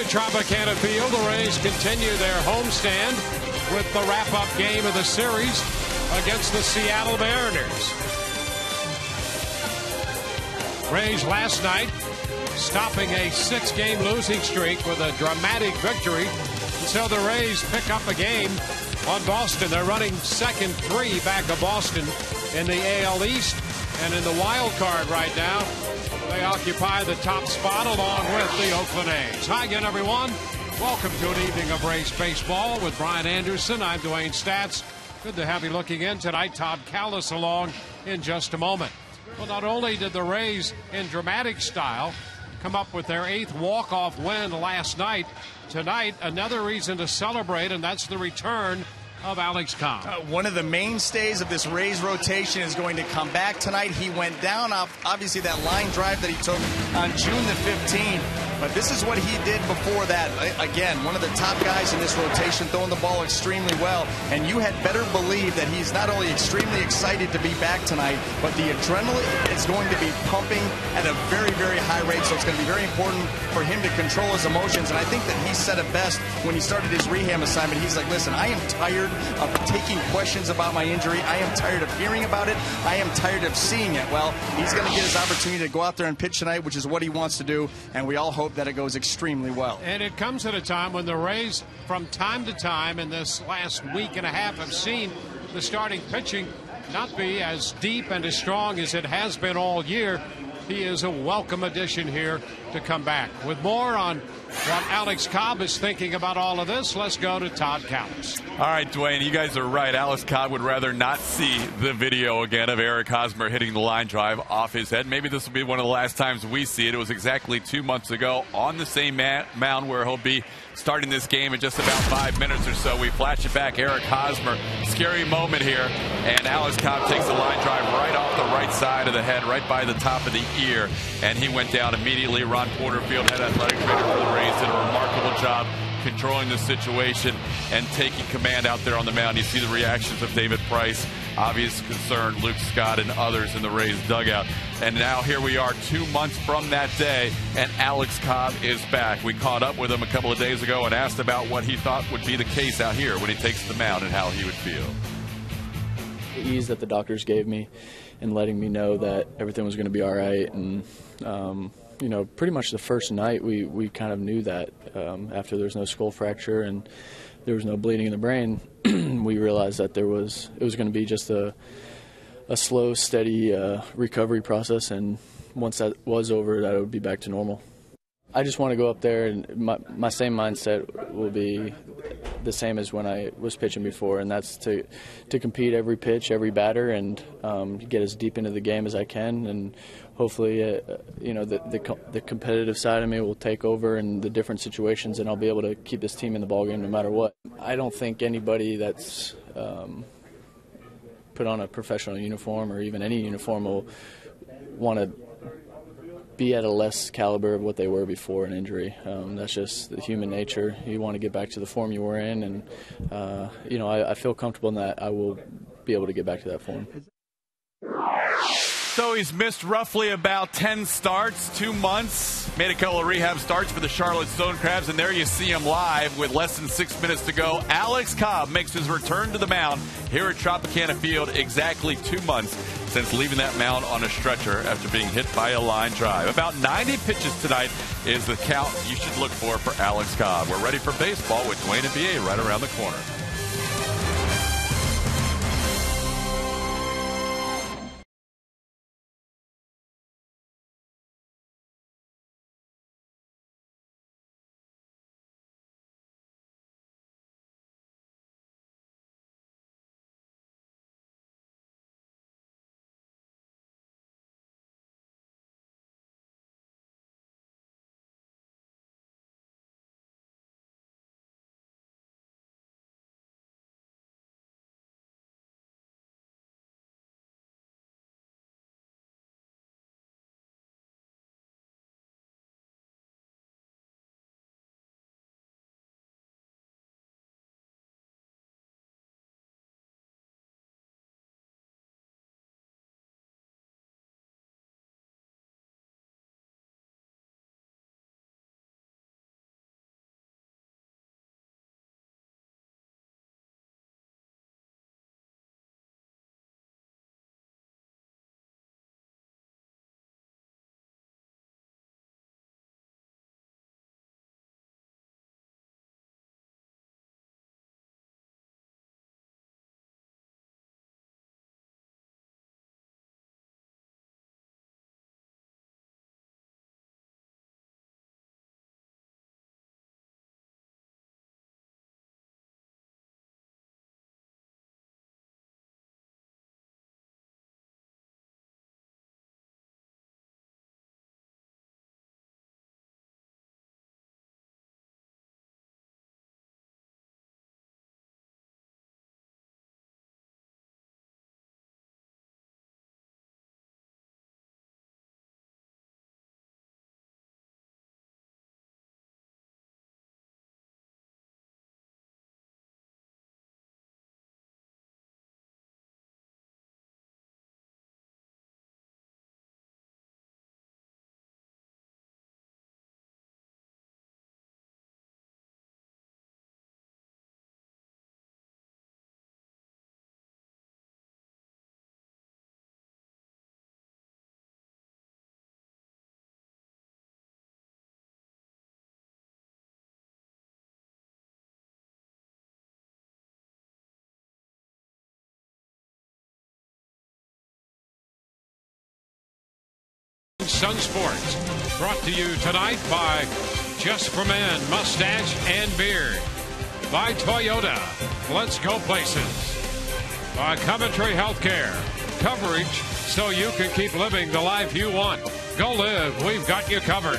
at Tropicana Field, the Rays continue their homestand with the wrap-up game of the series against the Seattle Mariners. Rays last night stopping a 6-game losing streak with a dramatic victory. And so the Rays pick up a game on Boston. They're running second 3 back of Boston in the AL East. And in the wild card right now, they occupy the top spot along with the Oakland A's. Hi again, everyone. Welcome to an evening of Rays baseball with Brian Anderson. I'm Dwayne Statz. Good to have you looking in tonight. Todd Kalas along in just a moment. Well, not only did the Rays, in dramatic style, come up with their 8th walk-off win last night, tonight another reason to celebrate, and that's the return of Alex Cobb. One of the mainstays of this Rays rotation is going to come back tonight. He went down off, obviously, that line drive that he took on June the 15th. But this is what he did before that. Again, one of the top guys in this rotation, throwing the ball extremely well. And you had better believe that he's not only extremely excited to be back tonight, but the adrenaline is going to be pumping at a very, very high rate. So it's going to be very important for him to control his emotions. And I think that he said it best when he started his rehab assignment. He's like, listen, I am tired of taking questions about my injury. I am tired of hearing about it. I am tired of seeing it. Well, he's going to get his opportunity to go out there and pitch tonight, which is what he wants to do. And we all hope that it goes extremely well. And it comes at a time when the Rays, from time to time in this last week and a half, have seen the starting pitching not be as deep and as strong as it has been all year. He is a welcome addition here to come back. With more on what Alex Cobb is thinking about all of this, let's go to Todd Kalas. All right, Dwayne, you guys are right. Alex Cobb would rather not see the video again of Eric Hosmer hitting the line drive off his head. Maybe this will be one of the last times we see it. It was exactly 2 months ago on the same mound where he'll be starting this game in just about 5 minutes or so. We flash it back. Eric Hosmer, scary moment here, and Alex Cobb takes the line drive right off the right side of the head, right by the top of the ear, and he went down immediately. Ron Porterfield, head athletic trainer for the Rays, did a remarkable job controlling the situation and taking command out there on the mound. You see the reactions of David Price, obvious concern, Luke Scott, and others in the Rays dugout. And now here we are 2 months from that day, and Alex Cobb is back. We caught up with him a couple of days ago and asked about what he thought would be the case out here when he takes the mound and how he would feel. The ease that the doctors gave me and letting me know that everything was going to be all right. And, you know, pretty much the first night we kind of knew that after there was no skull fracture and there was no bleeding in the brain, we realized that it was going to be just a slow, steady recovery process, and once that was over, that it would be back to normal. I just want to go up there, and my same mindset will be the same as when I was pitching before, and that's to compete every pitch, every batter, and get as deep into the game as I can, and hopefully, you know, the competitive side of me will take over in the different situations, and I'll be able to keep this team in the ballgame no matter what. I don't think anybody that's put on a professional uniform or even any uniform will want to be at a less caliber of what they were before an injury. That's just the human nature. You want to get back to the form you were in, and you know, I feel comfortable in that I will be able to get back to that form. So he's missed roughly about 10 starts, 2 months, made a couple of rehab starts for the Charlotte Stone Crabs, and there you see him live with less than 6 minutes to go. Alex Cobb makes his return to the mound here at Tropicana Field, exactly 2 months since leaving that mound on a stretcher after being hit by a line drive. About 90 pitches tonight is the count you should look for Alex Cobb. We're ready for baseball with Dwayne and BA right around the corner. Sun Sports. Brought to you tonight by Just for Men, Mustache and Beard. By Toyota, let's go places. By Coventry Healthcare, coverage so you can keep living the life you want. Go live, we've got you covered.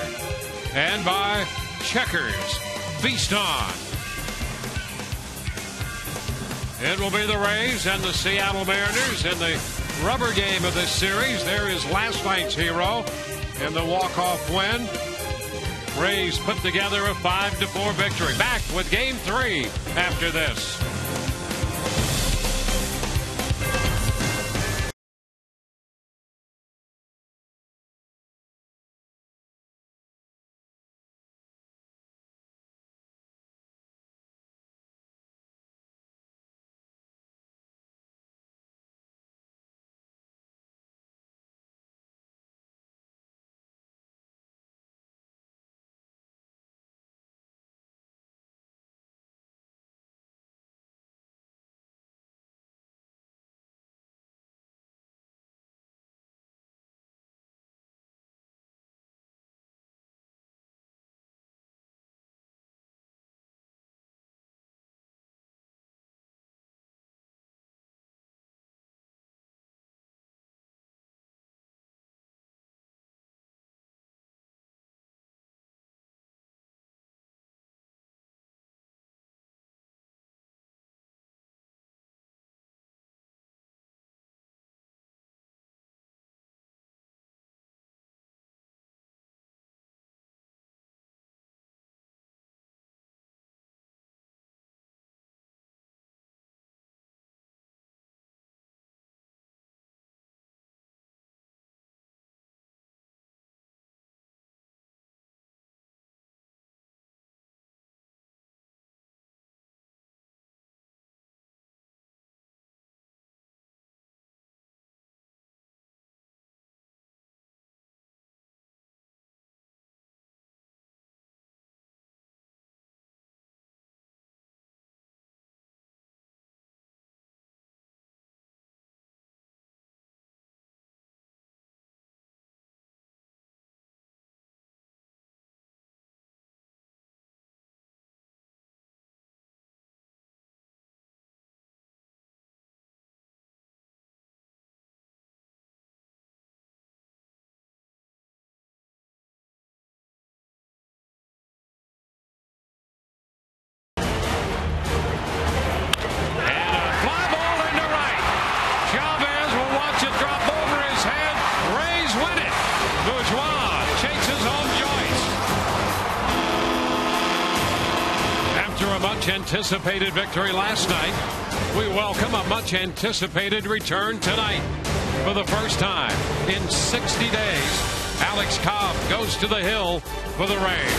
And by Checkers, feast on. It will be the Rays and the Seattle Mariners in the rubber game of this series. There is last night's hero in the walk-off win. Rays put together a 5-4 victory. Back with Game 3 after this. Anticipated victory last night. We welcome a much anticipated return tonight. For the first time in 60 days, Alex Cobb goes to the hill for the Rays.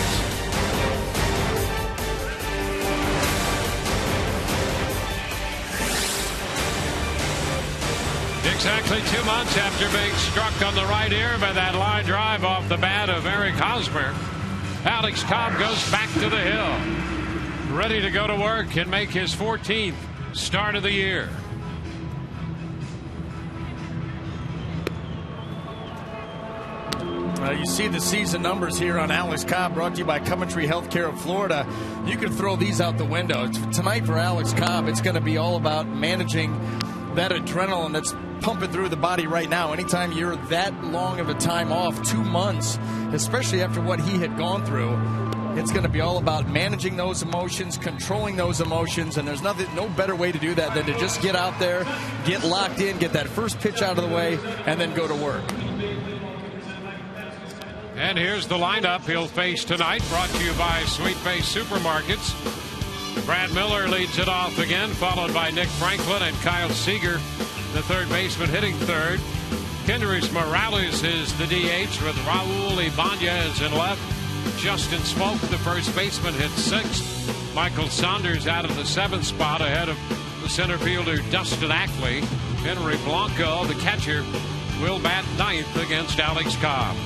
Exactly 2 months after being struck on the right ear by that line drive off the bat of Eric Hosmer, Alex Cobb goes back to the hill, ready to go to work and make his 14th start of the year. You see the season numbers here on Alex Cobb, brought to you by Coventry Healthcare of Florida. You can throw these out the window. Tonight for Alex Cobb, it's going to be all about managing that adrenaline that's pumping through the body right now. Anytime you're that long of a time off, 2 months, especially after what he had gone through, it's going to be all about managing those emotions, controlling those emotions, and there's no better way to do that than to just get out there, get locked in, get that first pitch out of the way, and then go to work. And here's the lineup he'll face tonight, brought to you by Sweet Face Supermarkets. Brad Miller leads it off again, followed by Nick Franklin and Kyle Seager, the third baseman, hitting third. Kendrys Morales is the DH with Raul Ibanez in left. Justin Smoke, the first baseman, hit sixth. Michael Saunders out of the seventh spot ahead of the center fielder Dustin Ackley. Henry Blanco, the catcher, will bat ninth against Alex Cobb.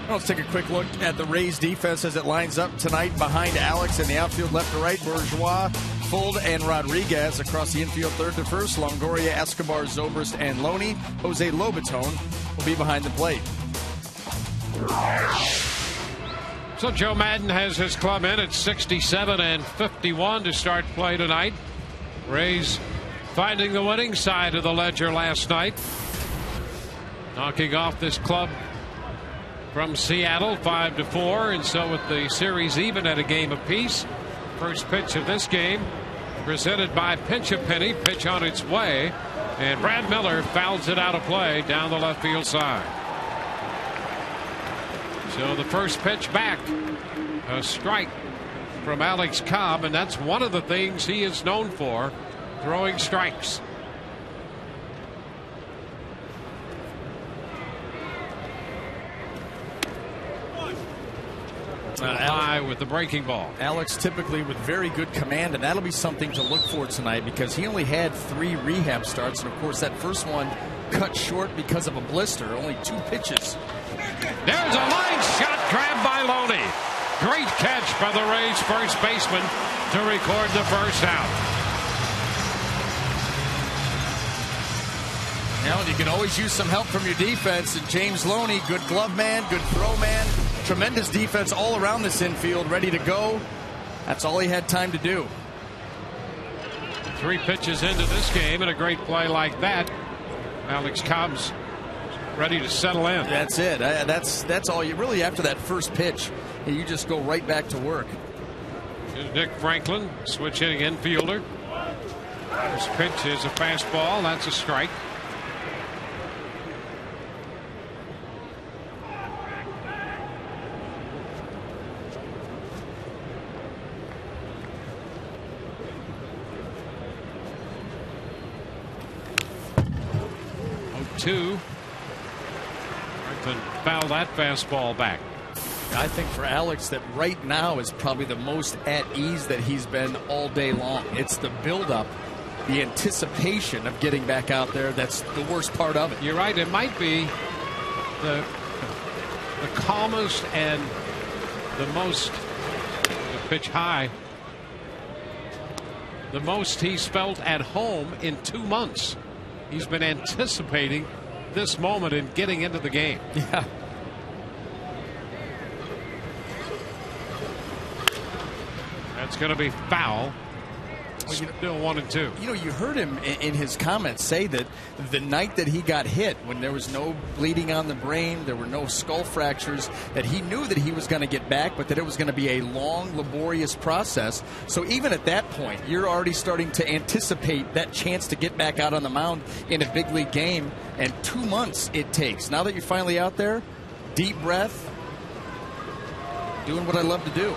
Let's take a quick look at the Rays defense as it lines up tonight behind Alex in the outfield left to right. Bourgeois, Fuld, and Rodriguez across the infield third to first. Longoria, Escobar, Zobrist, and Loney. Jose Lobaton will be behind the plate. So Joe Madden has his club in at 67 and 51 to start play tonight. Rays finding the winning side of the ledger last night, knocking off this club from Seattle 5-4, and so with the series even at a game apiece. First pitch of this game presented by Pinch a Penny. Pitch on its way, and Brad Miller fouls it out of play down the left field side. So the first pitch back, a strike from Alex Cobb, and that's one of the things he is known for, throwing strikes. High with the breaking ball. Alex typically with very good command, and that'll be something to look for tonight because he only had 3 rehab starts, and of course that first one cut short because of a blister. Only 2 pitches. There's a line shot grabbed by Loney. Great catch by the Rays first baseman to record the first out. Now you can always use some help from your defense, and James Loney, good glove man, good throw man, tremendous defense all around this infield, ready to go. That's all he had time to do. 3 pitches into this game, and a great play like that, Alex Cobb's ready to settle in. That's it. That's all you really, after that first pitch, you just go right back to work. Here's Nick Franklin, switch hitting infielder. First pitch is a fastball. That's a strike. Franklin fouled that fastball back. I think for Alex that right now is probably the most at ease that he's been all day long. It's the buildup, the anticipation of getting back out there. That's the worst part of it. You're right. It might be the calmest and the most, the pitch high, the most he's felt at home in 2 months. He's been anticipating this moment and getting into the game. Yeah. That's going to be foul. Still 1-2. You know, you heard him in his comments say that the night that he got hit, when there was no bleeding on the brain, there were no skull fractures, that he knew that he was going to get back, but that it was going to be a long, laborious process. So even at that point, you're already starting to anticipate that chance to get back out on the mound in a big league game. And 2 months it takes. Now that you're finally out there, deep breath, doing what I love to do.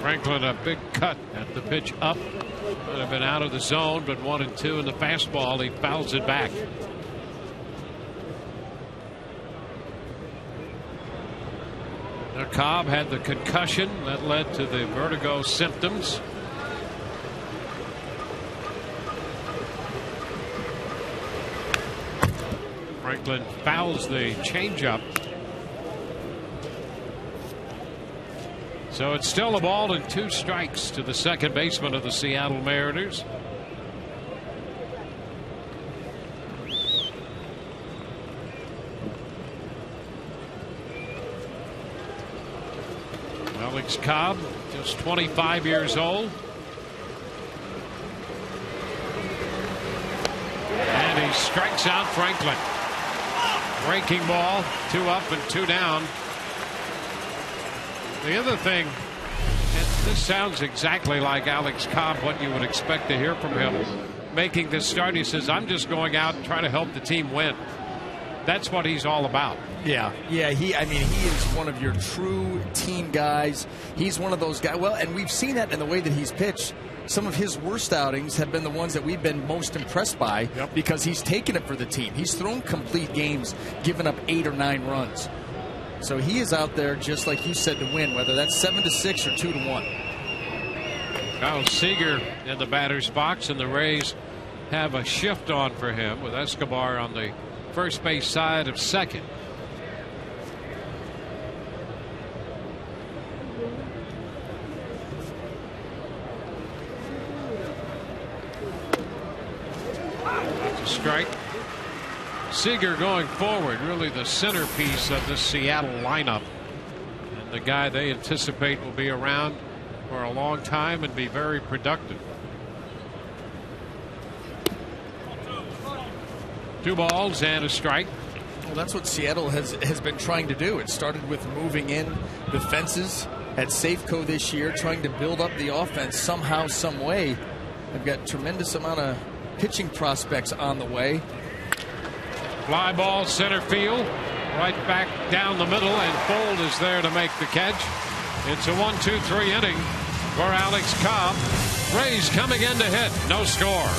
Franklin, a big cut at the pitch up. Would have been out of the zone, but 1-2 in the fastball. He fouls it back. Now Cobb had the concussion that led to the vertigo symptoms. Franklin fouls the changeup. So it's still a ball and 2 strikes to the second baseman of the Seattle Mariners. Alex Cobb, just 25 years old. And he strikes out Franklin. Breaking ball, 2 up and 2 down. The other thing, and this sounds exactly like Alex Cobb, what you would expect to hear from him making this start. He says, I'm just going out and trying to help the team win. That's what he's all about. Yeah, he is one of your true team guys. He's one of those guys. Well, and we've seen that in the way that he's pitched. Some of his worst outings have been the ones that we've been most impressed by because he's taken it for the team. He's thrown complete games, given up 8 or 9 runs. So he is out there, just like you said, to win, whether that's 7-6 or 2-1. Kyle Seager in the batter's box, and the Rays have a shift on for him with Escobar on the first base side of second. That's a strike. Seager going forward, really the centerpiece of the Seattle lineup, and the guy they anticipate will be around for a long time and be very productive. 2 balls and a strike. Well, that's what Seattle has been trying to do. It started with moving in the fences at Safeco this year, trying to build up the offense somehow, some way. They've got tremendous amount of pitching prospects on the way. Fly ball center field, right back down the middle, and Fold is there to make the catch. It's a 1-2-3 inning for Alex Cobb. Rays coming in to hit, no score.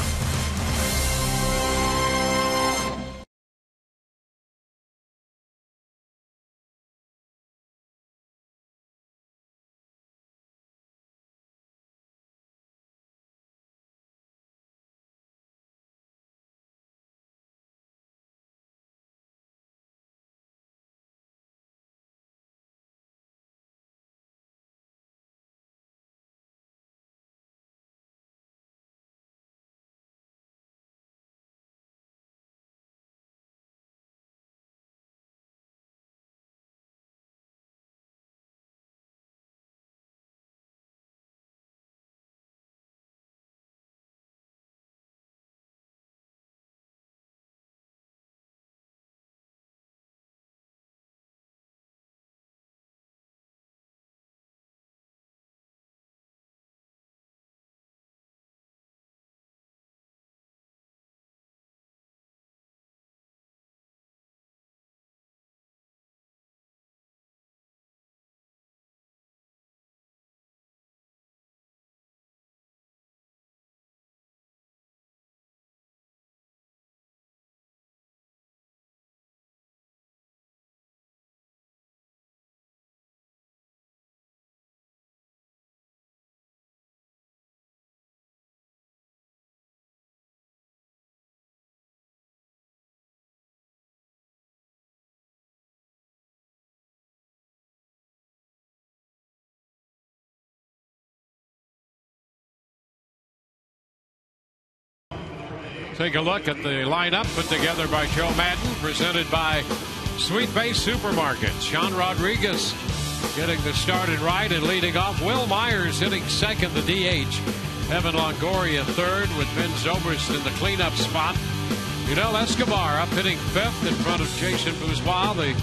Take a look at the lineup put together by Joe Madden, presented by Sweet Base Supermarkets. Sean Rodriguez getting the started right and leading off. Will Myers hitting second, the DH. Evan Longoria third, with Ben Zobrist in the cleanup spot. Yudel Escobar up hitting fifth in front of Jason Bourgeois, the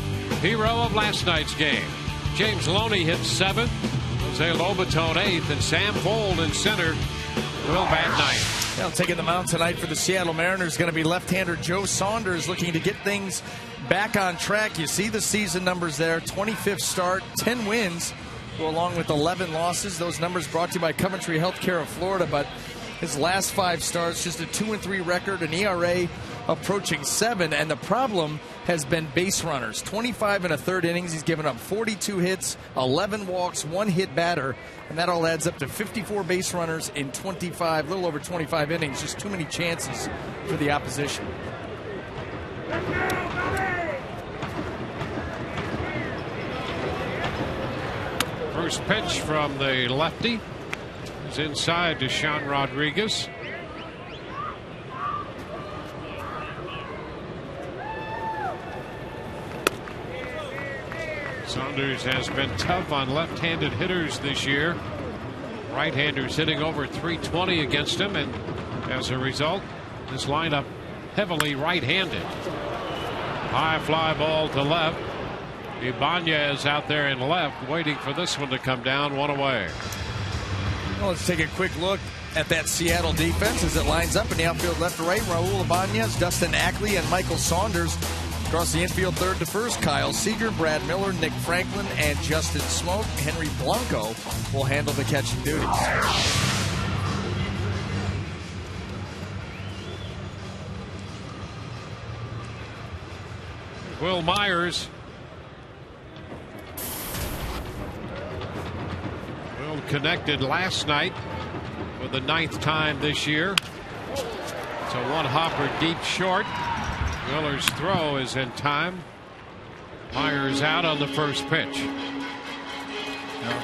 hero of last night's game. James Loney hit seventh, Jose Lobaton eighth, and Sam Fold in center will bat ninth. Well, taking the mound tonight for the Seattle Mariners going to be left-hander Joe Saunders, looking to get things back on track. You see the season numbers there. 25th start, 10 wins, go along with 11 losses. Those numbers brought to you by Coventry Healthcare of Florida. But his last 5 starts, just a 2-3 record, an ERA approaching 7. And the problem has been base runners. 25 and a third innings. He's given up 42 hits, 11 walks, 1 hit batter. And that all adds up to 54 base runners in 25, a little over 25 innings. Just too many chances for the opposition. First pitch from the lefty is inside to Sean Rodriguez. Saunders has been tough on left-handed hitters this year. Right-handers hitting over 320 against him, and as a result, this lineup heavily right-handed. High fly ball to left. Ibanez out there in left, waiting for this one to come down, one away. Well, let's take a quick look at that Seattle defense as it lines up in the outfield left to right. Raul Ibanez, Dustin Ackley, and Michael Saunders. Across the infield, third to first, Kyle Seager, Brad Miller, Nick Franklin, and Justin Smoke. Henry Blanco will handle the catching duties. Will Myers. Will connected last night for the 9th time this year. So one hopper deep short. Miller's throw is in time. Myers out on the first pitch. Now,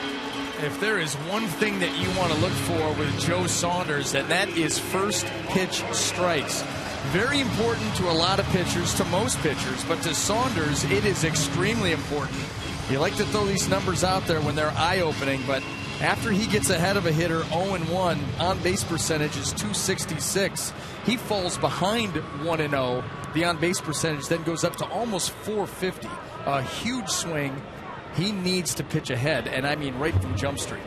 if there is one thing that you want to look for with Joe Saunders, and that is first pitch strikes. Very important to a lot of pitchers, to most pitchers, but to Saunders, it is extremely important. You like to throw these numbers out there when they're eye-opening, but after he gets ahead of a hitter 0-1, on-base percentage is .266. He falls behind 1-0. The on-base percentage then goes up to almost .450. A huge swing. He needs to pitch ahead, and I mean right from Jump Street.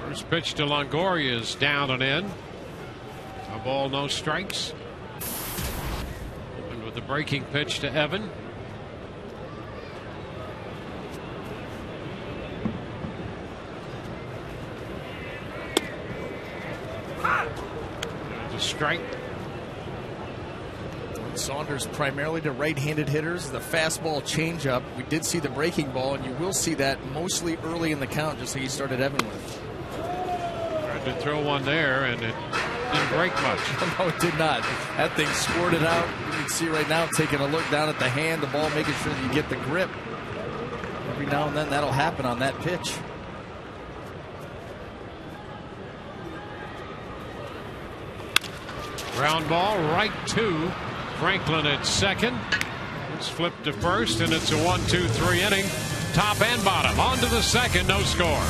First pitch to Longoria is down and in. A ball, no strikes. And with the breaking pitch to Evan. The strike. Saunders primarily to right-handed hitters. The fastball changeup. We did see the breaking ball, and you will see that mostly early in the count, just like he started Evan with. Tried to throw one there, and it didn't break much. No, it did not. That thing squirted out. You can see right now, taking a look down at the hand, the ball, making sure that you get the grip. Every now and then that'll happen on that pitch. Ground ball right to Franklin at second. It's flipped to first, and it's a 1-2-3 inning. Top and bottom. On to the second, no score.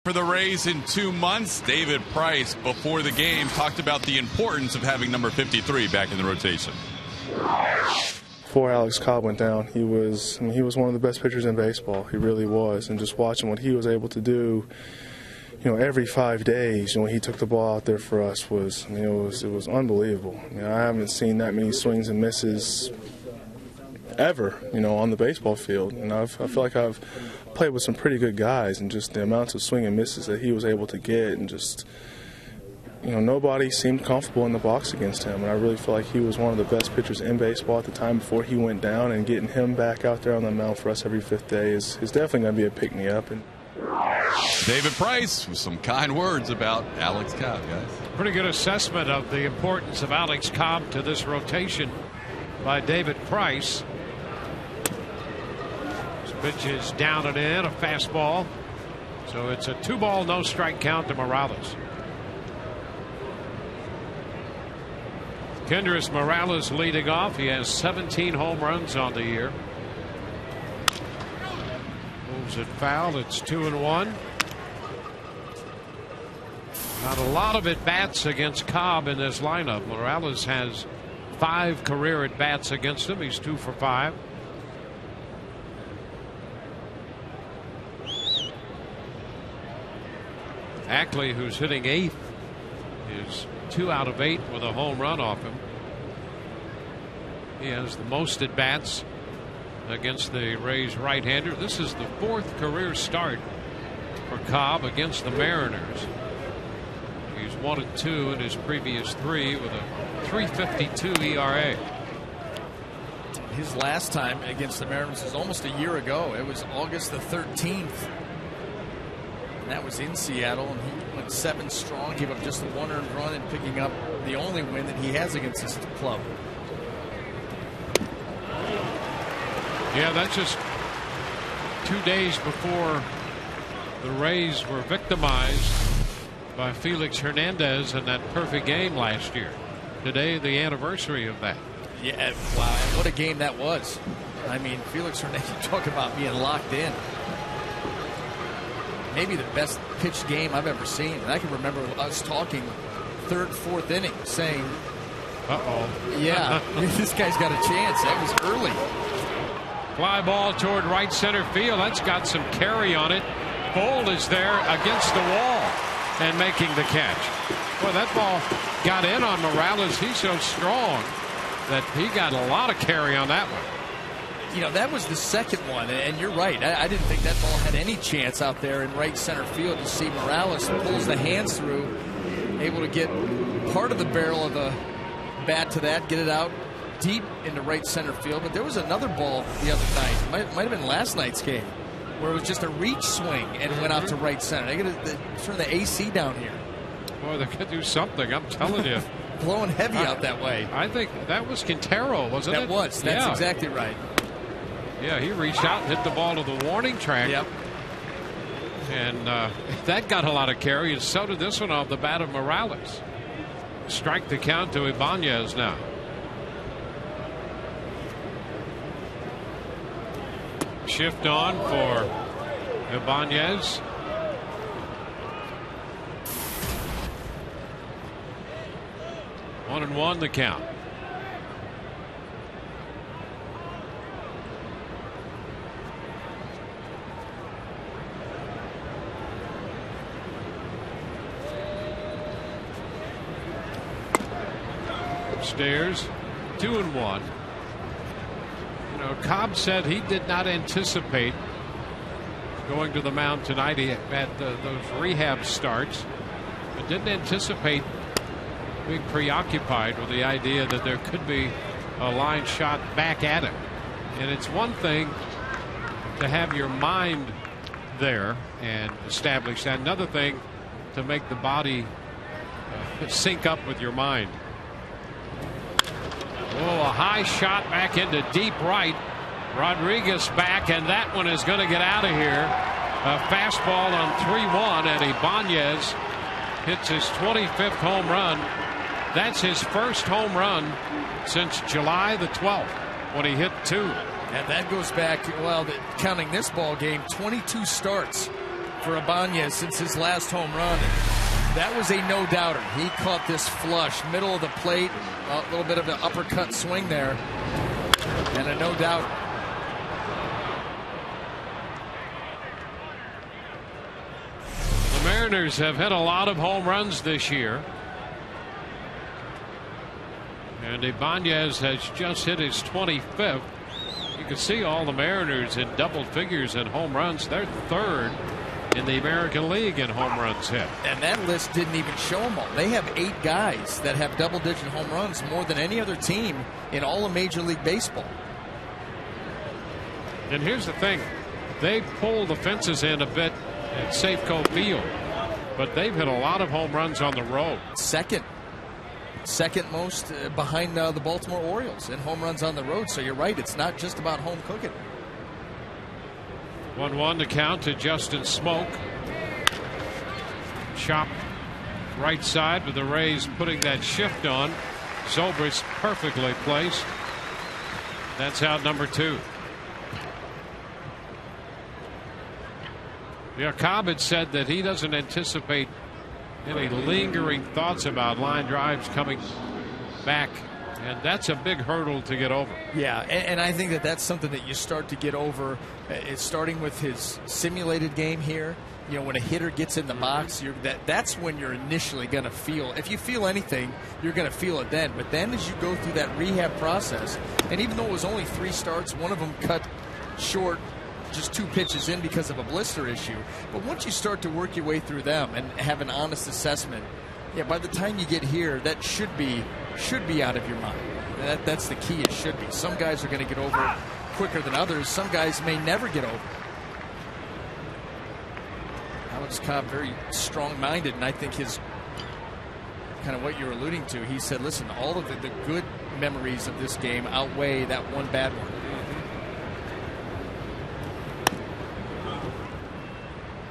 For the Rays in 2 months, David Price, before the game, talked about the importance of having number 53 back in the rotation. Before Alex Cobb went down, he was one of the best pitchers in baseball. He really was. And just watching what he was able to do, every 5 days, when he took the ball out there for us was, it was unbelievable. I haven't seen that many swings and misses ever, on the baseball field. And I feel like I've played with some pretty good guys, and just the amounts of swing and misses that he was able to get, and just, nobody seemed comfortable in the box against him. And I really feel like he was one of the best pitchers in baseball at the time before he went down, and getting him back out there on the mound for us every 5th day is definitely going to be a pick-me-up. And David Price with some kind words about Alex Cobb, guys. Pretty good assessment of the importance of Alex Cobb to this rotation by David Price. Pitch is down and in, a fastball. So it's a 2-ball, no strike count to Morales. Kendrys Morales leading off. He has 17 home runs on the year. Moves it foul. It's 2-1. Not a lot of at-bats against Cobb in this lineup. Morales has 5 career at-bats against him. He's 2 for 5. Ackley, who's hitting 8th, is 2 out of 8 with a home run off him. He has the most at bats against the Rays right-hander. This is the 4th career start for Cobb against the Mariners. He's 1-2 in his previous 3 with a .352 ERA. His last time against the Mariners was almost a year ago. It was August the 13th. And that was in Seattle, and he went 7 strong, gave up just the 1 earned run, and picking up the only win that he has against this club. Yeah, that's just 2 days before the Rays were victimized by Felix Hernandez in that perfect game last year. Today, the anniversary of that. Yeah, wow, and what a game that was. I mean, Felix Hernandez, talk about being locked in. Maybe the best pitched game I've ever seen. And I can remember us talking 3rd, 4th inning, saying, uh-oh. Yeah, this guy's got a chance. That was early. Fly ball toward right center field. That's got some carry on it. Bold is there against the wall and making the catch. Boy, that ball got in on Morales. He's so strong that he got a lot of carry on that one. You know, that was the second one, and you're right. I didn't think that ball had any chance out there in right center field. You see Morales pulls the hands through, able to get part of the barrel of the bat to that, get it out deep into right center field. But there was another ball the other night, might have been last night's game, where it was just a reach swing and went out to right center. They got to turn the AC down here. Boy, they could do something, I'm telling you. Blowing heavy out that way. I think that was Quintero, wasn't it? That's exactly right. Yeah, he reached out and hit the ball to the warning track. Yep. And that got a lot of carry, and so did this one off the bat of Morales. Strike the count to Ibanez now. Shift on for Ibanez. One and one the count. Upstairs, 2-1. You know, Cobb said he did not anticipate going to the mound tonight. He had those rehab starts, but didn't anticipate being preoccupied with the idea that there could be a line shot back at him. And it's one thing to have your mind there and establish that. Another thing to make the body sync up with your mind. Oh, a high shot back into deep right. Rodriguez back, and that one is going to get out of here. A fastball on 3-1, and Ibanez hits his 25th home run. That's his first home run since July the 12th when he hit 2. And that goes back, well, counting this ball game, 22 starts for Ibanez since his last home run. That was a no-doubter. He caught this flush, middle of the plate, a little bit of an uppercut swing there, and a no-doubt. The Mariners have hit a lot of home runs this year. And Ibanez has just hit his 25th. You can see all the Mariners in double figures in home runs. They're third in the American League in home runs hit. And that list didn't even show them all. They have 8 guys that have double-digit home runs, more than any other team in all of Major League Baseball. And here's the thing. They pulled the fences in a bit at Safeco Field, but they've hit a lot of home runs on the road. Second most behind the Baltimore Orioles in home runs on the road. So you're right. It's not just about home cooking. 1-1 to count to Justin Smoke. Chop right side with the Rays putting that shift on. Zobrist perfectly placed. That's out number 2. Yeah, Cobb had said that he doesn't anticipate any lingering thoughts about line drives coming back, and that's a big hurdle to get over. Yeah, and I think that's something that you start to get over. It's starting with his simulated game here. you know, when a hitter gets in the box, that's when you're initially going to feel. If you feel anything, you're going to feel it then. But then as you go through that rehab process, and even though it was only 3 starts, one of them cut short just 2 pitches in because of a blister issue. But once you start to work your way through them and have an honest assessment, yeah, by the time you get here, that should be out of your mind. That's the key. It should be. Some guys are going to get over it quicker than others. Some guys may never get over it. Alex Cobb, very strong-minded, and I think his kind of what you're alluding to. He said, listen, all of the good memories of this game outweigh that one bad one.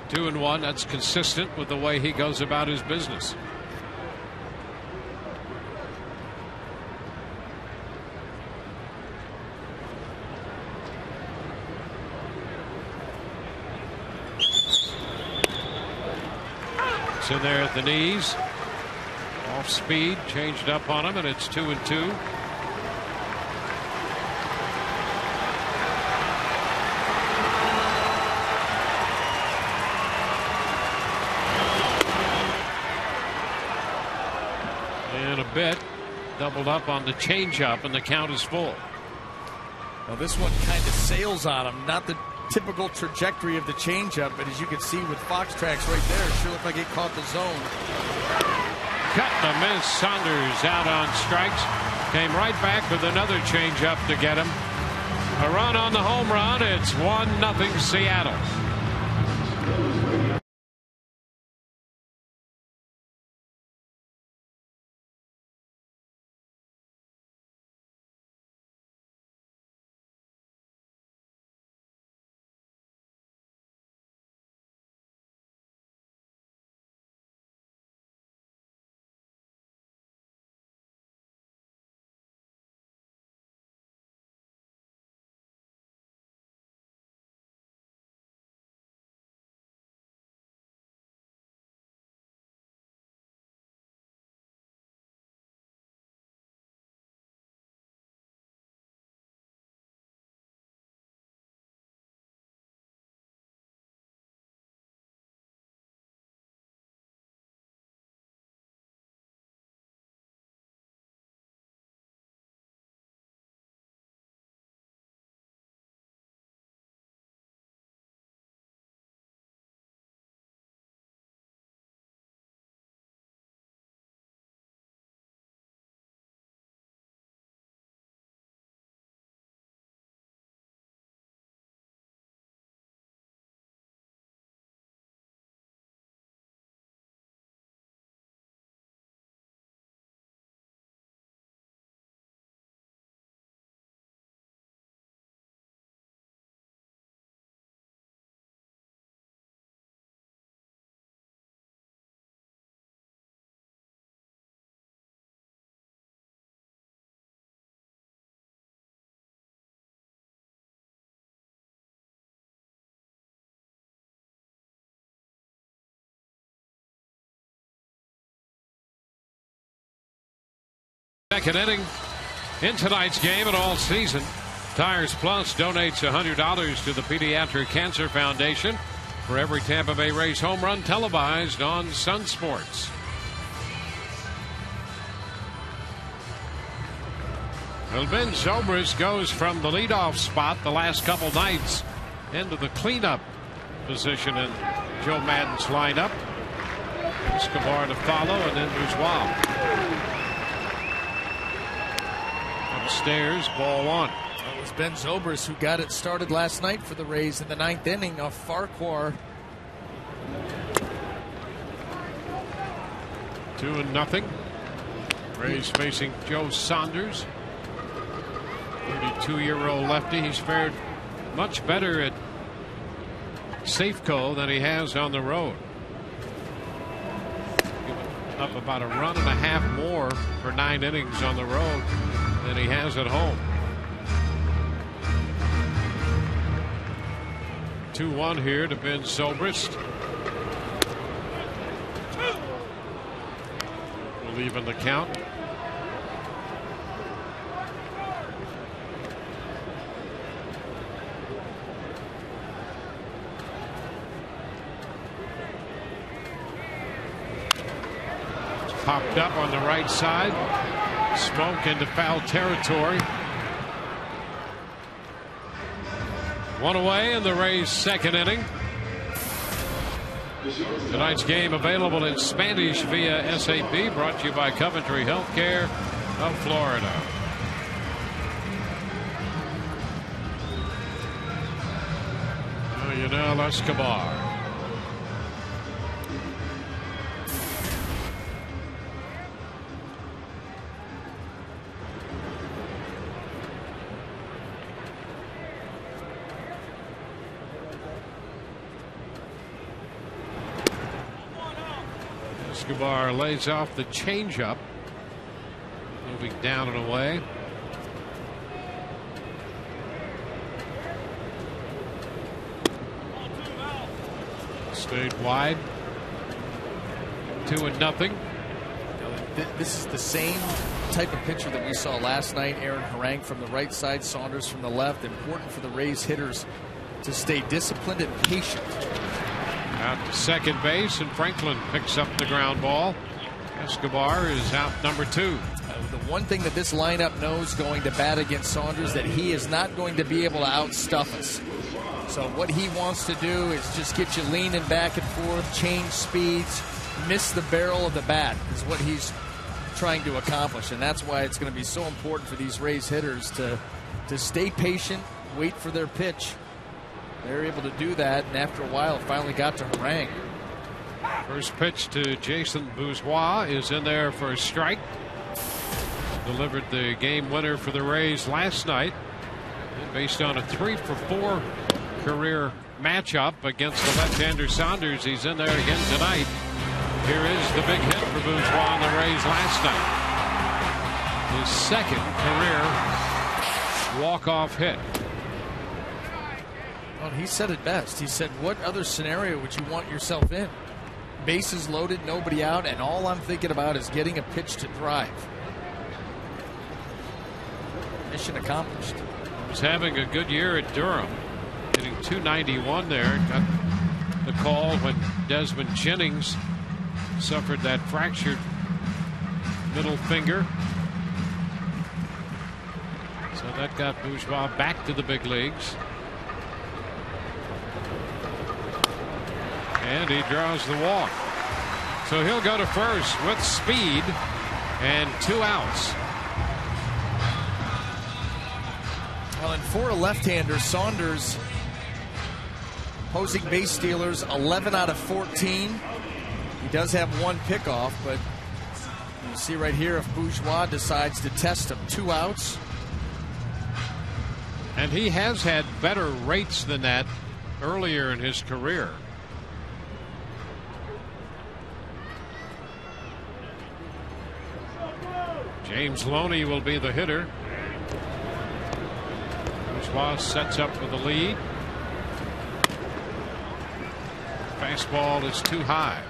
2-1. That's consistent with the way he goes about his business. It's in there at the knees. Off speed, changed up on him, and it's 2-2. Bit doubled up on the changeup, and the count is full. Well, this one kind of sails on him. Not the typical trajectory of the changeup, but as you can see with Fox Tracks right there, it sure looked like it caught the zone. Cut and a miss. Saunders out on strikes. Came right back with another changeup to get him. A run on the home run. It's 1-0 Seattle. Second inning in tonight's game and all season. Tires Plus donates $100 to the Pediatric Cancer Foundation for every Tampa Bay Rays home run televised on Sun Sports. Well, Ben Zobrist goes from the leadoff spot the last couple nights into the cleanup position in Joe Maddon's lineup. Escobar to follow, and then Bourgeois. Upstairs, ball 1. It was Ben Zobrist who got it started last night for the Rays in the 9th inning of Farquhar. 2-0. Rays facing Joe Saunders, 32-year-old lefty. He's fared much better at Safeco than he has on the road. Given up about a run and a half more for 9 innings on the road than he has at home. 2-1 here to Ben Zobrist. We'll even the count. Popped up on the right side. Smoke into foul territory. One away in the Rays' second inning. Tonight's game available in Spanish via SAP, brought to you by Coventry Healthcare of Florida. Yunel Escobar. Escobar lays off the changeup, moving down and away. Stayed wide. 2-0. This is the same type of pitcher that we saw last night. Aaron Harang from the right side, Saunders from the left. Important for the Rays hitters to stay disciplined and patient. Out to second base, and Franklin picks up the ground ball. Escobar is out number 2. The one thing that this lineup knows going to bat against Saunders, that he is not going to be able to outstuff us. So what he wants to do is just get you leaning back and forth, change speeds, miss the barrel of the bat is what he's trying to accomplish. And that's why it's going to be so important for these Rays hitters to stay patient, wait for their pitch. They're able to do that, and after a while it finally got to Harang. First pitch to Jason Bourgeois is in there for a strike. Delivered the game winner for the Rays last night, based on a 3-for-4 career matchup against the left-hander Saunders. He's in there again tonight. Here is the big hit for Bourgeois on the Rays last night. His second career walk-off hit. Well, he said it best. He said, what other scenario would you want yourself in? Bases loaded, nobody out, and all I'm thinking about is getting a pitch to drive. Mission accomplished. He was having a good year at Durham, hitting .291 there. Got the call when Desmond Jennings suffered that fractured middle finger. So that got Bourgeois back to the big leagues. And he draws the walk. So he'll go to first with speed and 2 outs. Well, and for a left-hander, Saunders posing base stealers 11 out of 14. He does have 1 pickoff, but you see right here if Bourgeois decides to test him, 2 outs. And he has had better rates than that earlier in his career. James Loney will be the hitter. Bourgeois sets up for the lead. Fastball is too high.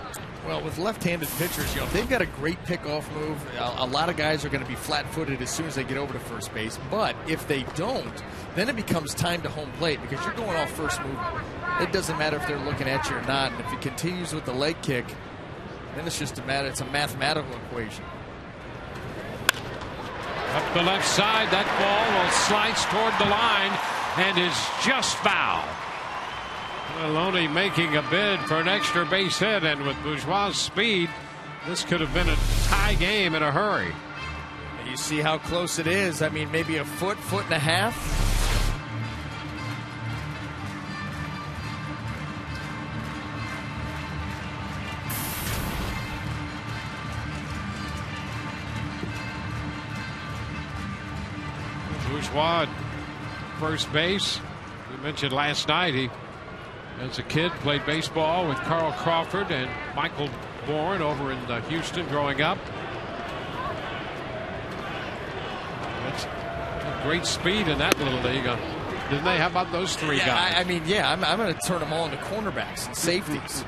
Well, with left-handed pitchers, you know, they've got a great pickoff move. A lot of guys are going to be flat-footed as soon as they get over to first base. But if they don't, then it becomes time to home plate because you're going off first movement. It doesn't matter if they're looking at you or not. And if it continues with the leg kick, then it's just it's a mathematical equation. Up the left side, that ball will slice toward the line and is just foul. Loney making a bid for an extra base hit, and with Bourgeois' speed, this could have been a tie game in a hurry. You see how close it is. I mean, maybe a foot and a half. Bourgeois, first base. We mentioned last night he, as a kid, played baseball with Carl Crawford and Michael Bourne over in Houston growing up. That's great speed in that little league. Didn't they? How about those 3 guys? I mean, yeah, I'm going to turn them all into cornerbacks and safeties.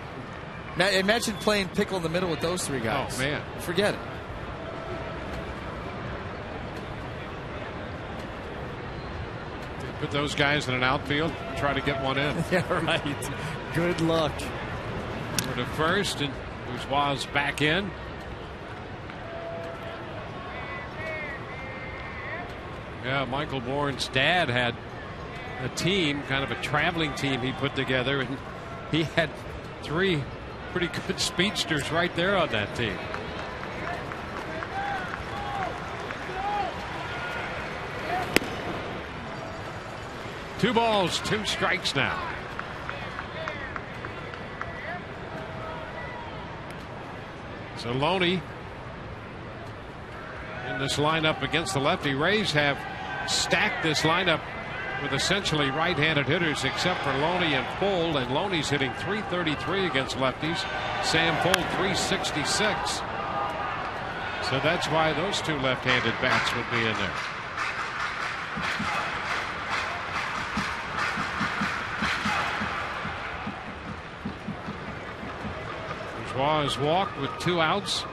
Imagine playing pickle in the middle with those 3 guys. Oh, man. Forget it. Put those guys in an outfield, try to get one in. Yeah, right. Good luck. Over to first, and Bourgeois back in. Yeah, Michael Bourne's dad had a team, kind of a traveling team he put together, and he had 3 pretty good speedsters right there on that team. Two balls, 2 strikes now. So Loney in this lineup against the lefty. Rays have stacked this lineup with essentially right-handed hitters except for Loney and Pohl, and Loney's hitting .333 against lefties. Sam Pohl .366. So that's why those 2 left-handed bats would be in there. Bourgeois has walked with 2 outs.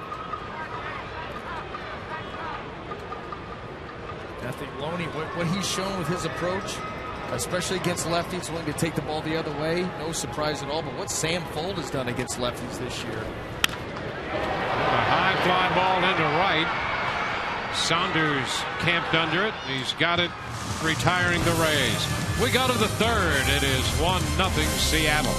I think Loney, what he's shown with his approach, especially against lefties, willing to take the ball the other way, no surprise at all. But what Sam Fuld has done against lefties this year. A high fly ball into right. Saunders camped under it. He's got it, retiring the Rays. We go to the 3rd. It is 1-0 Seattle.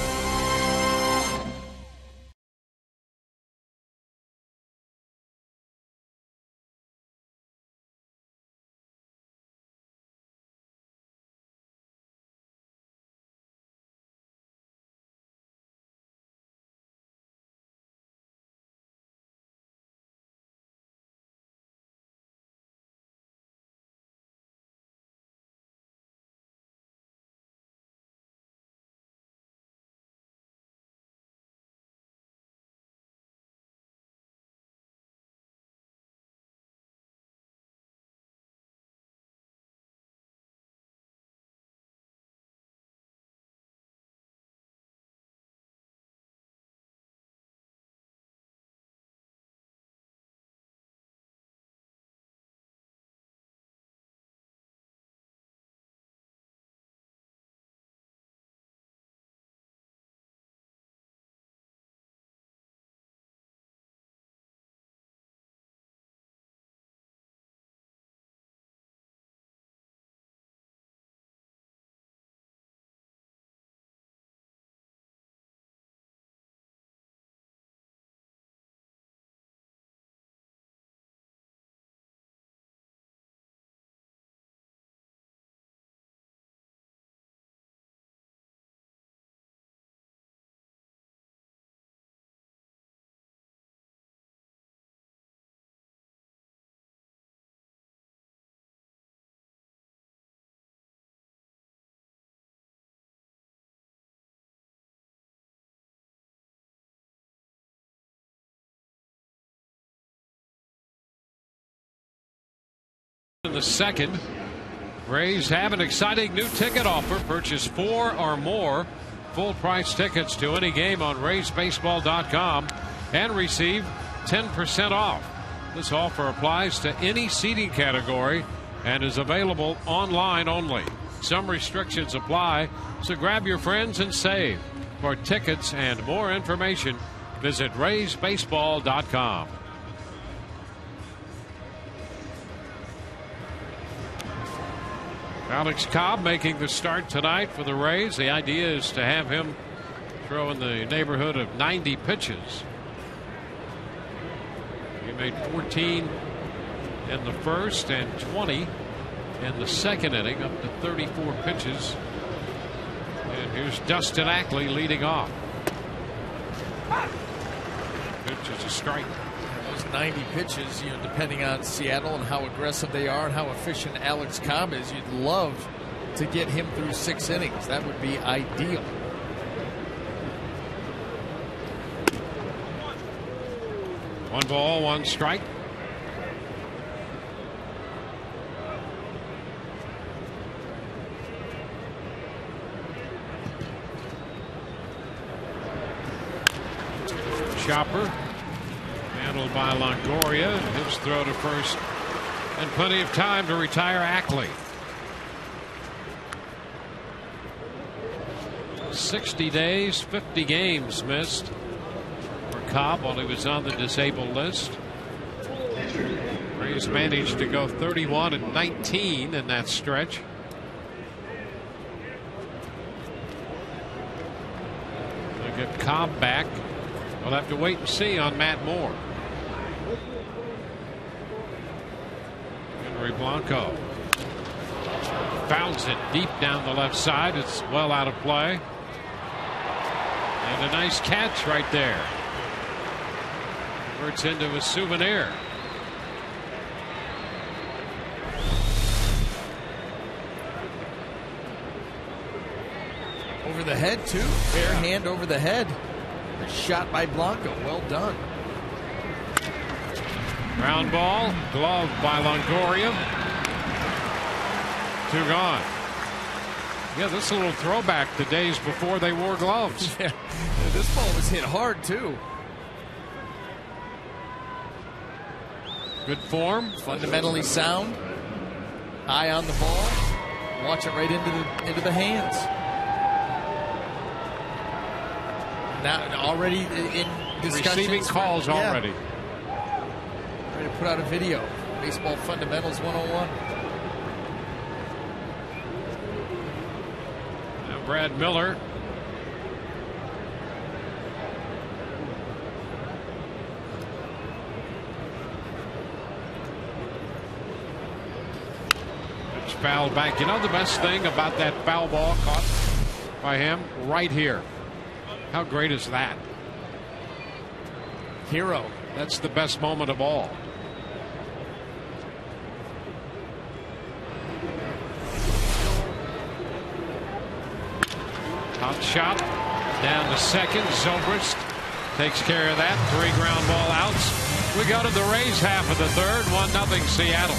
In the 2nd, Rays have an exciting new ticket offer. Purchase 4 or more full price tickets to any game on RaysBaseball.com and receive 10% off. This offer applies to any seating category and is available online only. Some restrictions apply, so grab your friends and save. For tickets and more information, visit RaysBaseball.com. Alex Cobb making the start tonight for the Rays. The idea is to have him throw in the neighborhood of 90 pitches. He made 14 in the first and 20 in the 2nd inning, up to 34 pitches. And here's Dustin Ackley leading off. Pitch is a strike. Those 90 pitches, depending on Seattle and how aggressive they are and how efficient Alex Cobb is, you'd love to get him through 6 innings. That would be ideal. One ball, 1 strike. Chopper handled by Longoria. His throw to first, and plenty of time to retire Ackley. 60 days, 50 games missed for Cobb while he was on the disabled list. Rays Rays managed to go 31-19 in that stretch. They'll get Cobb back. We'll have to wait and see on Matt Moore. Henry Blanco fouls it deep down the left side. It's well out of play. And a nice catch right there. Converts into a souvenir. Over the head, too. Bare hand over the head. A shot by Blanco. Well done. Ground ball. Glove by Longoria. 2 gone. Yeah, this is a little throwback to days before they wore gloves. Yeah. This ball was hit hard, too. Good form. Fundamentally sound. Eye on the ball. Watch it right into the hands. Now already in discussions. Receiving calls already. Ready to put out a video. Baseball Fundamentals 101. Now Brad Miller. It's fouled back. You know the best thing about that foul ball caught by him? Right here. How great is that? Hero. That's the best moment of all. Hot shot down to second. Zobrist takes care of that. 3 ground ball outs. We go to the Rays half of the third. 1-0 Seattle.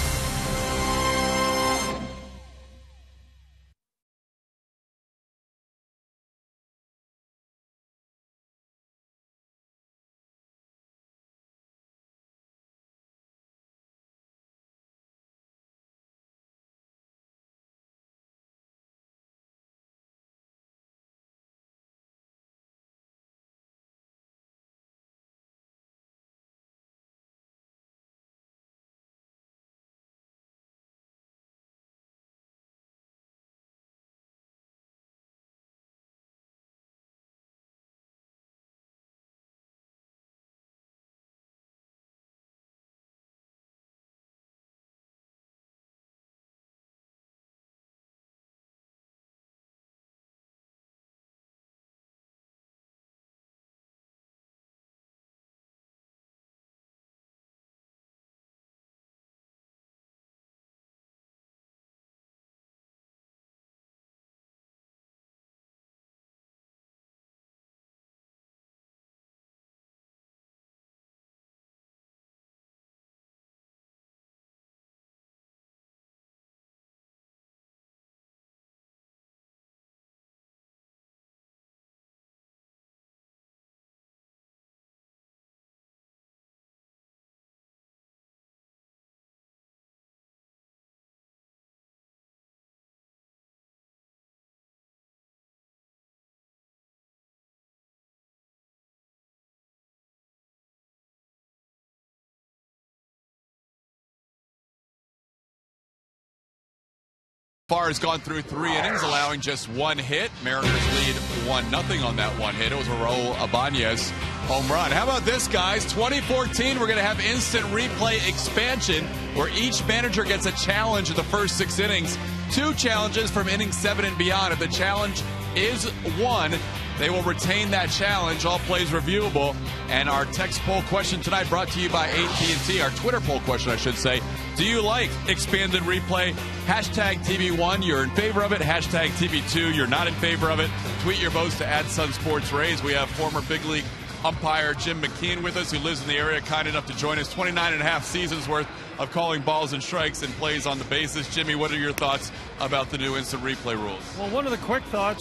Far has gone through 3 innings, allowing just 1 hit. Mariners lead 1-0 on that 1 hit. It was a Raul Ibanez home run. How about this, guys? 2014, we're going to have instant replay expansion where each manager gets a challenge in the first 6 innings. 2 challenges from inning 7 and beyond. If the challenge is won, they will retain that challenge. All plays reviewable. And our text poll question tonight brought to you by AT&T. Our Twitter poll question, I should say. Do you like expanded replay? Hashtag TB1, you're in favor of it. Hashtag TB2, you're not in favor of it. Tweet your votes to @SunSportsRays. We have former big league umpire Jim McKeon with us, who lives in the area, kind enough to join us. 29.5 seasons worth of calling balls and strikes and plays on the bases. Jimmy, what are your thoughts about the new instant replay rules? Well, one of the quick thought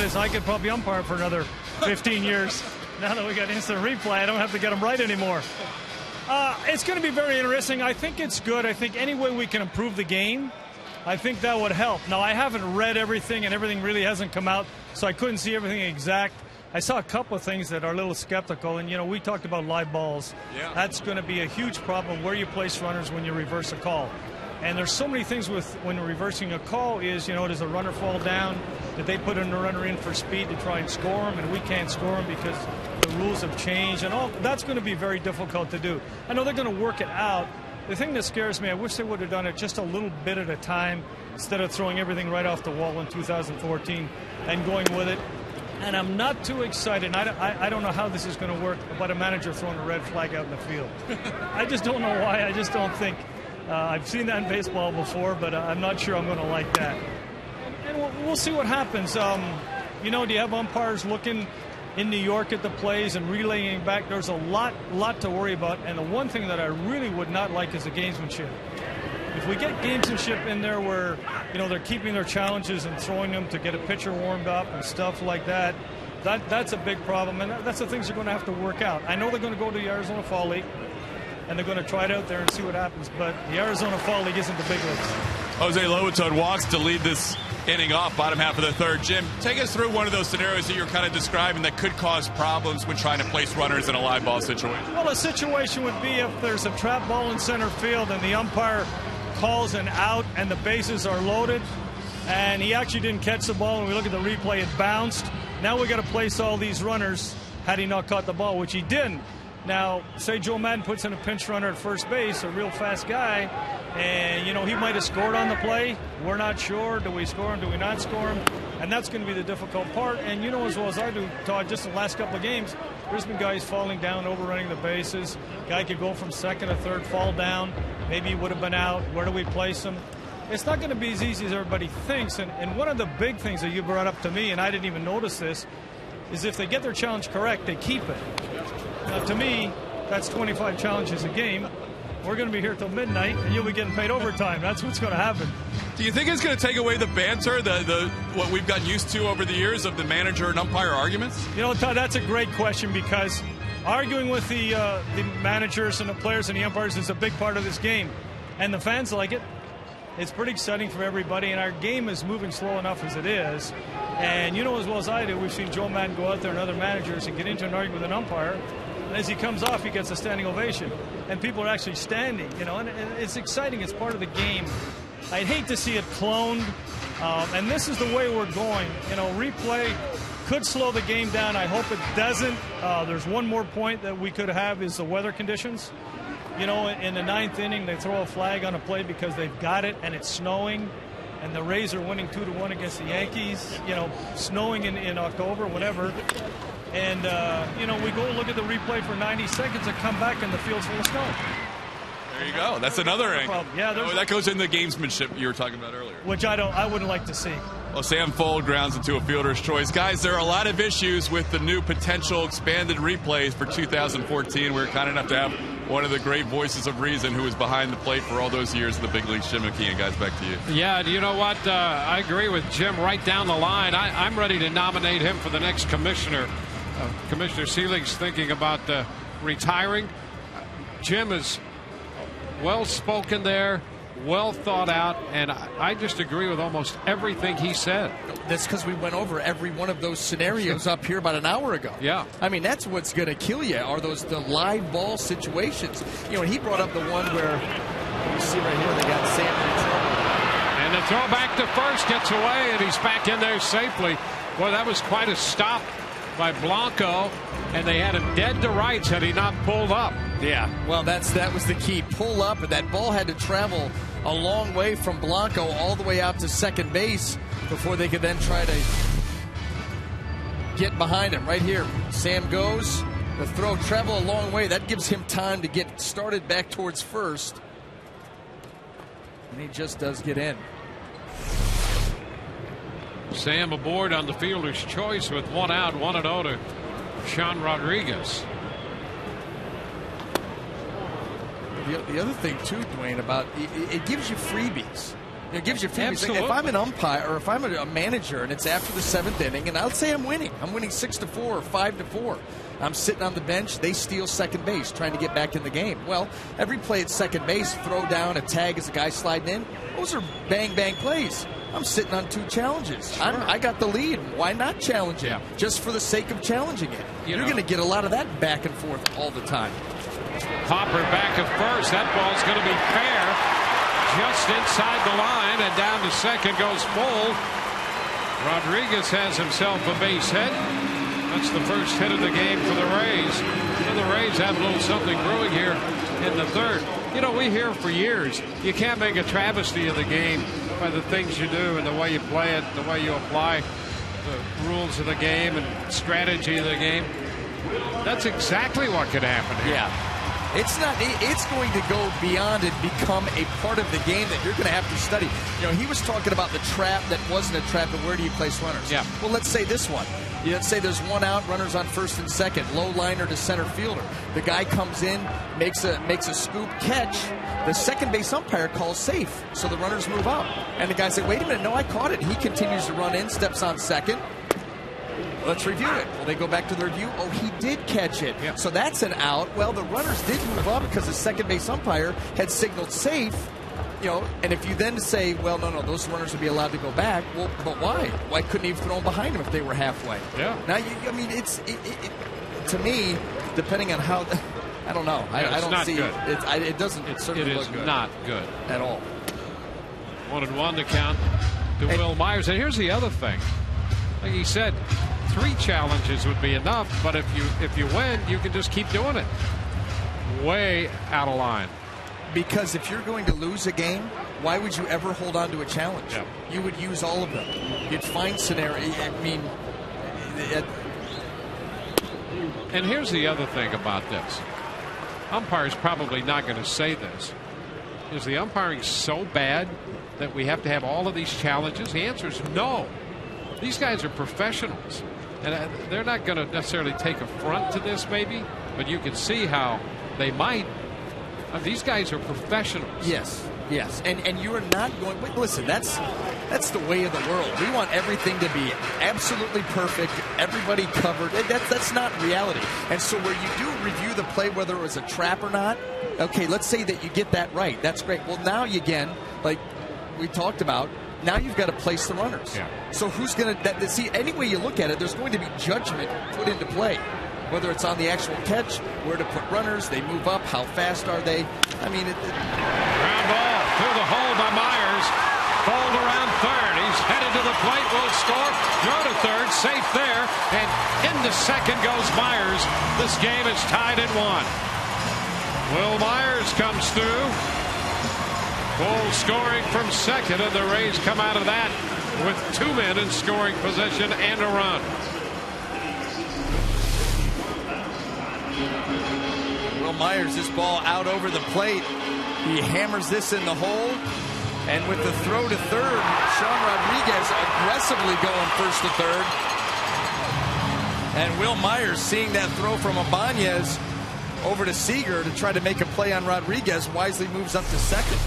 is I could probably umpire for another 15 years. Now that we got instant replay, I don't have to get them right anymore. It's going to be very interesting. I think it's good. I think any way we can improve the game, I think that would help. Now, I haven't read everything, and everything really hasn't come out, so I couldn't see everything exact. I saw a couple of things that are a little skeptical, and, you know, we talked about live balls. Yeah. That's going to be a huge problem where you place runners when you reverse a call. And there's so many things with when reversing a call is, you know, does a runner fall down? Did they put a runner in for speed to try and score him, and we can't score him because the rules have changed, and all that's going to be very difficult to do. I know they're going to work it out. The thing that scares me, I wish they would have done it just a little bit at a time instead of throwing everything right off the wall in 2014 and going with it. And I'm not too excited. I don't know how this is going to work about a manager throwing a red flag out in the field. I just don't know why. I just don't think. I've seen that in baseball before, but I'm not sure I'm going to like that. And we'll see what happens. You know, do you have umpires looking in New York at the plays and relaying back? There's a lot to worry about. And the one thing that I really would not like is the gamesmanship. If we get gamesmanship in there where, you know, they're keeping their challenges and throwing them to get a pitcher warmed up and stuff like that, that's a big problem. And that's the things they're going to have to work out. I know they're going to go to the Arizona Fall League, and they're going to try it out there and see what happens. But the Arizona Fall League isn't the big leagues. Jose Lobaton walks to lead this inning off, bottom half of the third. Jim, take us through one of those scenarios that you're kind of describing that could cause problems when trying to place runners in a live ball situation. Well, a situation would be if there's a trap ball in center field and the umpire calls an out and the bases are loaded, and he actually didn't catch the ball, and we look at the replay, it bounced. Now we got to place all these runners had he not caught the ball, which he didn't. Now, say Joe Madden puts in a pinch runner at first base, a real fast guy, and, you know, he might have scored on the play. We're not sure. Do we score him? Do we not score him? And that's going to be the difficult part. And you know as well as I do, Todd, just the last couple of games, there's been guys falling down, overrunning the bases. Guy could go from second to third, fall down. Maybe he would have been out. Where do we place him? It's not going to be as easy as everybody thinks. And one of the big things that you brought up to me, and I didn't even notice this, is if they get their challenge correct, they keep it. Now, to me, that's 25 challenges a game. We're going to be here till midnight, and you'll be getting paid overtime. That's what's going to happen. Do you think it's going to take away the banter, the what we've gotten used to over the years of the manager and umpire arguments? You know, Todd, that's a great question, because arguing with the managers and the players and the umpires is a big part of this game, and the fans like it. It's pretty exciting for everybody, and our game is moving slow enough as it is. And you know as well as I do, we've seen Joe Madden go out there and other managers and get into an argument with an umpire. And as he comes off, he gets a standing ovation. And people are actually standing, you know, and it's exciting. It's part of the game. I'd hate to see it cloned. And this is the way we're going. You know, replay could slow the game down. I hope it doesn't. There's one more point that we could have is the weather conditions. You know, in the ninth inning, they throw a flag on a play because they've got it and it's snowing. And the Rays are winning 2-1 against the Yankees, you know, snowing in October, whatever. And, you know, we go look at the replay for 90 seconds and come back and the field's full of snow. There you go. That's another angle. Yeah, that goes in the gamesmanship you were talking about earlier. Which I wouldn't like to see. Well, Sam Fuld grounds into a fielder's choice. Guys, there are a lot of issues with the new potential expanded replays for 2014. We're kind enough to have one of the great voices of reason who was behind the plate for all those years in the big leagues, Jim McKeon. Guys, back to you. Yeah, you know what? I agree with Jim right down the line. I'm ready to nominate him for the next commissioner. Commissioner Selig's thinking about retiring. Jim is well-spoken there, well thought out, and I just agree with almost everything he said. That's because we went over every one of those scenarios up here about an hour ago. Yeah. I mean, that's what's going to kill you, are the live ball situations. You know, and he brought up the one where, you see right here, they got Sam in trouble. And the throw back to first gets away, and he's back in there safely. Boy, that was quite a stop by Blanco, and they had him dead to rights had he not pulled up. Yeah, well, that was the key. Pull up, and that ball had to travel a long way from Blanco all the way out to second base before they could then try to get behind him. Right here, Sam goes. The throw travel a long way. That gives him time to get started back towards first. And he just does get in. Sam aboard on the fielder's choice with 1 out, 1-0 to Sean Rodriguez. The other thing, too, Dwayne, about it gives you freebies. It gives you freebies. Absolutely. If I'm an umpire or if I'm a manager and it's after the 7th inning, and I'll say I'm winning 6-4 or 5-4, I'm sitting on the bench. They steal second base, trying to get back in the game. Well, every play at second base, throw down, a tag as a guy sliding in, those are bang plays. I'm sitting on 2 challenges. Sure. I got the lead. Why not challenge it? Yeah. Just for the sake of challenging it. You're know. going to get a lot of that back and forth all the time. Hopper back at first. That ball's going to be fair. Just inside the line, and down to second goes Full. Rodriguez has himself a base hit. That's the first hit of the game for the Rays. And the Rays have a little something brewing here in the third. You know, we hear for years, you can't make a travesty of the game by the things you do and the way you play it, the way you apply the rules of the game and strategy of the game. That's exactly what could happen here. Yeah. It's going to go beyond and become a part of the game that you're going to have to study. You know, he was talking about the trap that wasn't a trap, but where do you place runners? Yeah. Well, let's say this one. Let's say there's 1 out, runners on first and second, low liner to center fielder. The guy comes in, makes a scoop catch. The second base umpire calls safe, so the runners move out. And the guy said, wait a minute, no, I caught it. He continues to run in, steps on second. Let's review it. Well, they go back to the review. Oh, he did catch it. Yep. So that's an out. Well, the runners did move up because the second base umpire had signaled safe. You know, and if you then say, well, no, those runners would be allowed to go back. Well, but why? Why couldn't he have thrown behind them if they were halfway? Yeah. Now, to me, depending on how, I don't know. I don't not see good. it doesn't certainly It look is good not good at all. 1-1 to count to Will Myers. And here's the other thing. Like he said, 3 challenges would be enough, but if you win, you can just keep doing it. Way out of line. Because if you're going to lose a game, why would you ever hold on to a challenge? Yeah. You would use all of them. You'd find scenario. I mean, and here's the other thing about this. Umpire's probably not going to say this. Is the umpiring so bad that we have to have all of these challenges? The answer is no. These guys are professionals. And they're not going to necessarily take affront to this, maybe, but you can see how they might. These guys are professionals. Yes. And you are not going. Listen, that's the way of the world. We want everything to be absolutely perfect, everybody covered. That's not reality. And so where you do review the play, whether it was a trap or not, okay, let's say that you get that right. That's great. Well, now you again, like we talked about, now you've got to place the runners. Yeah. So who's going to see? Any way you look at it, there's going to be judgment put into play. Whether it's on the actual catch, where to put runners, they move up, how fast are they? I mean, Ground ball through the hole by Myers. Fold around third. He's headed to the plate. Will score. Throw to third. Safe there. And into second goes Myers. This game is tied at 1. Will Myers comes through. Full scoring from second, and the Rays come out of that with 2 men in scoring position and a run. Will Myers, this ball out over the plate. He hammers this in the hole. And with the throw to third, Sean Rodriguez aggressively going first to third. And Will Myers, seeing that throw from Ibanez over to Seager to try to make a play on Rodriguez, wisely moves up to second.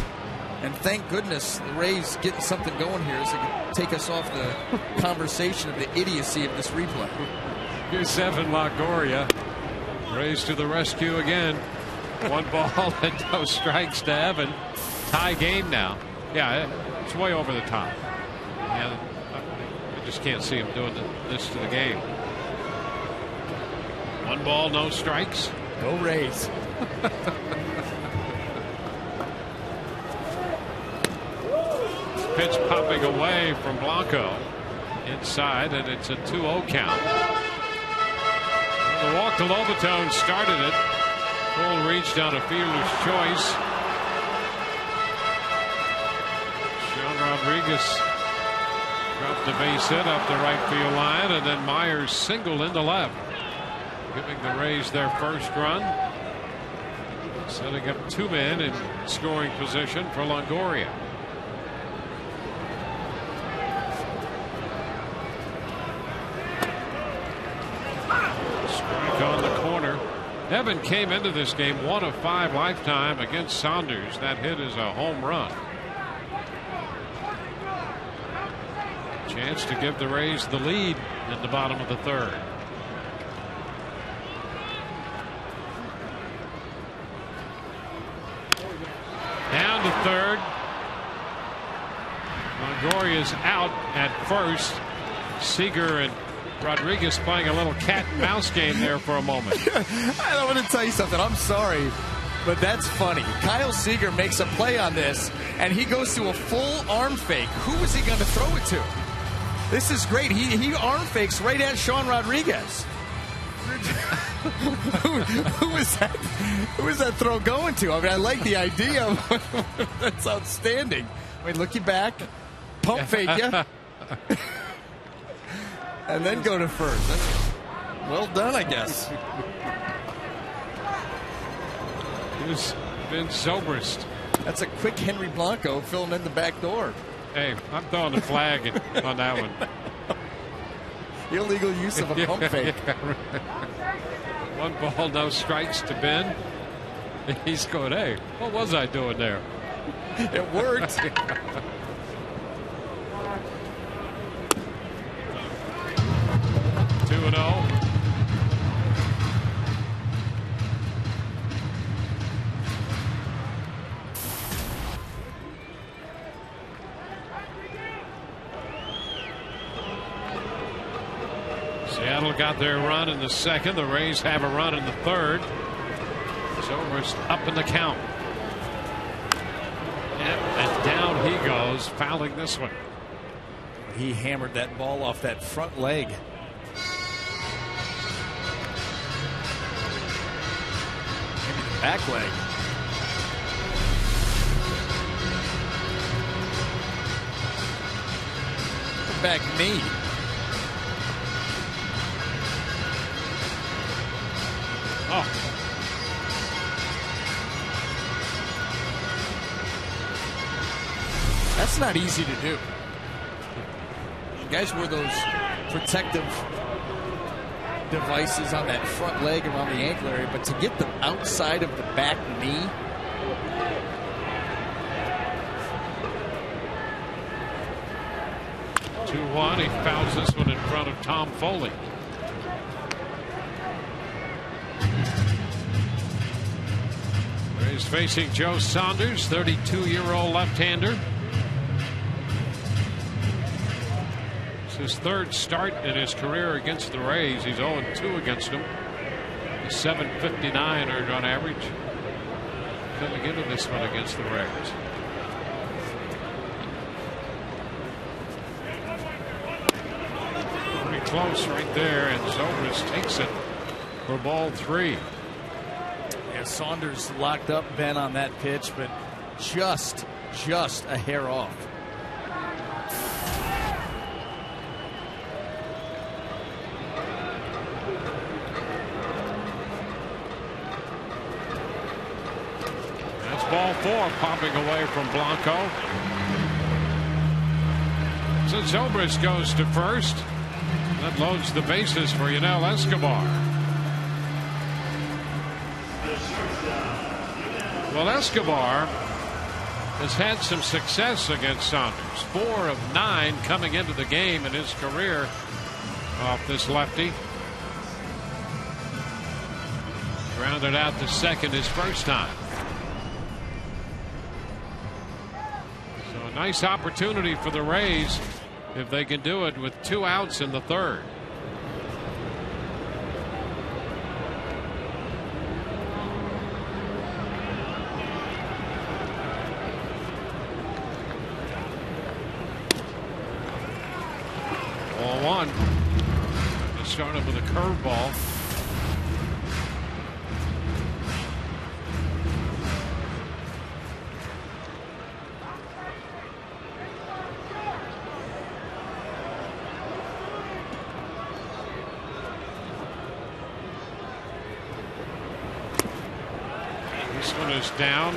And thank goodness the Rays getting something going here so they can take us off the conversation of the idiocy of this replay. Here's Evan Longoria. Rays to the rescue again. 1 ball and no strikes to Evan. Tie game now. Yeah, it's way over the top. Yeah, I just can't see him doing this to the game. 1 ball, no strikes. Go Rays. Pitch popping away from Blanco inside, and it's a 2-0 count. The walk to Lobatone started it. Full reach down a fielder's choice. Sean Rodriguez dropped the base hit up the right field line, and then Myers singled into left, giving the Rays their first run, setting up 2 men in scoring position for Longoria. On the corner. Evan came into this game 1 of 5 lifetime against Saunders. That hit is a home run. Chance to give the Rays the lead in the bottom of the third. third. Longoria's out at first. Seager and Rodriguez playing a little cat and mouse game there for a moment. I want to tell you something. I'm sorry, but that's funny. Kyle Seager makes a play on this, and he goes to a full arm fake. Who is he going to throw it to? This is great. He arm fakes right at Sean Rodriguez. who is that? Who is that throw going to? I mean, I like the idea. That's outstanding. Wait, look you back, pump fake you, and then go to first. That's well done, I guess. Here's Vince Zobrist. That's a quick Henry Blanco filling in the back door. Hey, I'm throwing the flag on that one. Illegal use of a pump fake. One ball, no strikes to Ben. He's going, hey, what was I doing there? It worked. 2-0. Seattle got their run in the second. The Rays have a run in the third. Zobrist up in the count. And down he goes, fouling this one. He hammered that ball off that front leg. Maybe the back leg. The back knee. Oh. That's not easy to do. Guys wear those protective devices on that front leg around the ankle area, but to get them outside of the back knee. He fouls this one in front of Tom Foley. He's facing Joe Saunders, 32-year-old left-hander. It's his third start in his career against the Rays. He's 0-2 against them. He's .759 earned on average coming into this one against the Rays. Pretty close right there, and Zobrist takes it for ball 3. Yeah, Saunders locked up Ben on that pitch, but just a hair off. That's ball 4, popping away from Blanco. So Zobrist goes to first. That loads the bases for Yunel Escobar. Well, Escobar has had some success against Saunders. 4 of 9 coming into the game in his career off this lefty. Grounded out to second his first time. So a nice opportunity for the Rays if they can do it with 2 outs in the third. Ball 1. Let's start up with a curveball. This one is down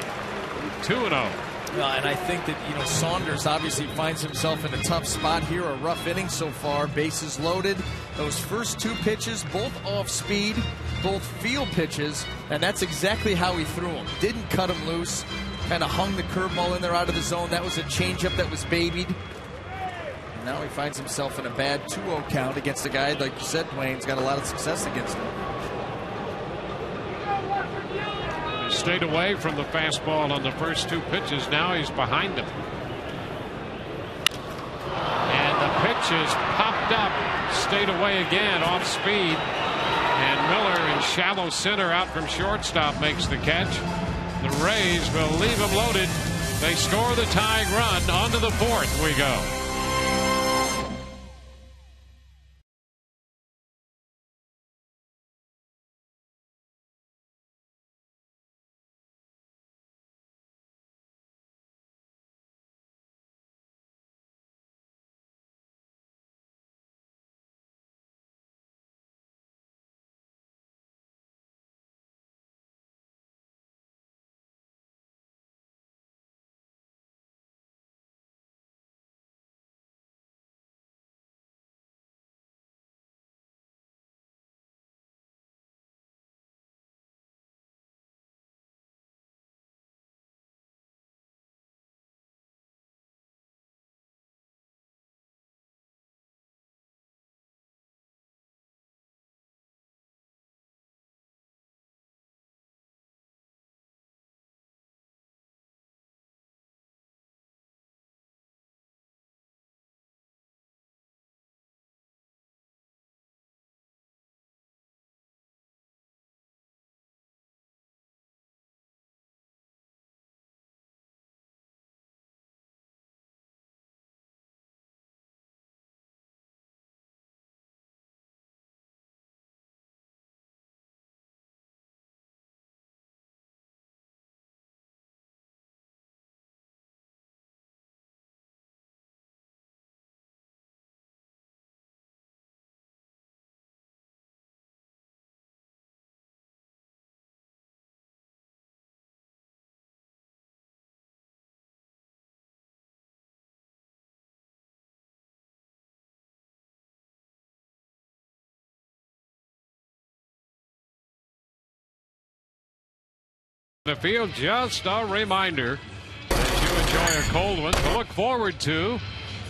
2-0. And I think that, Saunders obviously finds himself in a tough spot here, a rough inning so far, bases loaded. Those first 2 pitches, both off speed, both field pitches, and that's exactly how he threw them. Didn't cut them loose, kind of hung the curveball in there out of the zone. That was a changeup that was babied. And now he finds himself in a bad 2-0 count against a guy, like you said, Dwayne's got a lot of success against him. His stayed away from the fastball on the first 2 pitches. Now he's behind him. And the pitch is popped up, stayed away again, off speed. And Miller in shallow center out from shortstop makes the catch. The Rays will leave him loaded. They score the tying run. On to the 4th we go. The field, just a reminder that you enjoy a cold one to look forward to.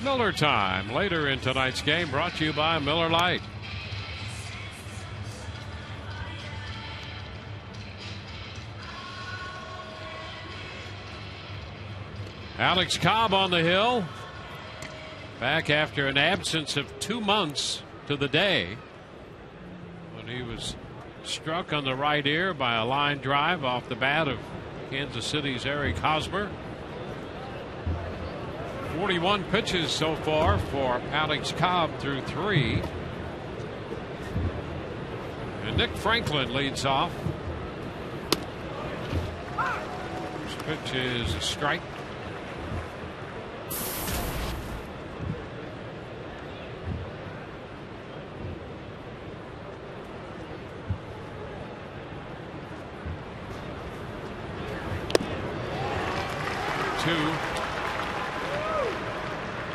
Miller time later in tonight's game, brought to you by Miller Lite. Alex Cobb on the hill, back after an absence of 2 months to the day when he was struck on the right ear by a line drive off the bat of Kansas City's Eric Hosmer. 41 pitches so far for Alex Cobb through 3. And Nick Franklin leads off. First pitch is a strike.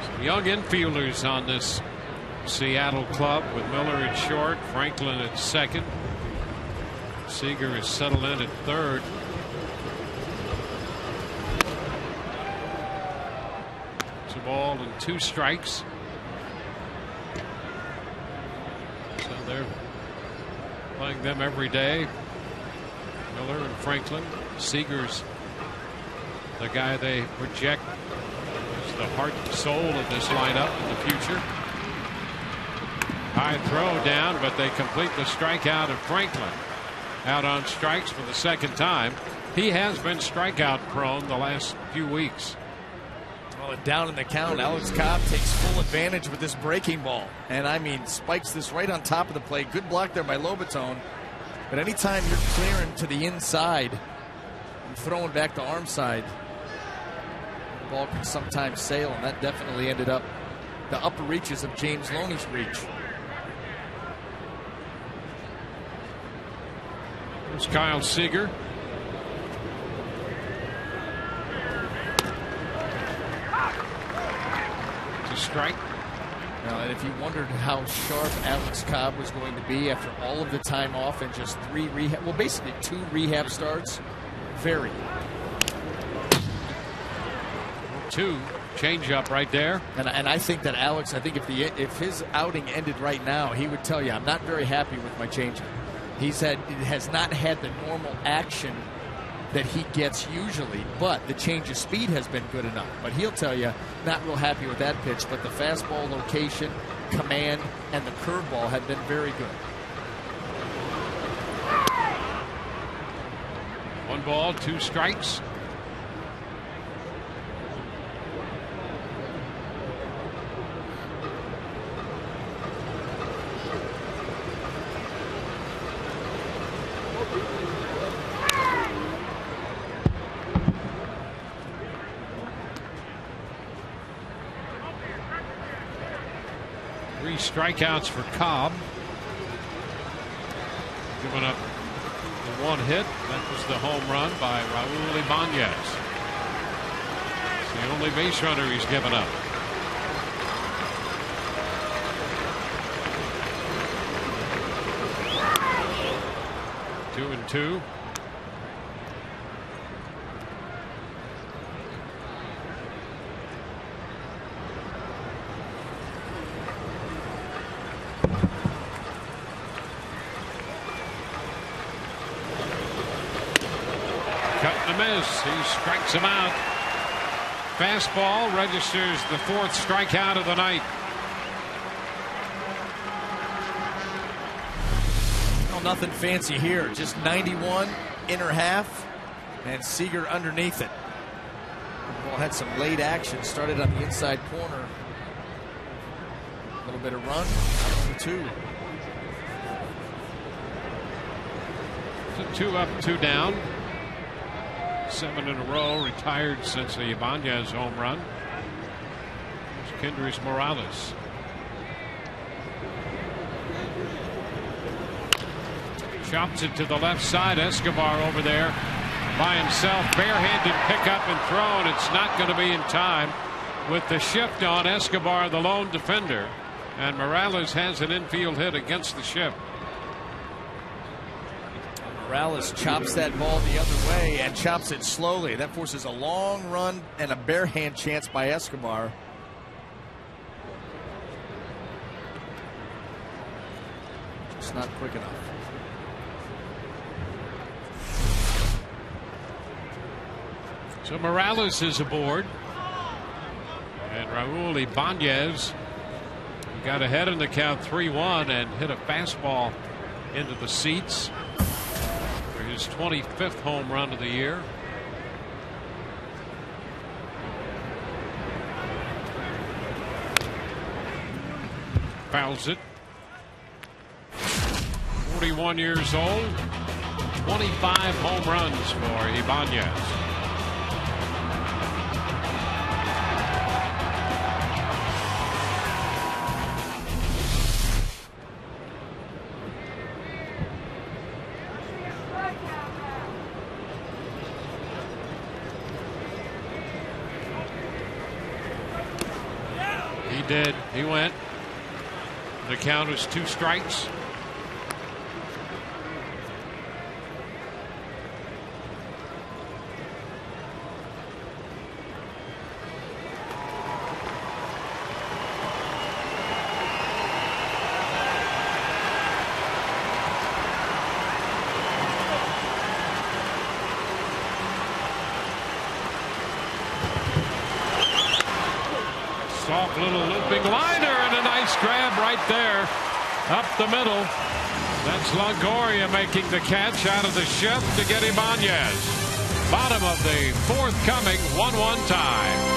Some young infielders on this Seattle club with Miller at short, Franklin at second. Seager is settled in at third. It's a ball and 2 strikes. So they're playing them every day. Miller and Franklin. Seager's the guy they project as the heart and soul of this lineup in the future. High throw down, but they complete the strikeout of Franklin. Out on strikes for the second time. He has been strikeout prone the last few weeks. Well, down in the count, Alex Cobb takes full advantage with this breaking ball. And I mean, spikes this right on top of the plate. Good block there by Lobaton. But anytime you're clearing to the inside and throwing back to arm side, the ball can sometimes sail, and that definitely ended up the upper reaches of James Loney's reach. There's Kyle Seager. It's a strike. Now, and if you wondered how sharp Alex Cobb was going to be after all of the time off and just 3 rehab, well, basically 2 rehab starts, very. 2 change up right there. And I think that Alex, I think if his outing ended right now, he would tell you, I'm not very happy with my changeup. He said it has not had the normal action that he gets usually, but the change of speed has been good enough. But he'll tell you, not real happy with that pitch, but the fastball location, command, and the curveball have been very good. 1 ball, 2 strikes. Three strikeouts for Cobb. Giving up the 1 hit. That was the home run by Raul Ibanez. It's the only base runner he's given up. Two and two. Miss. He strikes him out. Fastball registers the 4th strikeout of the night. Well, nothing fancy here. Just 91 inner half and Seager underneath it. The ball had some late action. Started on the inside corner. A little bit of run. Out to 2. So 2 up, 2 down. 7 in a row, retired since the Ibanez home run. It's Kendrys Morales. Chops it to the left side. Escobar over there by himself. Barehanded pickup and thrown. It's not going to be in time with the shift on Escobar, the lone defender. And Morales has an infield hit against the shift. Morales chops that ball the other way and chops it slowly. That forces a long run and a bare hand chance by Escobar. Just not quick enough. So Morales is aboard. And Raul Ibanez got ahead in the count 3-1 and hit a fastball into the seats. His 25th home run of the year. Fouls it. 41 years old. 25 home runs for Ibanez. Did. He went. The count is 2 strikes. Soft little looping liner and a nice grab right there up the middle. That's Longoria making the catch out of the shift to get Ibanez. Bottom of the 4th coming, 1-1 tie.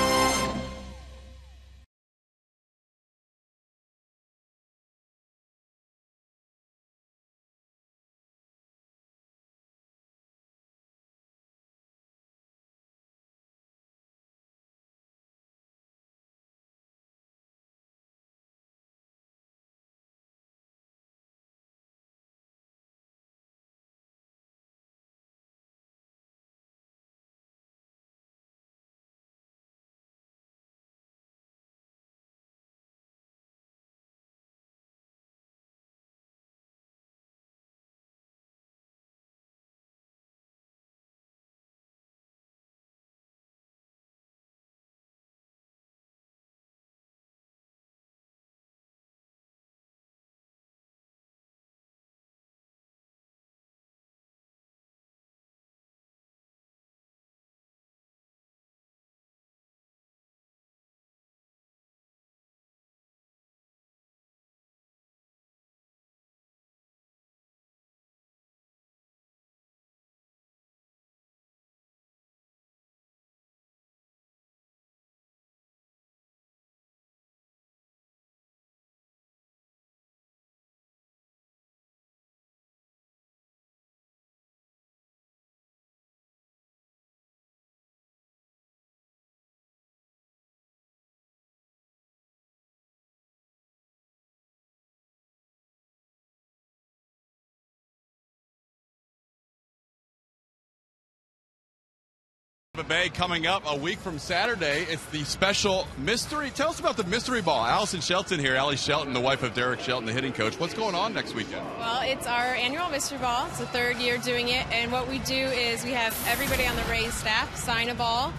Tampa Bay coming up a week from Saturday. It's the special mystery. Tell us about the mystery ball. Allison Shelton here. Allie Shelton, the wife of Derek Shelton, the hitting coach. What's going on next weekend? Well, it's our annual mystery ball. It's the third year doing it. And what we do is we have everybody on the Rays staff sign a ball.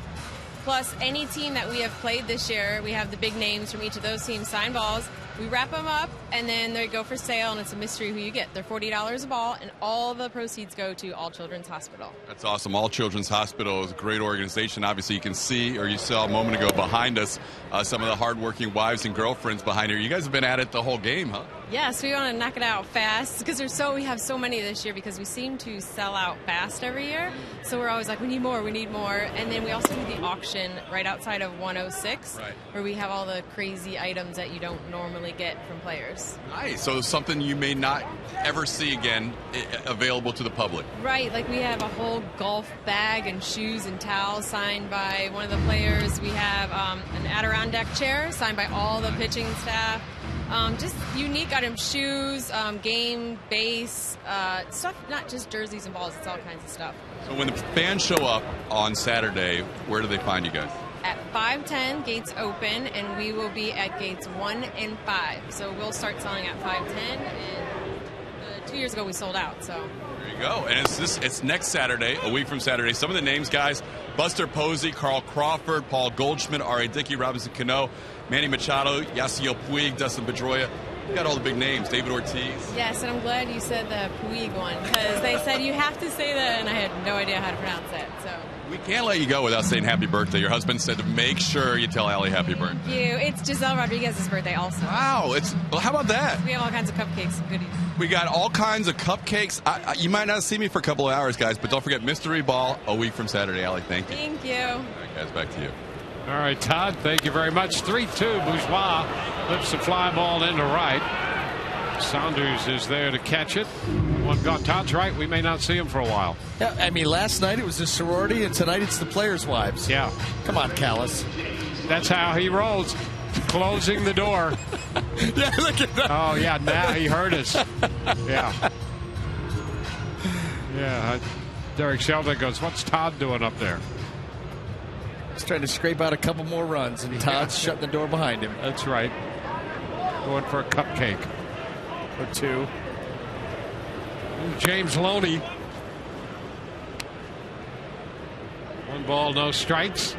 Plus, any team that we have played this year, we have the big names from each of those teams sign balls. We wrap them up, and then they go for sale, and it's a mystery who you get. They're $40 a ball, and all the proceeds go to All Children's Hospital. That's awesome. All Children's Hospital is a great organization. Obviously, you can see, or you saw a moment ago behind us, some of the hardworking wives and girlfriends behind here. You guys have been at it the whole game, huh? Yes, we want to knock it out fast because we have so many this year because we seem to sell out fast every year. So we're always like, we need more, we need more. And then we also do the auction right outside of 106, right, where we have all the crazy items that you don't normally get from players. Nice. So something you may not ever see again available to the public. Right. Like we have a whole golf bag and shoes and towels signed by one of the players. We have an Adirondack chair signed by all the pitching staff. Just unique items, shoes, game, base, stuff, not just jerseys and balls, it's all kinds of stuff. So when the fans show up on Saturday, where do they find you guys? At 5:10, gates open, and we will be at gates 1 and 5. So we'll start selling at 5:10, and 2 years ago we sold out, so. There you go. And it's next Saturday, a week from Saturday. Some of the names, guys: Buster Posey, Carl Crawford, Paul Goldschmidt, R.A. Dickey, Robinson Cano, Manny Machado, Yasiel Puig, Dustin Pedroia. You got all the big names. David Ortiz. Yes, and I'm glad you said the Puig one because they said you have to say that, and I had no idea how to pronounce it. So we can't let you go without saying happy birthday. Your husband said to make sure you tell Allie happy birthday. Thank you. It's Giselle Rodriguez's birthday also. Wow. Well, how about that? We have all kinds of cupcakes and goodies. We got all kinds of cupcakes. You might not see me for a couple of hours, guys, but don't forget Mystery Ball a week from Saturday. Allie, thank you. Thank you. All right, guys, back to you. All right, Todd, thank you very much. 3-2. Bourgeois lifts the fly ball into right. Saunders is there to catch it. Todd's right. We may not see him for a while. Yeah, I mean, last night it was the sorority, and tonight it's the players' wives. Yeah. Come on, Callis. That's how he rolls. Closing the door. Yeah, look at that. Oh, yeah, now he heard us. Yeah. Yeah. Derek Shelton goes, what's Todd doing up there? He's trying to scrape out a couple more runs, and Todd's shutting the door behind him. That's right. Going for a cupcake. Or two. James Loney. 1 ball, no strikes.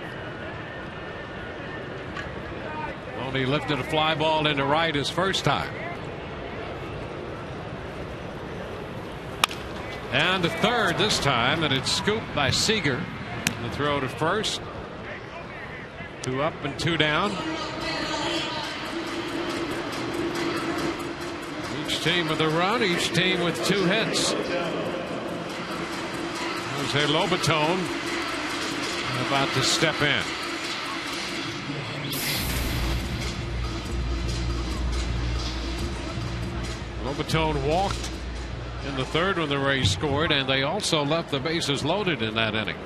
Loney lifted a fly ball into right his first time. And to third this time, and it's scooped by Seager. The throw to first. 2 up and 2 down. Each team with a run, each team with 2 hits. Jose Lobaton about to step in. Lobaton walked in the third when the Rays scored, and they also left the bases loaded in that inning.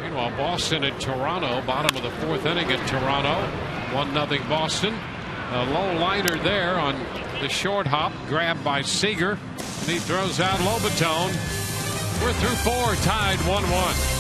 Meanwhile, Boston and Toronto, bottom of the 4th inning at Toronto. 1-0 Boston. A low liner there on the short hop, grabbed by Seager, and he throws out Lobaton. We're through 4, tied 1-1.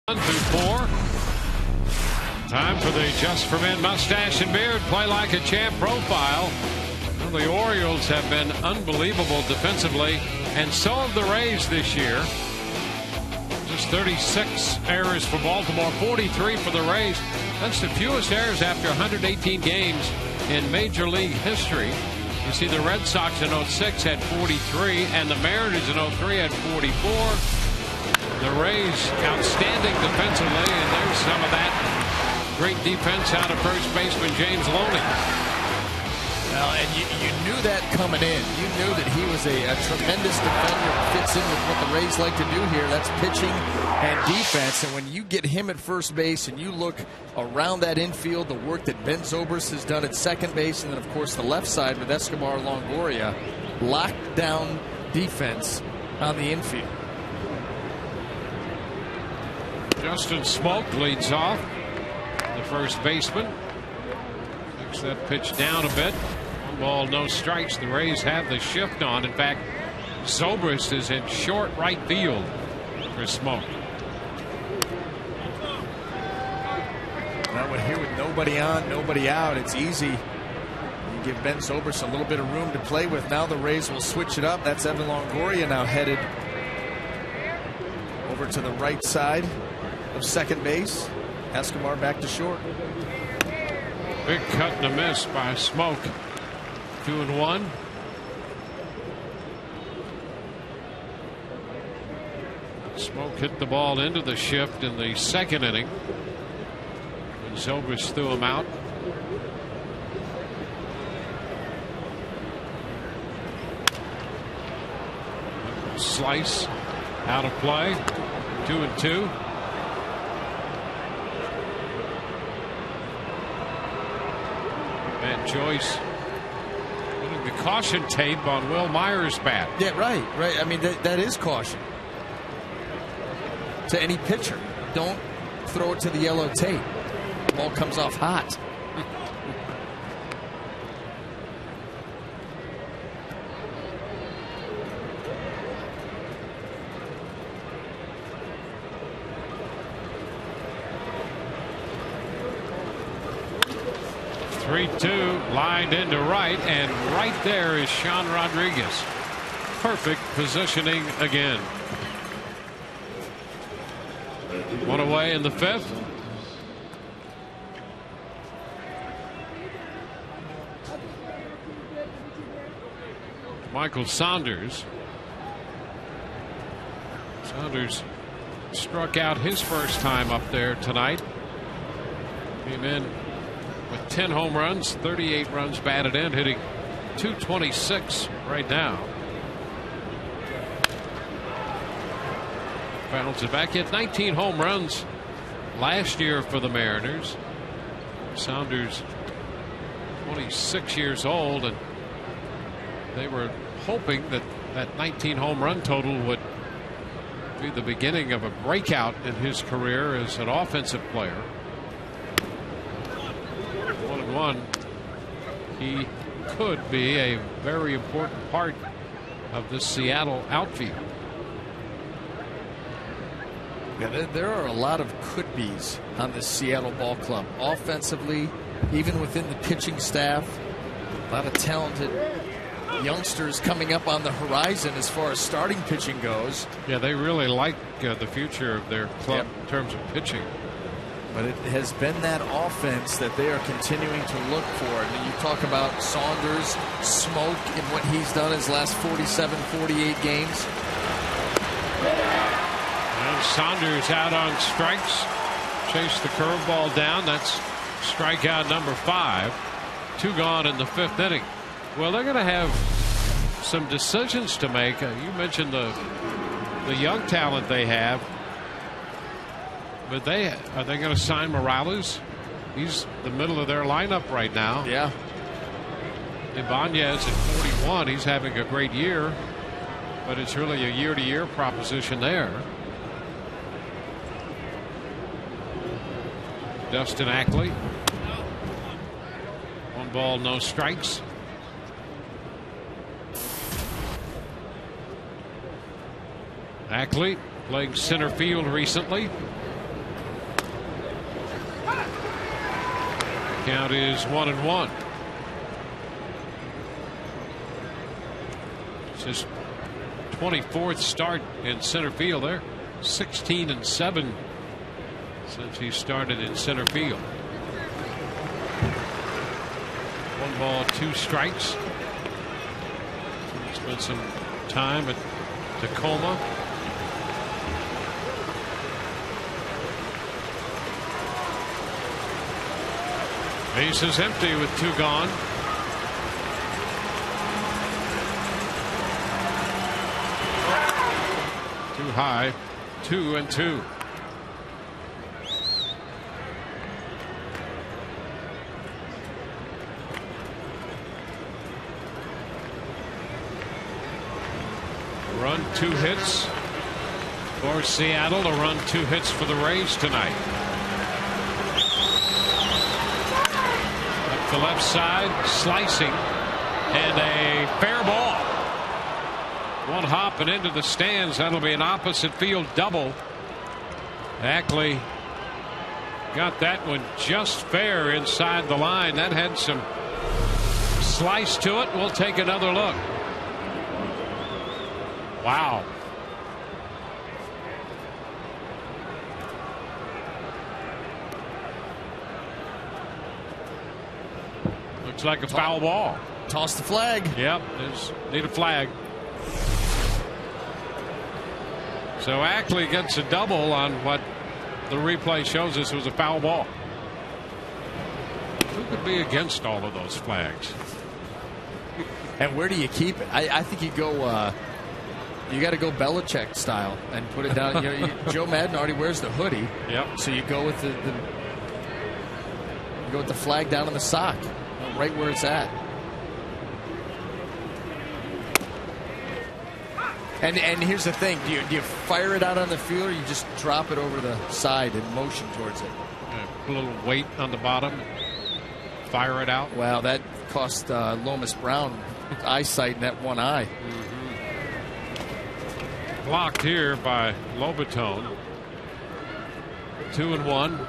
1 through 4. Time for the Just for Men mustache and beard play like a champ profile. Well, the Orioles have been unbelievable defensively, and so have the Rays this year. Just 36 errors for Baltimore, 43 for the Rays. That's the fewest errors after 118 games in Major League history. You see the Red Sox in 06 had 43, and the Mariners in 03 had 44. The Rays outstanding defensively, and there's some of that great defense out of first baseman James Loney. Well, and you knew that coming in. You knew that he was a tremendous defender. Fits in with what the Rays like to do here. That's pitching and defense. And when you get him at first base and you look around that infield, the work that Ben Zobrist has done at second base, and then, of course, the left side with Escobar Longoria, lockdown defense on the infield. Justin Smoak leads off, the first baseman. Takes that pitch down a bit. 1 ball, no strikes. The Rays have the shift on. In fact, Zobrist is in short right field for Smoak. Now, here with nobody on, nobody out, it's easy. You give Ben Zobrist a little bit of room to play with. Now the Rays will switch it up. That's Evan Longoria now headed over to the right side of second base. Escobar back to short. Big cut and a miss by Smoak. 2-1. Smoak hit the ball into the shift in the second inning. And Zobrist threw him out. Slice out of play. 2-2. Matt Joyce putting the caution tape on Will Myers' bat. Yeah, right. I mean, that is caution to any pitcher. Don't throw it to the yellow tape. Ball comes off hot. Lined into right, and right there is Sean Rodriguez. Perfect positioning again. 1 away in the 5th. Michael Saunders. Saunders struck out his first time up there tonight. Came in with 10 home runs, 38 runs batted in, hitting .226 right now. Bounce it back. He had 19 home runs last year for the Mariners. Saunders 26 years old, and they were hoping that that 19 home run total would be the beginning of a breakout in his career as an offensive player. 1-1. He could be a very important part of the Seattle outfield. Yeah, there are a lot of could-be's on the Seattle ball club. Offensively, even within the pitching staff, a lot of talented youngsters coming up on the horizon as far as starting pitching goes. Yeah, they really like the future of their club in terms of pitching. But it has been that offense that they are continuing to look for. I mean, you talk about Saunders, Smoak, and what he's done his last 47, 48 games. And Saunders out on strikes. Chased the curveball down. That's strikeout number 5. 2 gone in the 5th inning. Well, they're going to have some decisions to make. You mentioned the young talent they have. But are they going to sign Morales? He's the middle of their lineup right now. Yeah. Ibanez at 41. He's having a great year, but it's really a year-to-year proposition there. Dustin Ackley. 1 ball, no strikes. Ackley playing center field recently. Count is 1-1. It's his 24th start in center field. There, 16-7 since he started in center field. 1 ball, 2 strikes. Spent some time at Tacoma. Base is empty with 2 gone. Too high. 2-2. Run, 2 hits for Seattle. A run, 2 hits for the Rays tonight. Up the left side, slicing, and a fair ball. 1 hop and into the stands. That'll be an opposite field double. Ackley got that one just fair inside the line. That had some slice to it. We'll take another look. Wow. Looks like a foul ball. Toss the flag. Yep, need a flag. So Ackley gets a double on what the replay shows us was a foul ball. Who could be against all of those flags? And where do you keep it? I think you go. You got to go Belichick style and put it down. Joe Madden already wears the hoodie. Yep. So you go with the flag down on the sock, right where it's at. And here's the thing: do you fire it out on the field, or you just drop it over the side and motion towards it? A little weight on the bottom. Fire it out. Wow, that cost Lomas Brown eyesight in that one eye. Blocked here by Lobaton. 2-1.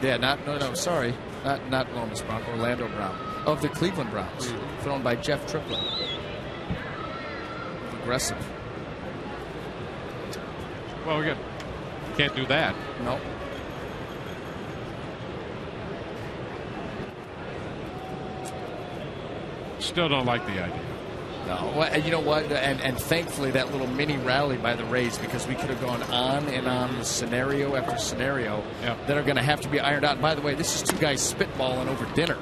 Yeah, no, sorry, not Lomas Brown, Orlando Brown of the Cleveland Browns, thrown by Jeff Triplett. Aggressive. Well, we can't do that. No. Still don't like the idea. No. Well, you know what? And thankfully that little mini rally by the Rays, because we could have gone on and on with scenario after scenario that are going to have to be ironed out. And by the way, this is 2 guys spitballing over dinner.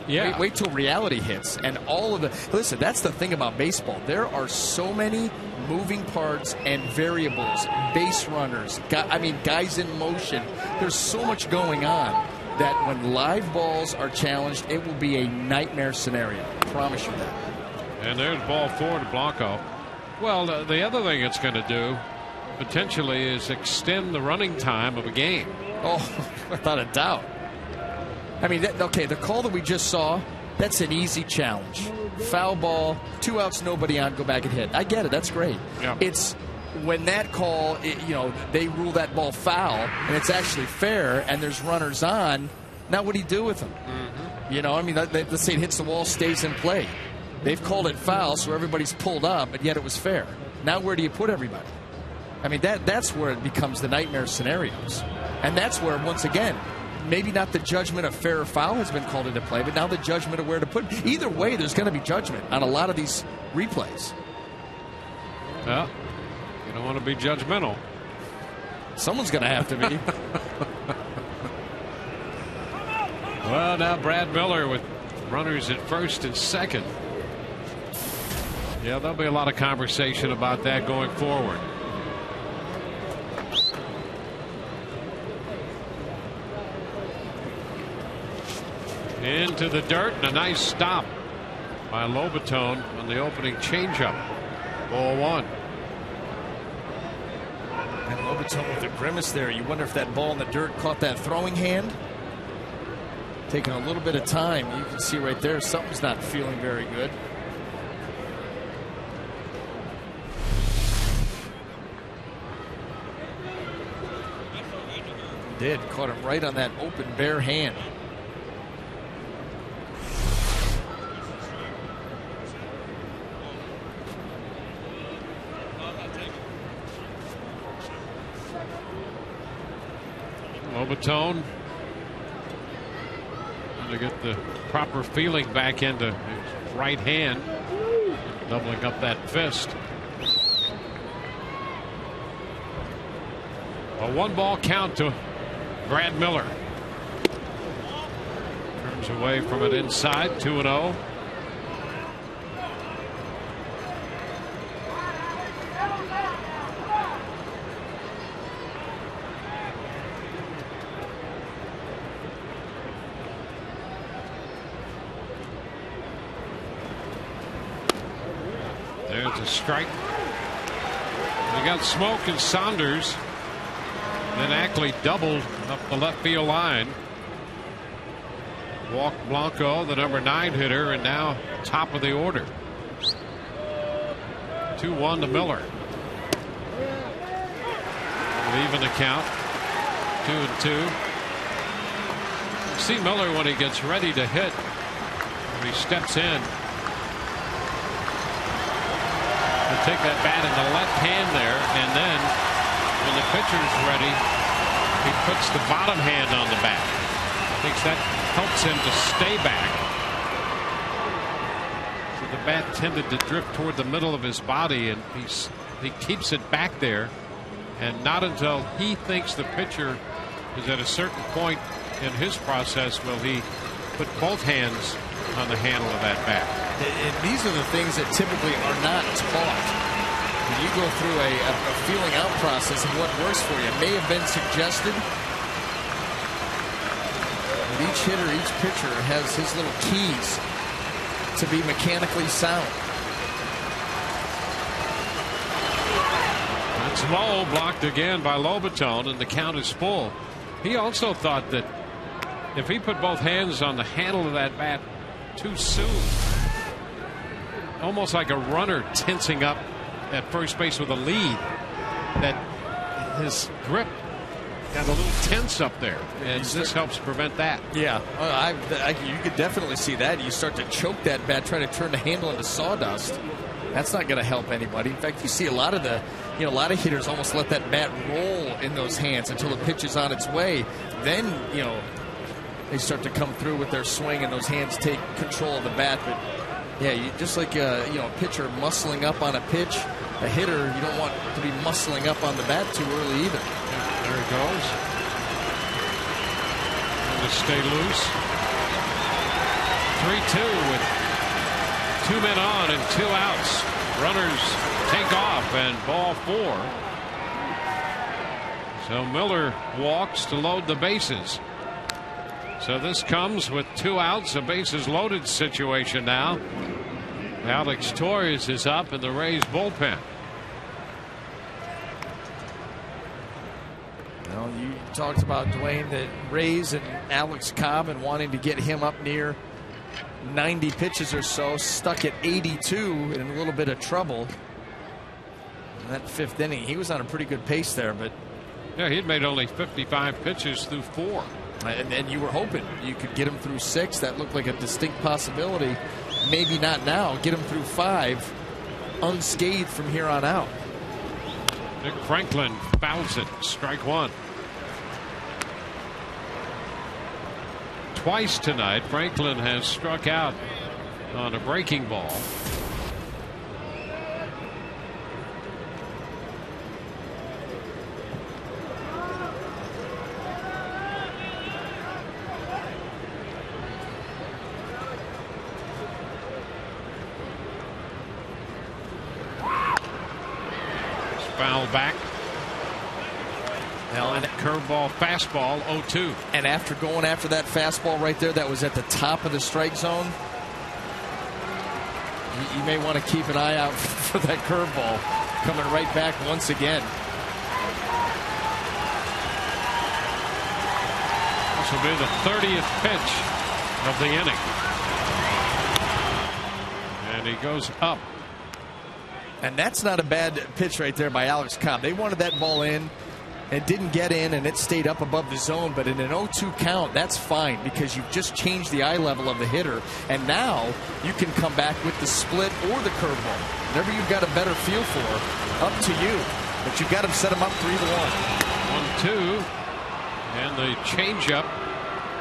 Yeah. Wait till reality hits. And all of the... Listen, that's the thing about baseball. There are so many moving parts and variables, base runners, guys in motion. There's so much going on that when live balls are challenged, it will be a nightmare scenario. I promise you that. And there's ball 4 to Blanco. Well, the other thing it's going to do potentially is extend the running time of a game. Oh, without a doubt. I mean, the call that we just saw, that's an easy challenge. Foul ball, 2 outs, nobody on, go back and hit. I get it. That's great. Yeah. It's when that call, they rule that ball foul, and it's actually fair, and there's runners on. Now what do you do with them? Let's say it hits the wall, stays in play. They've called it foul, so everybody's pulled up, but yet it was fair. Now where do you put everybody? I mean, that's where it becomes the nightmare scenarios. And that's where, once again, maybe not the judgment of fair or foul has been called into play, but now the judgment of where to put it. Either way, there's going to be judgment on a lot of these replays. Well, you don't want to be judgmental. Someone's going to have to be. Well, now Brad Miller with runners at first and second. Yeah, there'll be a lot of conversation about that going forward. Into the dirt, and a nice stop by Lobaton on the opening changeup. Ball 1. And Lobaton with a grimace there. You wonder if that ball in the dirt caught that throwing hand. Taking a little bit of time. You can see right there something's not feeling very good. did. Caught him right on that open, bare hand. Lobaton to get the proper feeling back into his right hand, doubling up that fist. A 1-ball count to Brad Miller. Turns away from it inside, 2-0. There's a strike. We got Smoke and Saunders. Then Ackley doubled up the left field line. Walked Blanco, the number 9 hitter, and now top of the order. 2-1 to Miller. Even the count. 2-2. See Miller when he gets ready to hit. When he steps in. He'll take that bat in the left hand there, and then when the pitcher's ready, he puts the bottom hand on the bat. Thinks that helps him to stay back. So the bat tended to drift toward the middle of his body, and he keeps it back there. And not until he thinks the pitcher is at a certain point in his process will he put both hands on the handle of that bat. And these are the things that typically are not taught. When you go through a feeling out process and what works for you, it may have been suggested. But each hitter, each pitcher has his little keys to be mechanically sound. That's low, blocked again by Lobaton, and the count is full. He also thought that if he put both hands on the handle of that bat too soon, almost like a runner tensing up at first base with a lead, that his grip got a little tense up there, and this helps prevent that. Yeah, you could definitely see that. You start to choke that bat, try to turn the handle into sawdust. That's not going to help anybody. In fact, you see a lot of hitters almost let that bat roll in those hands until the pitch is on its way. Then, they start to come through with their swing, and those hands take control of the bat. But yeah, just like a pitcher muscling up on a pitch, a hitter, you don't want to be muscling up on the bat too early either. Yeah, there he goes. And to stay loose. 3-2 with 2 men on and 2 outs. Runners take off, and ball 4. So Miller walks to load the bases. So this comes with 2 outs, a bases loaded situation now. Alex Torres is up in the Rays bullpen. Well, you talked about, Dwayne, that Rays and Alex Cobb and wanting to get him up near 90 pitches or so, stuck at 82 and in a little bit of trouble. In that 5th inning, he was on a pretty good pace there, but yeah, he'd made only 55 pitches through 4. And you were hoping you could get him through 6. That looked like a distinct possibility. Maybe not now. Get him through 5 unscathed from here on out. Nick Franklin fouls it. Strike 1. Twice tonight, Franklin has struck out on a breaking ball. Foul back. Now, and curveball, fastball, 0-2. And after going after that fastball right there, that was at the top of the strike zone. You may want to keep an eye out for that curveball coming right back once again. This will be the 30th pitch of the inning. And he goes up. And that's not a bad pitch right there by Alex Cobb. They wanted that ball in. and didn't get in, and it stayed up above the zone. But in an 0-2 count, that's fine because you've just changed the eye level of the hitter, and now you can come back with the split or the curveball. Whatever you've got a better feel for, up to you. But you've got to set him up 3-1. 1-2, and the changeup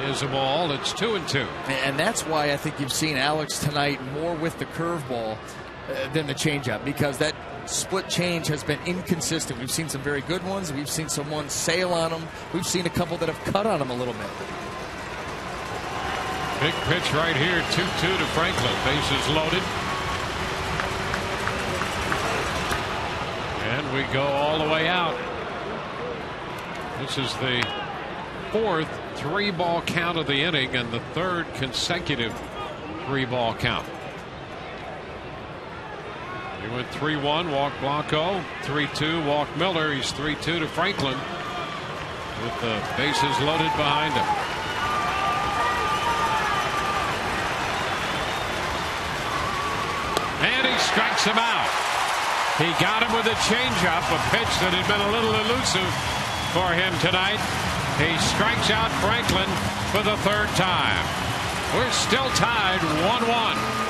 is a ball. It's 2-2. And that's why I think you've seen Alex tonight more with the curveball than the changeup, because that split change has been inconsistent. We've seen some very good ones. We've seen some ones sail on him. We've seen a couple that have cut on him a little bit. Big pitch right here, 2-2 to Franklin. Bases loaded. And we go all the way out. This is the 4th 3-ball count of the inning and the 3rd consecutive 3-ball count. He went 3-1, walked Blanco. 3-2, walked Miller. He's 3-2 to Franklin with the bases loaded behind him. And he strikes him out. He got him with a changeup, a pitch that had been a little elusive for him tonight. He strikes out Franklin for the 3rd time. We're still tied 1-1.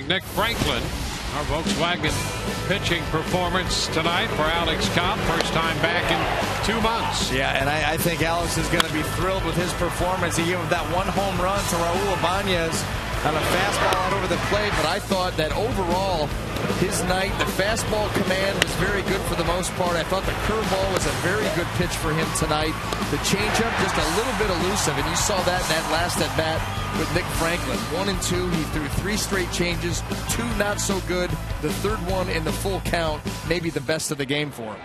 Nick Franklin, our Volkswagen pitching performance tonight for Alex Cobb. First time back in 2 months. Yeah, and I think Alex is going to be thrilled with his performance. He gave that 1 home run to Raul Ibanez on a fastball out over the plate, but I thought that overall his night, the fastball command was very good for the most part. I thought the curveball was a very good pitch for him tonight. The changeup just a little bit elusive, and you saw that in that last at bat with Nick Franklin. 1 and 2, he threw 3 straight changes, 2 not so good. The 3rd one in the full count, maybe the best of the game for him.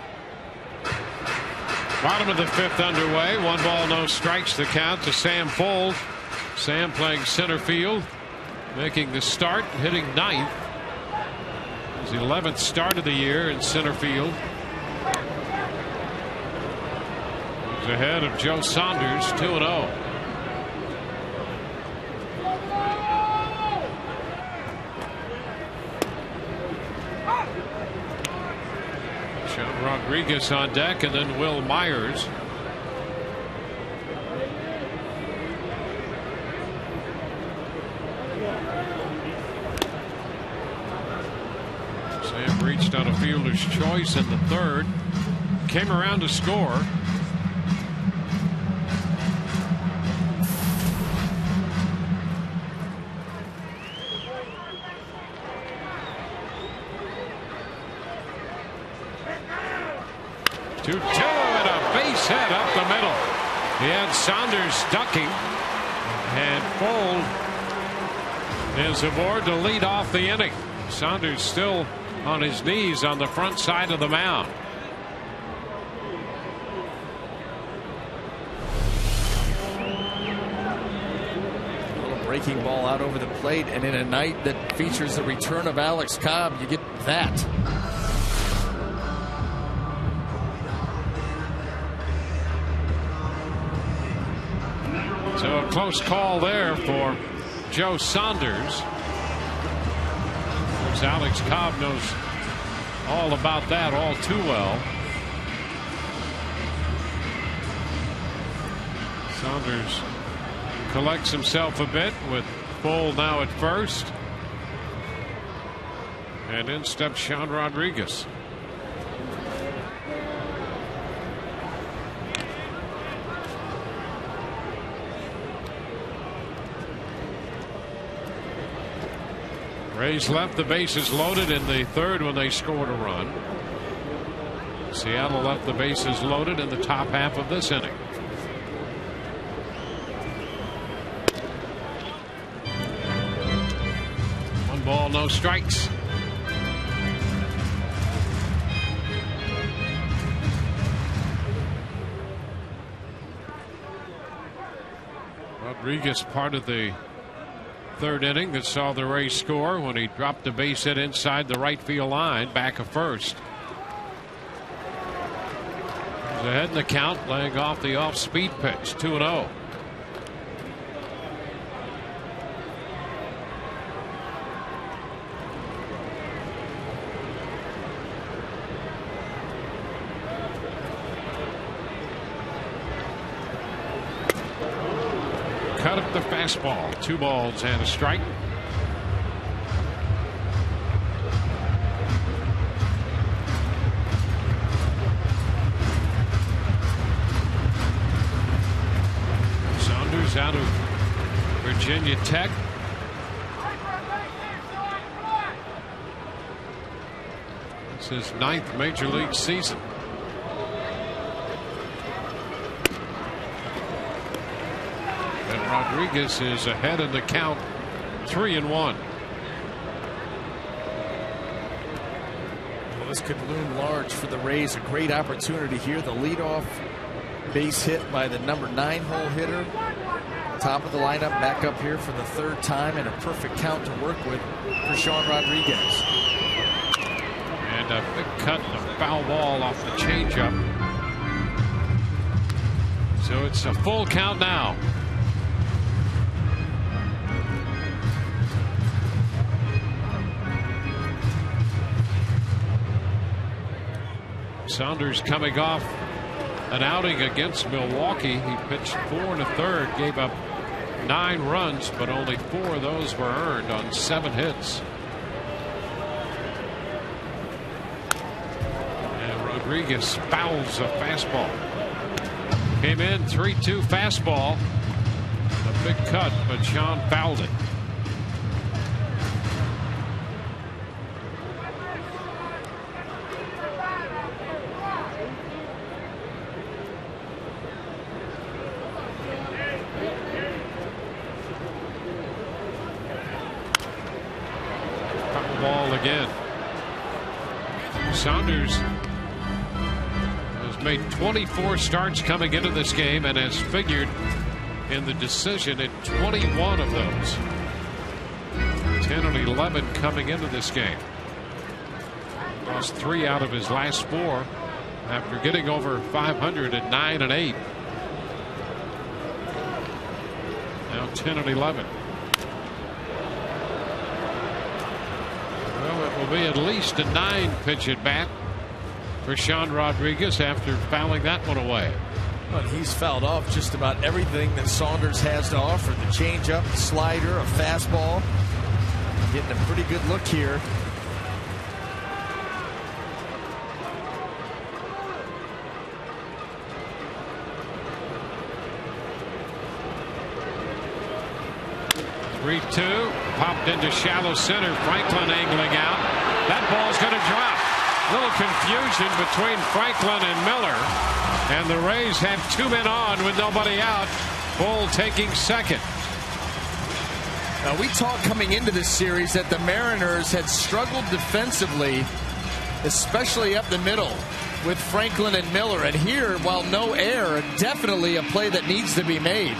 Bottom of the 5th underway. 1 ball, no strikes to count to Sam Fuld. Sam playing center field, making the start, hitting 9th. His 11th start of the year in center field. He's ahead of Joe Saunders, 2-0. Sean Rodriguez on deck, and then Will Myers. Sam reached on a fielder's choice in the 3rd. Came around to score. Two and a base hit up the middle. He had Saunders ducking, And Fold is aboard to lead off the inning. Saunders still on his knees on the front side of the mound. A little breaking ball out over the plate, and in a night that features the return of Alex Cobb, you get that. So a close call there for Joe Saunders. Of course, Alex Cobb knows all about that all too well. Saunders collects himself a bit with Fold now at first. And in steps Sean Rodriguez. Rays left the bases loaded in the third when they scored a run. Seattle left the bases loaded in the top half of this inning. One ball, no strikes. Rodriguez part of the third inning that saw the Rays score when he dropped a base hit inside the right field line back of first. He's ahead in the count, laying off the off-speed pitch. 2-0. Cut up the fastball. 2 balls and a strike. Saunders out of Virginia Tech. It's his 9th major league season. Rodriguez is ahead in the count, 3-1. Well, this could loom large for the Rays. A great opportunity here. The leadoff base hit by the number 9 hole hitter. Top of the lineup, back up here for the 3rd time, and a perfect count to work with for Sean Rodriguez. And a big cut and a foul ball off the changeup. So it's a full count now. Saunders coming off an outing against Milwaukee. He pitched 4 1/3, gave up 9 runs, but only 4 of those were earned on 7 hits. And Rodriguez fouls a fastball. Came in 3-2 fastball. A big cut, but Sean fouled it. Again. Saunders has made 24 starts coming into this game and has figured in the decision in 21 of those. 10 and 11 coming into this game. Lost 3 out of his last 4 after getting over 500 at 9 and 8. Now 10 and 11. Well, it will be at least a 9-pitch at bat for Sean Rodriguez after fouling that one away. Well, he's fouled off just about everything that Saunders has to offer. The changeup, the slider, a fastball. Getting a pretty good look here. Three-two, popped into shallow center. Franklin angling out. That ball's going to drop. A little confusion between Franklin and Miller, and the Rays have 2 men on with nobody out. Bull taking second. Now, we talked coming into this series that the Mariners had struggled defensively, especially up the middle with Franklin and Miller. And here, while no error, definitely a play that needs to be made.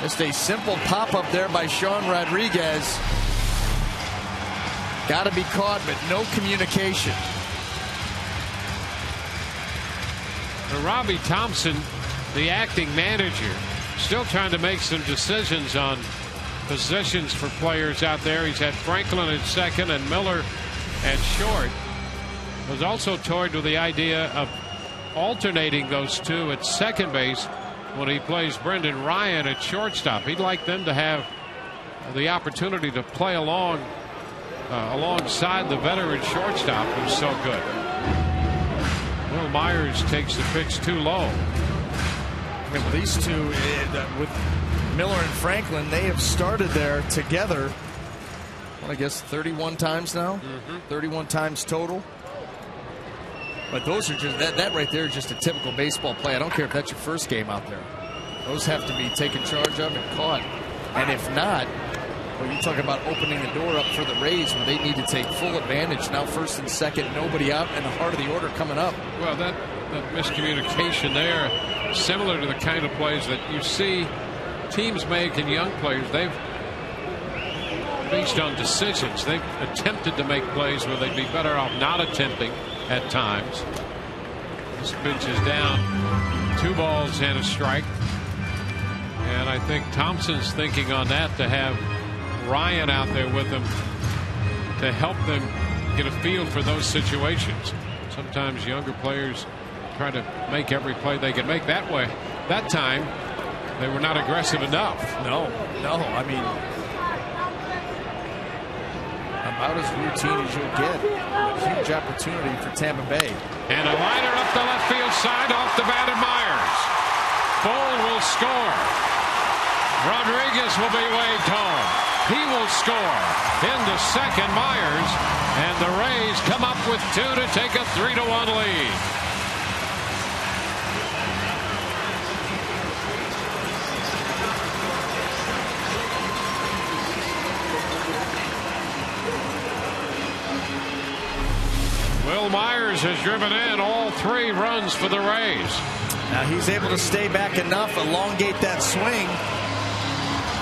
Just a simple pop-up there by Sean Rodriguez. Got to be caught, but no communication. Robbie Thompson, the acting manager, still trying to make some decisions on positions for players out there. He's had Franklin at second and Miller at short. Was also toyed with the idea of alternating those two at second base when he plays Brendan Ryan at shortstop. He'd like them to have the opportunity to play alongside the veteran shortstop who's so good. Will Myers takes the pitch too low. Well, these two, with Miller and Franklin, they have started there together, well, I guess 31 times now. 31 times total. But those are just, that right there is just a typical baseball play. I don't care if that's your first game out there. Those have to be taken charge of and caught. And if not, well, you talk about opening the door up for the Rays where they need to take full advantage. Now first and second, nobody out, and the heart of the order coming up. Well, that miscommunication there, similar to the kind of plays that you see teams make in young players. They've, based on decisions, they've attempted to make plays where they'd be better off not attempting at times. This pitch is down, 2 balls and a strike. And I think Thompson's thinking on that, to have Ryan out there with them to help them get a feel for those situations. Sometimes younger players try to make every play they can make that way. That time they were not aggressive enough. No, I mean, about as routine as you'll get. A huge opportunity for Tampa Bay. And a liner up the left field side off the bat of Myers. Bowl will score. Rodriguez will be waved home. He will score. Into second, Myers, and the Rays come up with 2 to take a 3-1 lead. Will Myers has driven in all 3 runs for the Rays. Now he's able to stay back enough, elongate that swing,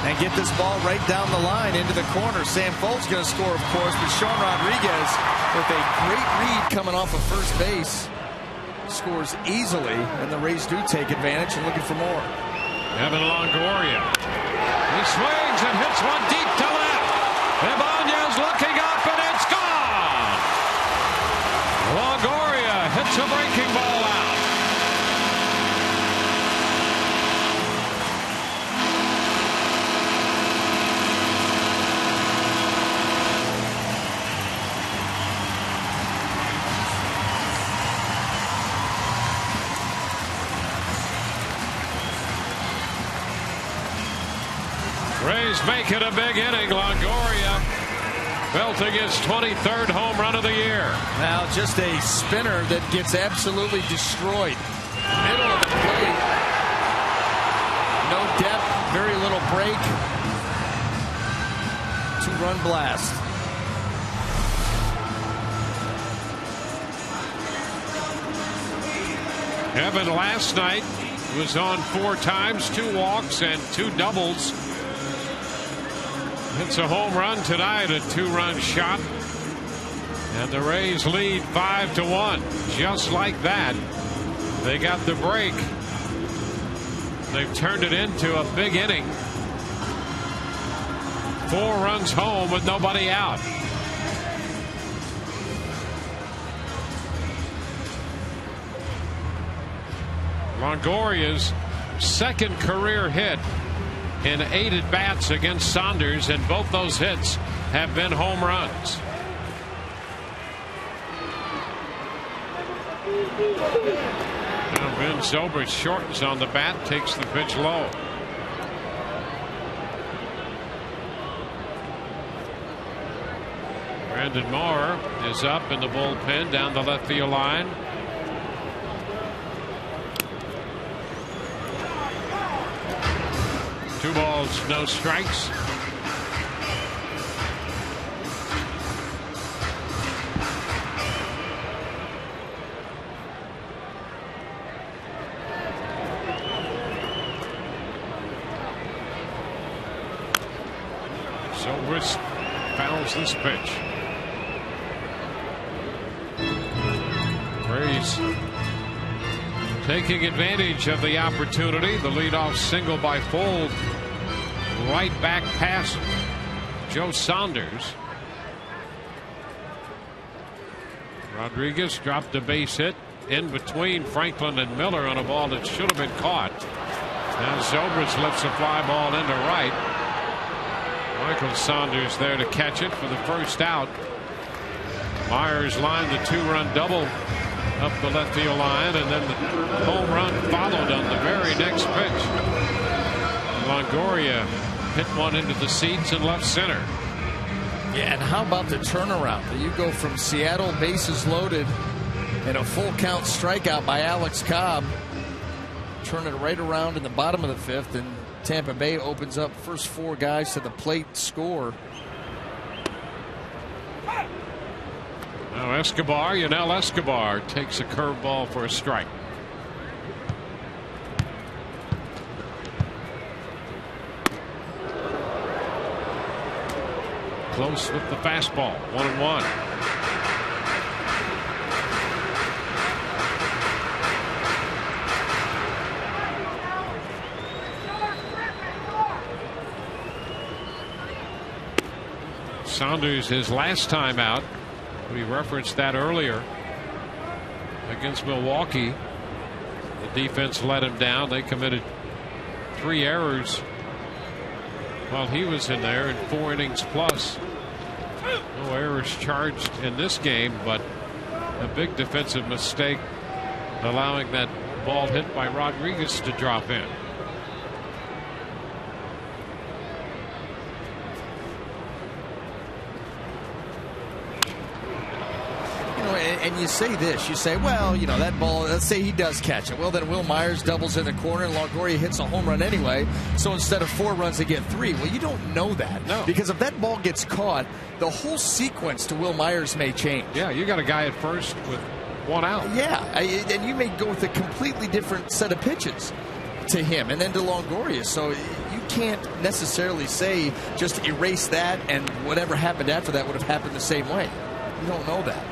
and get this ball right down the line into the corner. Sam Folt's going to score, of course, but Sean Rodriguez, with a great read coming off of first base, scores easily, and the Rays do take advantage and looking for more. Evan Longoria. He swings and hits one deep to left. Ibanez looking up, and it's gone. Longoria hits a breaking ball out. Rays make it a big inning. Longoria belting his 23rd home run of the year. Now just a spinner that gets absolutely destroyed. Middle of the plate. No depth, very little break. 2-run blast. Evan last night was on 4 times, 2 walks and 2 doubles. Hits a home run tonight, a 2-run shot. And the Rays lead 5-1. Just like that, they got the break. They've turned it into a big inning. 4 runs home with nobody out. Longoria's second career hit in 8 at-bats against Saunders, and both those hits have been home runs. Now Ben Zobrist shortens on the bat, takes the pitch low. Brandon Moore is up in the bullpen down the left field line. 2 balls, no strikes. Zobrist fouls this pitch. Rays taking advantage of the opportunity. The leadoff single by Fold. Right back past Joe Saunders. Rodriguez dropped a base hit in between Franklin and Miller on a ball that should have been caught. Now Zobrist lifts a fly ball into right. Michael Saunders there to catch it for the first out. Myers lined the 2-run double up the left field line, and then the home run followed on the very next pitch. Longoria hit one into the seats in left center. Yeah, and how about the turnaround? You go from Seattle bases loaded and a full count strikeout by Alex Cobb, turn it right around in the bottom of the 5th, and Tampa Bay opens up first 4 guys to the plate score. Now Escobar, Yunel Escobar takes a curveball for a strike. Close with the fastball, 1-1. Saunders, his last time out, we referenced that earlier against Milwaukee. The defense let him down. They committed 3 errors while he was in there in 4 innings plus. No errors charged in this game, but a big defensive mistake allowing that ball hit by Rodriguez to drop in. And you say this, you say, well, you know, that ball, let's say he does catch it. Well, then Will Myers doubles in the corner and Longoria hits a home run anyway. So instead of 4 runs, they get 3. Well, you don't know that. No. Because if that ball gets caught, the whole sequence to Will Myers may change. Yeah, you got a guy at first with 1 out. Yeah, and you may go with a completely different set of pitches to him and then to Longoria. So you can't necessarily say just erase that and whatever happened after that would have happened the same way. You don't know that.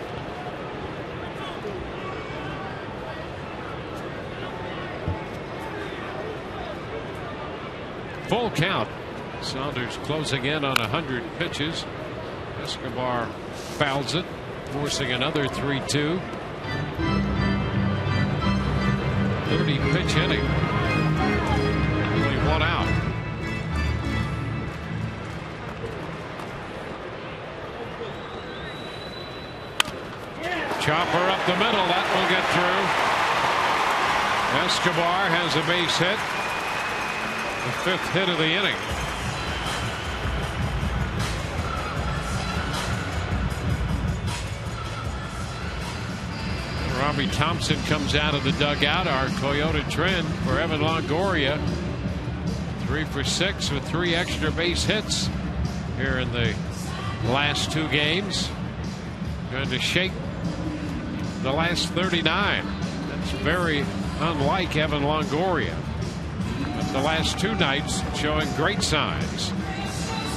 Full count. Saunders closing in on 100 pitches. Escobar fouls it, forcing another 3-2. 30 pitch inning. Only 1 out. Chopper up the middle. That will get through. Escobar has a base hit. The 5th hit of the inning. Robbie Thompson comes out of the dugout. Our Toyota trend for Evan Longoria. 3 for 6 with 3 extra base hits here in the last 2 games. Going to shake the last 39. That's very unlike Evan Longoria. But the last 2 nights showing great signs.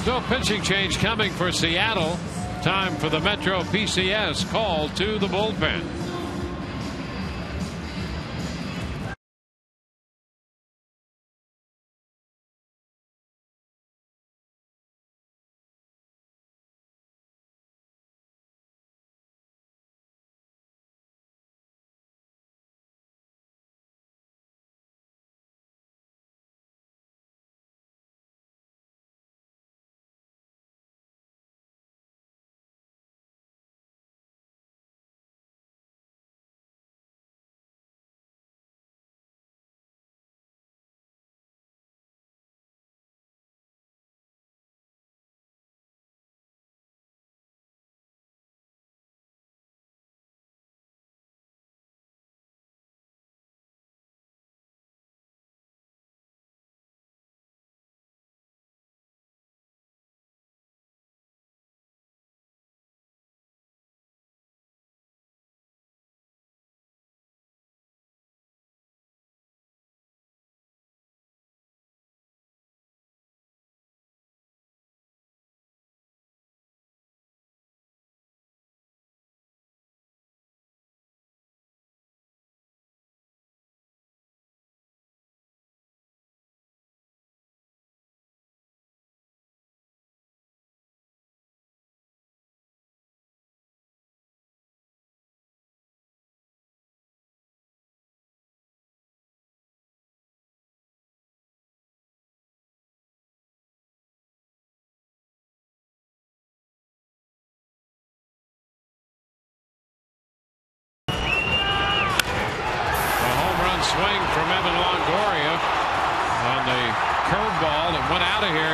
So pitching change coming for Seattle. Time for the Metro PCS call to the bullpen.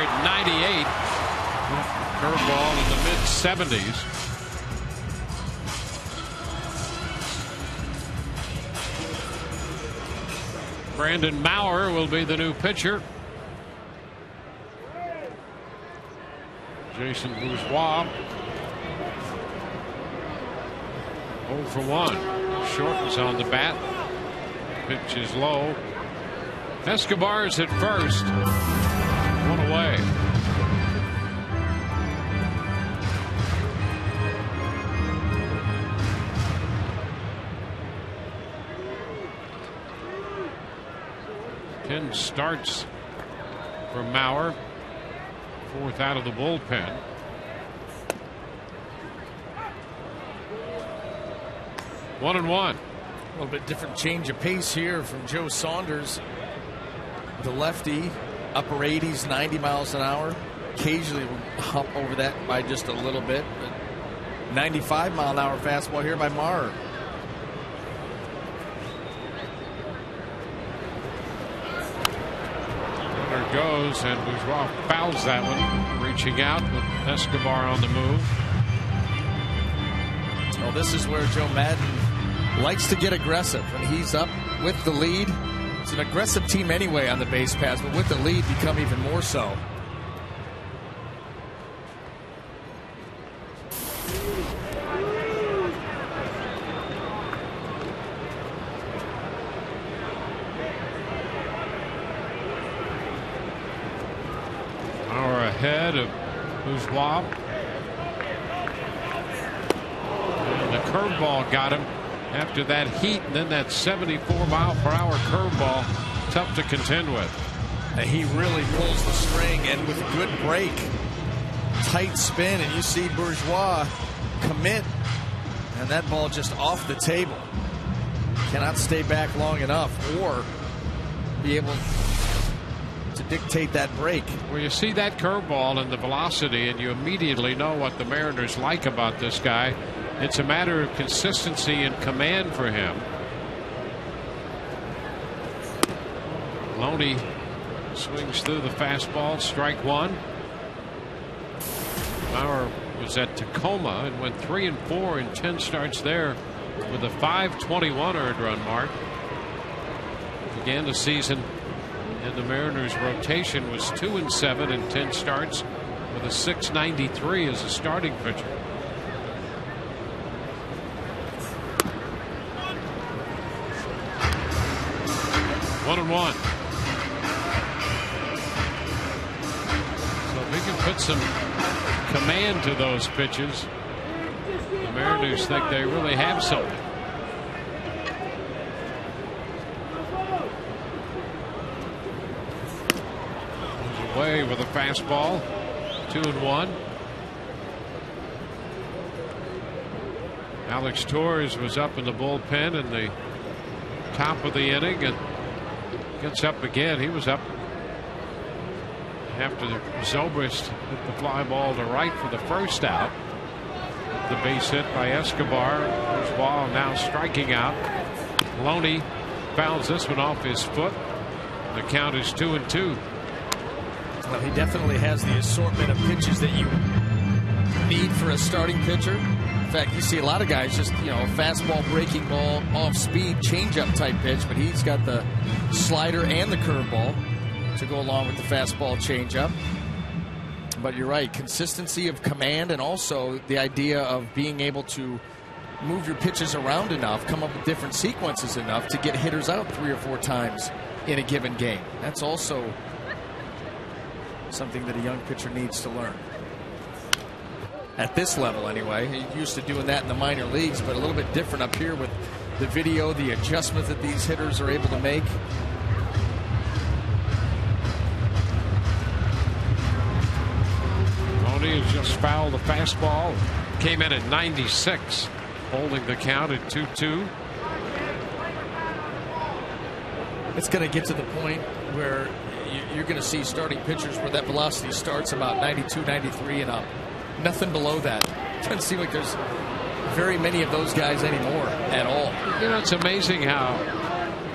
there at 98. Curveball in the mid-70s. Brandon Maurer will be the new pitcher. Jason Bourgeois 0 for 1. Shortens on the bat. Pitch is low. Escobar's at first. 1 away. Ten starts for Maurer. 4th out of the bullpen. One and one. A little bit different change of pace here from Joe Saunders. The lefty, upper 80s, 90 miles an hour. Occasionally will hop over that by just a little bit. But 95 mile an hour fastball here by Maurer. Runner goes, and Bourgeois fouls that one, reaching out with Escobar on the move. Well, this is where Joe Maddon likes to get aggressive. When he's up with the lead, it's an aggressive team anyway on the base paths, but with the lead become even more so. Hour ahead of Bourgeois. And the curveball got him after that heat, and then that 74-mile-per-hour curveball, tough to contend with. And he really pulls the string, and with a good break, tight spin, and you see Bourgeois commit, and that ball just off the table. Cannot stay back long enough or be able to dictate that break. Well, you see that curveball and the velocity, and you immediately know what the Mariners like about this guy. It's a matter of consistency and command for him. Loney swings through the fastball, strike one. Maurer was at Tacoma and went 3 and 4 in 10 starts there with a .521 earned run mark. Began the season, and the Mariners' rotation was 2 and 7 in 10 starts with a .693 as a starting pitcher. 1-1. So if he can put some command to those pitches, the Mariners think they really have something. Goes away with a fastball. 2-1. Alex Torres was up in the bullpen in the top of the inning and gets up again. He was up after Zobrist hit the fly ball to right for the first out. The base hit by Escobar. Bourgeois now striking out. Loney fouls this one off his foot. The count is 2-2. Well, he definitely has the assortment of pitches that you need for a starting pitcher. In fact, you see a lot of guys just, fastball, breaking ball, off speed, changeup type pitch, but he's got the slider and the curveball to go along with the fastball changeup. But you're right, consistency of command and also the idea of being able to move your pitches around enough, come up with different sequences enough to get hitters out 3 or 4 times in a given game. That's also something that a young pitcher needs to learn. At this level anyway. He's used to doing that in the minor leagues, but a little bit different up here with the video, the adjustment that these hitters are able to make. Loney has just fouled the fastball. Came in at 96, holding the count at 2-2. It's going to get to the point where you're going to see starting pitchers where that velocity starts about 92, 93 and up. Nothing below that. Doesn't seem like there's very many of those guys anymore at all. It's amazing how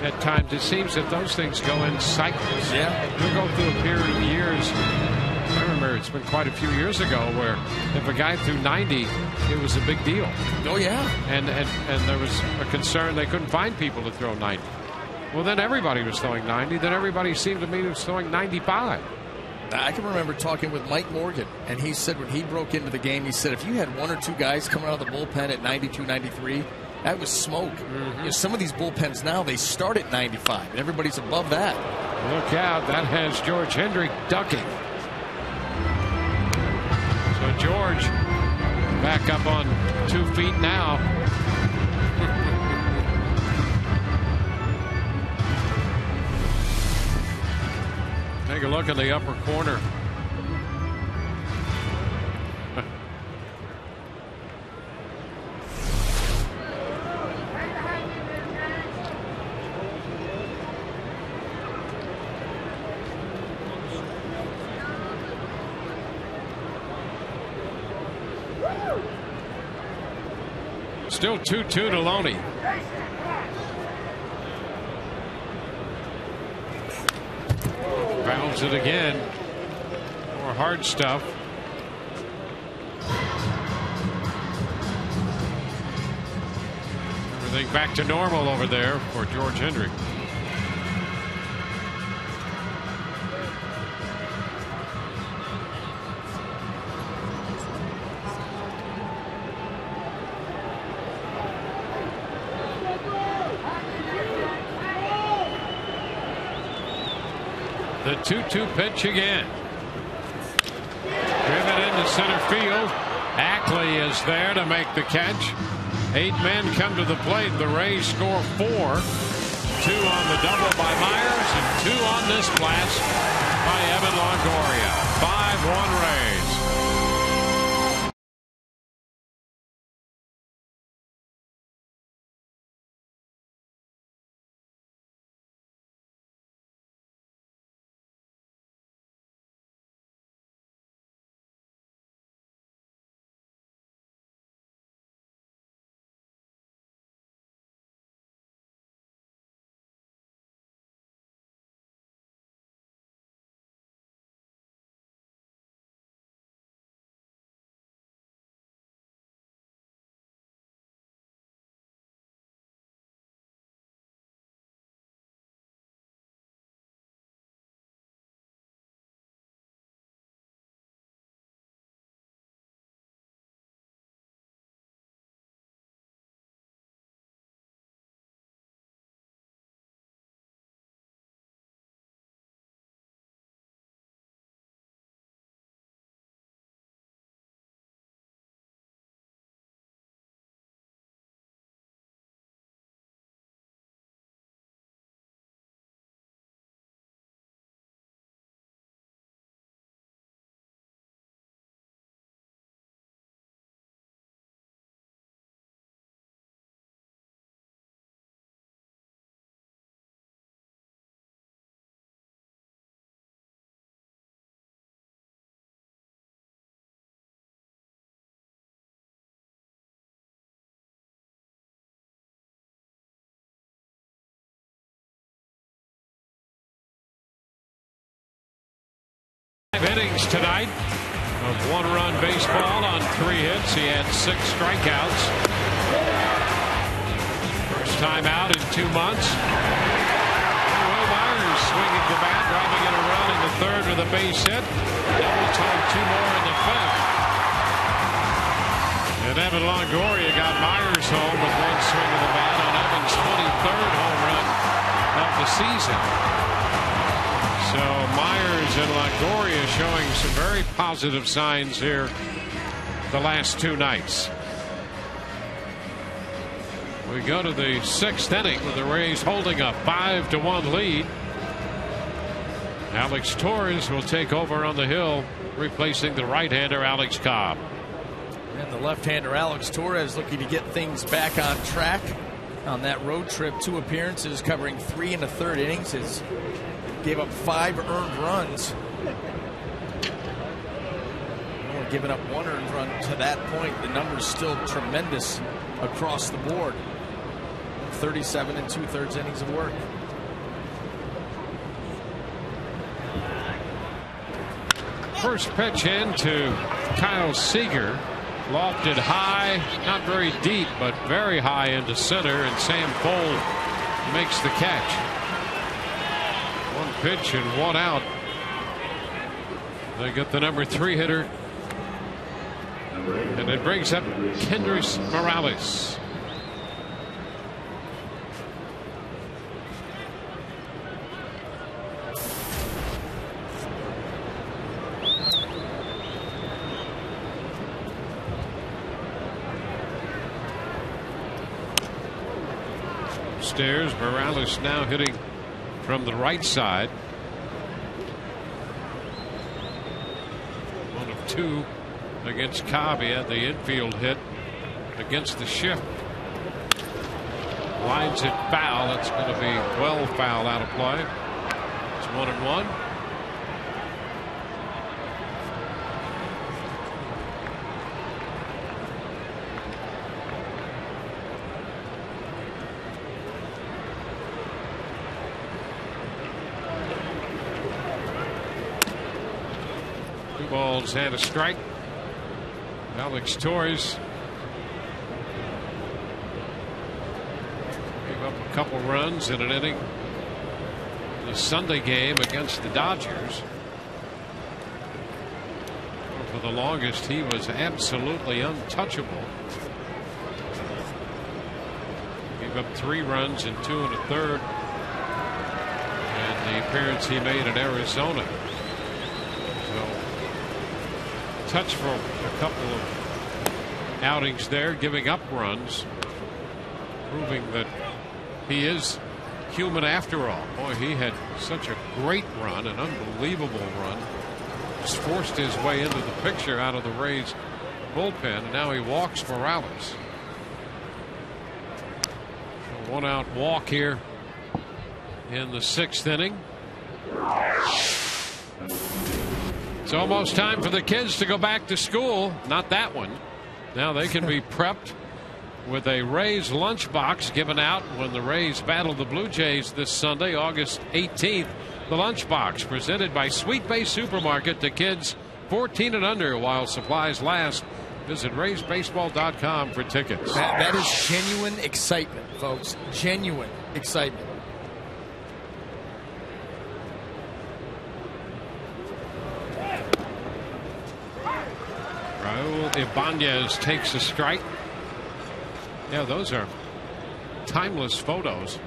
at times it seems that those things go in cycles. Yeah. You'll go through a period of years It's been quite a few years ago where if a guy threw 90, it was a big deal. Oh, yeah. And there was a concern they couldn't find people to throw 90. Well, then everybody was throwing 90. Then everybody seemed to me was throwing 95. I can remember talking with Mike Morgan, and he said when he broke into the game, he said if you had one or two guys coming out of the bullpen at 92, 93, that was smoke. You know, some of these bullpens now, they start at 95, and everybody's above that. Look out. That has George Hendrick ducking. So George back up on 2 feet now. Take a look in the upper corner. Still 2-2 to Loney. Grounds it again. More hard stuff. Everything back to normal over there for George Hendrick. The 2-2 pitch again. Driven into center field. Ackley is there to make the catch. 8 men come to the plate. The Rays score 4. 2 on the double by Myers and 2 on this blast by Evan Longoria. 5-1 Rays. Innings tonight of 1-run baseball on 3 hits. He had 6 strikeouts. First time out in 2 months. Will Myers swinging the bat, driving in a run in the 3rd with a base hit. Double home 2 more in the 5th. And Evan Longoria got Myers home with 1 swing of the bat on Evan's 23rd home run of the season. So Myers and Longoria showing some very positive signs here the last 2 nights. We go to the 6th inning with the Rays holding a 5-1 lead. Alex Torres will take over on the hill, replacing the right-hander Alex Cobb. And the left-hander Alex Torres looking to get things back on track on that road trip. 2 appearances covering 3 1/3 innings. His gave up 5 earned runs. Only given up 1 earned run to that point. The number's still tremendous across the board. 37 2/3 innings of work. First pitch in to Kyle Seager. Lofted high, not very deep, but very high into center, and Sam Fuld makes the catch. One pitch and one out. They get the number 3 hitter, and it brings up Kendrys Morales. Upstairs, Morales now hitting from the right side. 1 of 2 against Cobb. He had the infield hit against the shift. Lines it foul. That's going to be well foul out of play. It's 1-1. Balls and a strike. Alex Torres gave up a couple runs in an inning in the Sunday game against the Dodgers. For the longest, he was absolutely untouchable. Gave up 3 runs in 2 1/3, and the appearance he made in Arizona. Touch for a couple of outings there, giving up runs, proving that he is human after all. Boy, he had such a great run, an unbelievable run. Just forced his way into the picture out of the Rays bullpen, and now he walks Morales. A 1-out walk here in the 6th inning. It's almost time for the kids to go back to school. Not that one. Now they can be prepped with a Rays lunchbox given out when the Rays battle the Blue Jays this Sunday, August 18th. The lunchbox presented by Sweet Bay Supermarket to kids 14 and under while supplies last. Visit RaysBaseball.com for tickets. That is genuine excitement, folks. Genuine excitement. Raul Ibanez takes a strike. Yeah, those are timeless photos.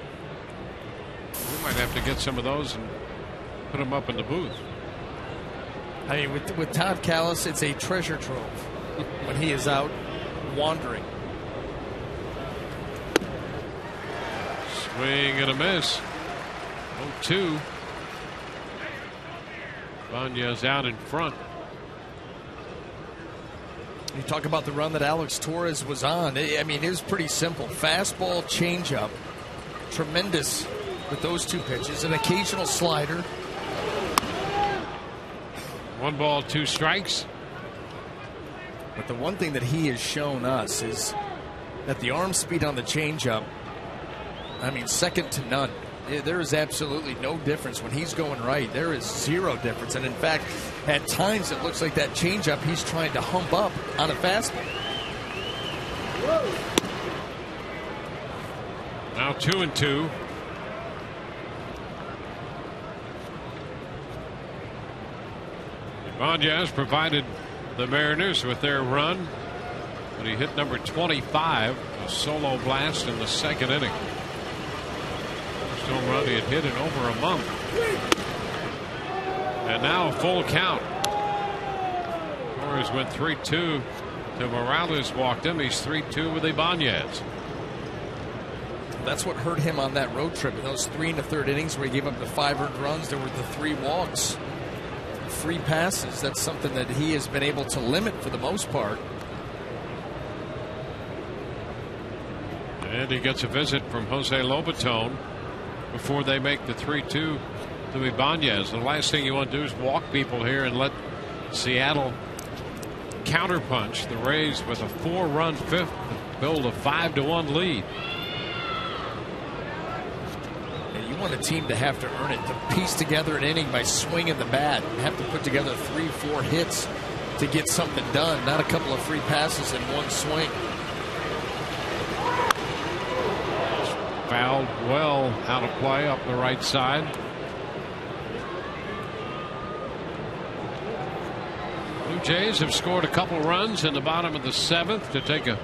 We might have to get some of those and put them up in the booth. I mean, with Todd Kalas, it's a treasure trove when he is out wandering. Swing and a miss. 0-2. Ibanez out in front. You talk about the run that Alex Torres was on. I mean, it was pretty simple. Fastball, changeup. Tremendous with those 2 pitches. An occasional slider. 1 ball, 2 strikes. But the one thing that he has shown us is that the arm speed on the changeup, I mean, second to none. There is absolutely no difference when he's going right. There is 0 difference. And in fact, at times it looks like that changeup he's trying to hump up on a fastball. Now 2-2. Ibanez provided the Mariners with their run, but he hit number 25, a solo blast in the 2nd inning. Home run he had hit in over a month. And now a full count. Torres went 3-2 to Morales, walked him. He's 3-2 with Ibanez. That's what hurt him on that road trip. In those 3 1/3 innings where he gave up the 5 earned runs, there were the 3 walks, 3 passes. That's something that he has been able to limit for the most part. And he gets a visit from Jose Lobaton before they make the 3-2 to Ibanez. The last thing you want to do is walk people here and let Seattle counterpunch the Rays with a 4-run 5th, build a 5-1 lead. And you want a team to have to earn it, to piece together an inning by swinging the bat, and have to put together 3-4 hits to get something done, not a couple of free passes in one swing. Fouled well out of play up the right side. Blue Jays have scored a couple runs in the bottom of the 7th to take a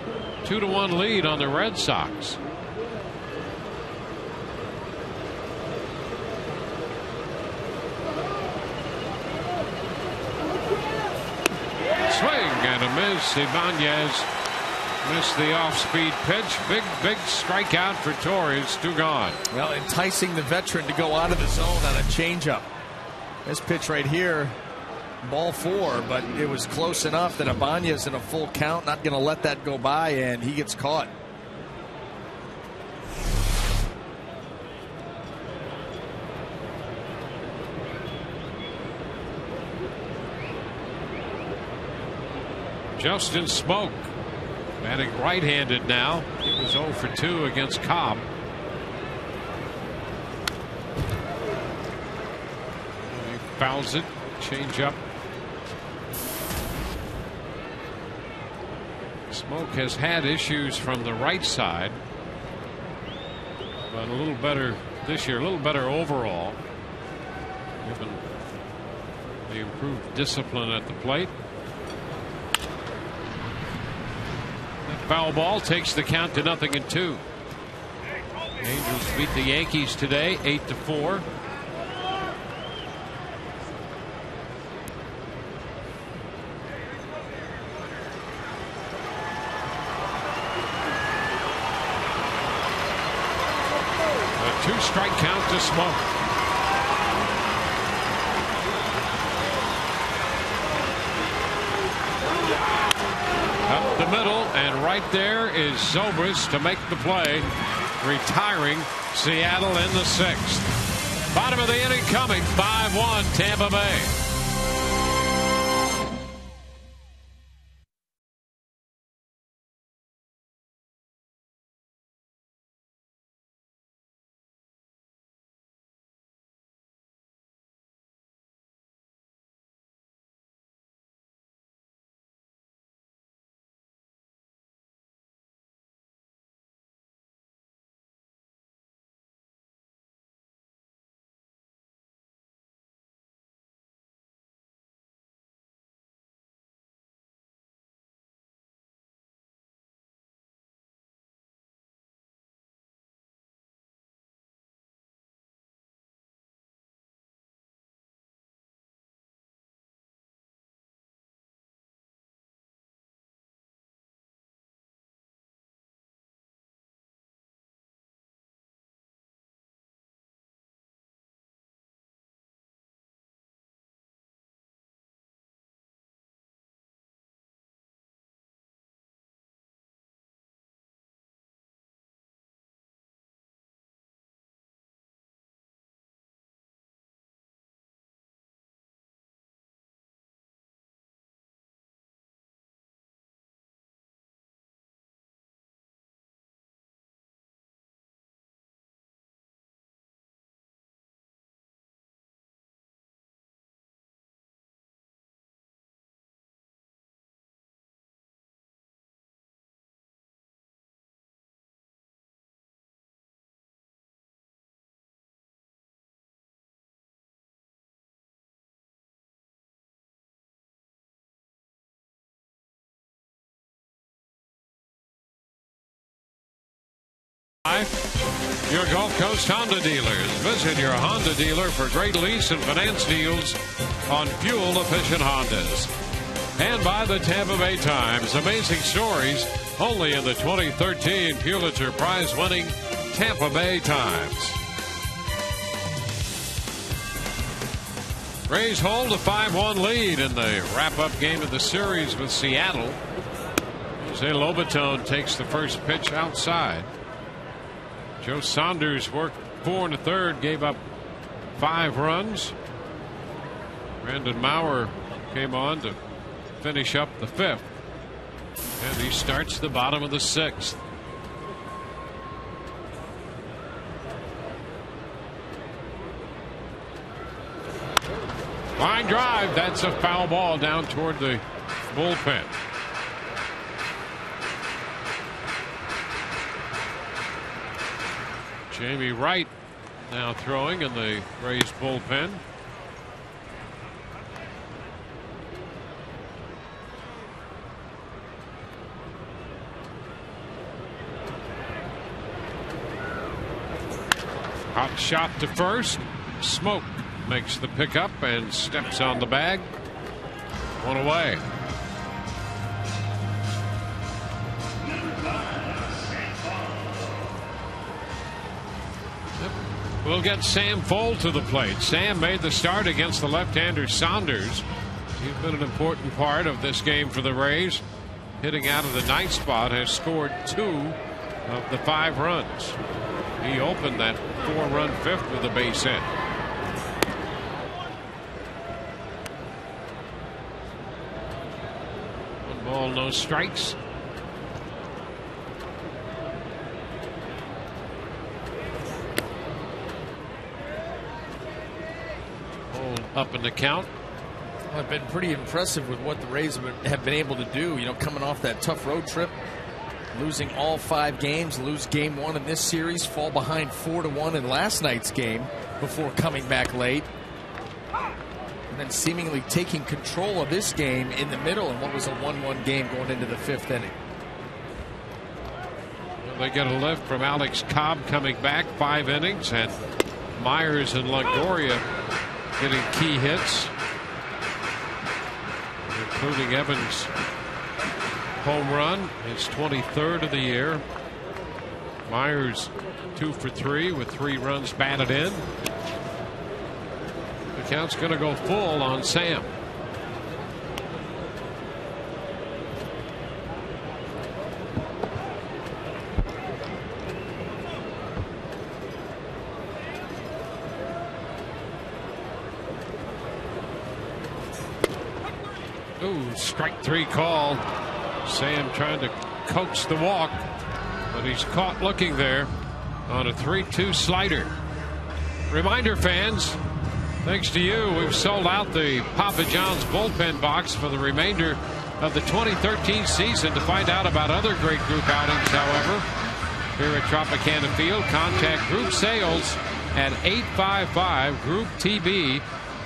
2-1 lead on the Red Sox. Swing and a miss. Ibanez missed the off-speed pitch. Big strikeout for Torres. 2 gone. Well, enticing the veteran to go out of the zone on a changeup. This pitch right here, ball 4, but it was close enough that Ibanez in a full count, not going to let that go by, and he gets caught. Justin Smoak batting right-handed now. He was 0 for 2 against Cobb. He fouls it. Change up. Smoak has had issues from the right side, but a little better this year, a little better overall, given the improved discipline at the plate. Foul ball takes the count to 0-2. Angels beat the Yankees today 8-4. A 2-strike count to Smoak. Up the middle, and right there is Zobrist to make the play, retiring Seattle in the 6th. Bottom of the inning coming, 5-1 Tampa Bay. Your Gulf Coast Honda dealers. Visit your Honda dealer for great lease and finance deals on fuel-efficient Hondas. And by the Tampa Bay Times. Amazing stories only in the 2013 Pulitzer Prize-winning Tampa Bay Times. Rays hold a 5-1 lead in the wrap-up game of the series with Seattle. Jose Lobaton takes the first pitch outside. Joe Saunders worked 4 1/3, gave up 5 runs. Brandon Maurer came on to finish up the 5th. And he starts the bottom of the 6th. Line drive. That's a foul ball down toward the bullpen. Jamie Wright now throwing in the Rays bullpen. Hot shot to first. Smoke makes the pickup and steps on the bag. One away. We'll get Sam Fuld to the plate. Sam made the start against the left-hander Saunders. He's been an important part of this game for the Rays. Hitting out of the ninth spot, has scored 2 of the 5 runs. He opened that 4-run fifth with a base hit. One ball, no strikes. Up in the count. Well, it's been pretty impressive with what the Rays have been able to do. You know, coming off that tough road trip, losing all 5 games, lose game 1 in this series, fall behind 4-1 in last night's game before coming back late, and then seemingly taking control of this game in the middle in what was a 1-1 game going into the 5th inning. Well, they get a lift from Alex Cobb coming back 5 innings, and Myers and Longoria getting key hits, including Evans' home run, his 23rd of the year. Myers 2 for 3 with 3 runs batted in. The count's going to go full on Sam. Ooh, strike 3 call. Sam trying to coax the walk, but he's caught looking there on a 3-2 slider. Reminder, fans, thanks to you, we've sold out the Papa John's bullpen box for the remainder of the 2013 season. To find out about other great group outings, however, here at Tropicana Field, contact Group Sales at 855-GROUP-TB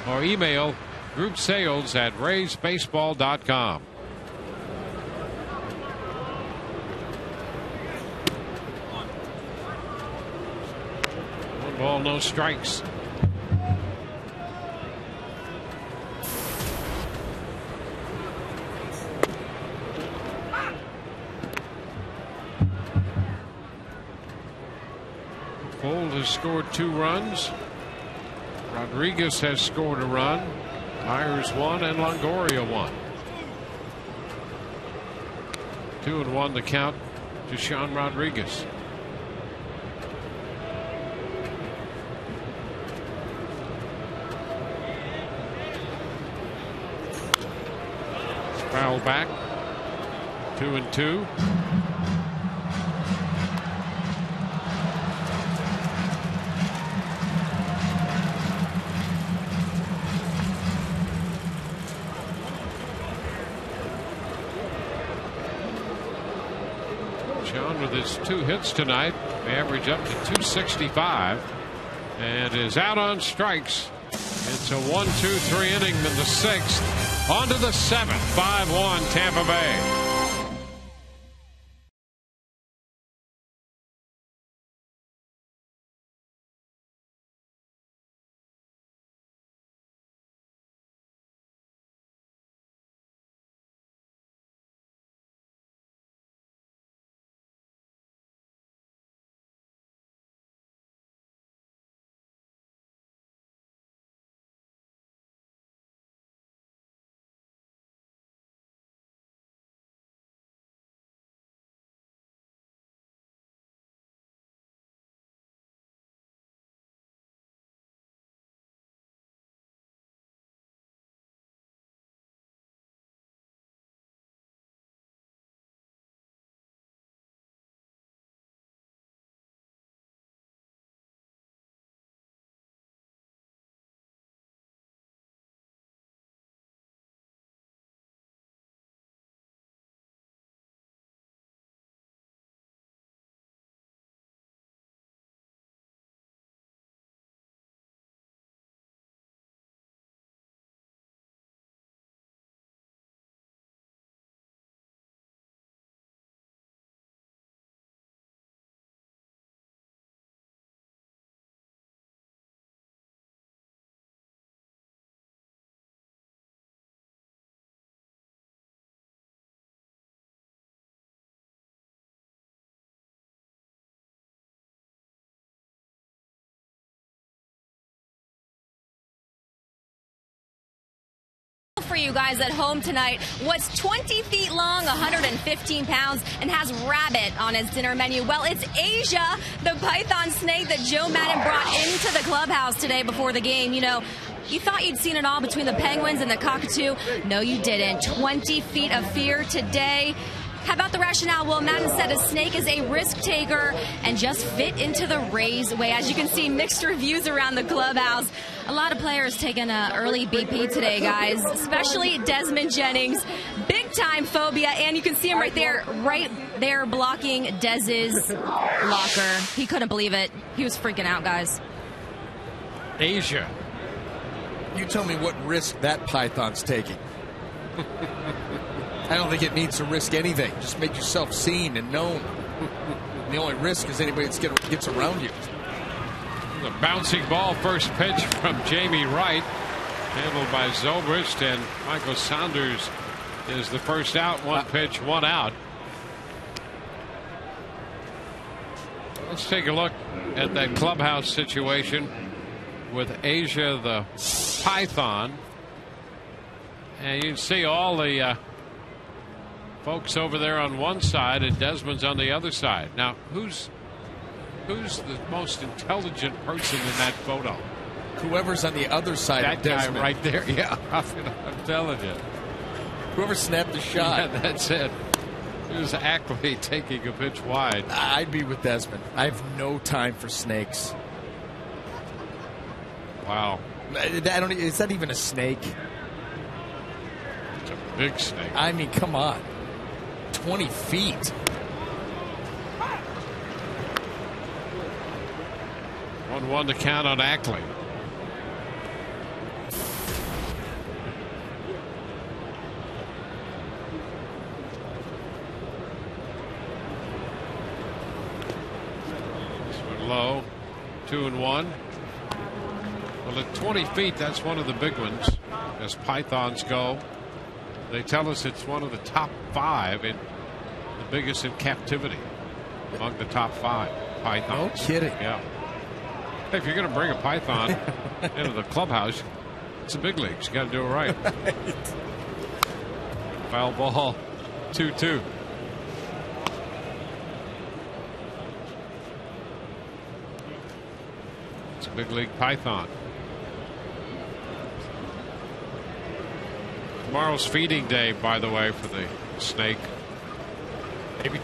or email groupsales@raysbaseball.com. One ball, no strikes. Fuld has scored 2 runs. Rodriguez has scored a run. Myers 1 and Longoria 1. 2-1 the count to Sean Rodriguez. Foul back. 2-2. Sean with his 2 hits tonight, average up to 265, and is out on strikes. It's a 1-2-3 inning in the 6th. On to the 7th. 5-1 Tampa Bay. for you guys at home tonight was 20 feet long, 115 pounds, and has rabbit on his dinner menu. Well, it's Asia, the python snake that Joe Maddon brought into the clubhouse today before the game. You know, you thought you'd seen it all between the Penguins and the Cockatoo. No, you didn't. 20 feet of fear today. How about the rationale? Well, Maddon said a snake is a risk taker and just fit into the Rays way. As you can see, mixed reviews around the clubhouse. A lot of players taking an early BP today, guys, especially Desmond Jennings. Big time phobia, and you can see him right there blocking Dez's locker. He couldn't believe it. He was freaking out, guys. Asia. You tell me what risk that python's taking. I don't think it needs to risk anything. Just make yourself seen and known. The only risk is anybody that gets around you. The bouncing ball, first pitch from Jamie Wright, handled by Zobrist, and Michael Saunders is the first out. One pitch, one out. Let's take a look at that clubhouse situation with Asia the python, and you can see all the folks over there on one side and Desmond's on the other side. Now, who's the most intelligent person in that photo? Whoever's on the other side that of Desmond. guy right there. Yeah, I'm telling you. Whoever snapped the shot. Yeah, that's it. It was Ackley taking a pitch wide. I'd be with Desmond. I have no time for snakes. Wow. Is that even a snake? It's a big snake. I mean, come on. 20 feet. 1-1 to count on Ackley. This one low. 2-1. Well, at 20 feet, that's one of the big ones as pythons go. They tell us it's one of the top 5 and the biggest in captivity among the top 5 pythons. No kidding. Yeah. Hey, if you're going to bring a python into the clubhouse, it's the big leagues. You got to do it right. Foul ball, 2-2. It's a big league python. Tomorrow's feeding day, by the way, for the snake. Maybe.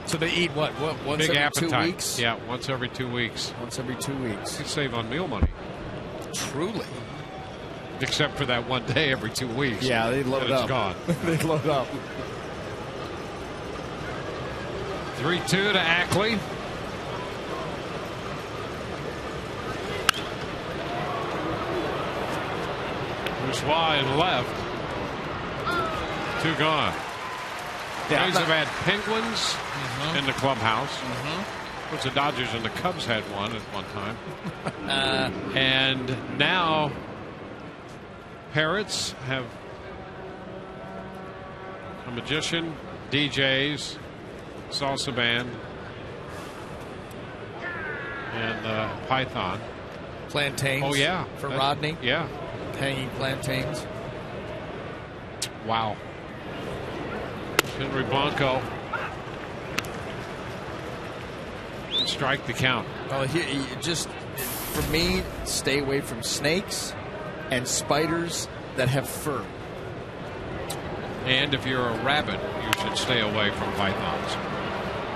So they eat what once Big every appetite. 2 weeks? Yeah, once every 2 weeks. Once every 2 weeks. You save on meal money. Truly. Except for that one day every 2 weeks. Yeah, they load then up. It's gone. They load up. 3-2 to Ackley. Bourgeois in left. 2 gone. Yeah, Rays have had Penguins in the clubhouse. Of course, the Dodgers and the Cubs had one at one time. And now Parrots have a magician, DJs, salsa band, and python. Plantains. Oh, yeah. For Rodney. Yeah. Hanging plantains. Wow. Henry Blanco. Strike the count. Well, he just, for me, stay away from snakes and spiders that have fur. And if you're a rabbit, you should stay away from pythons.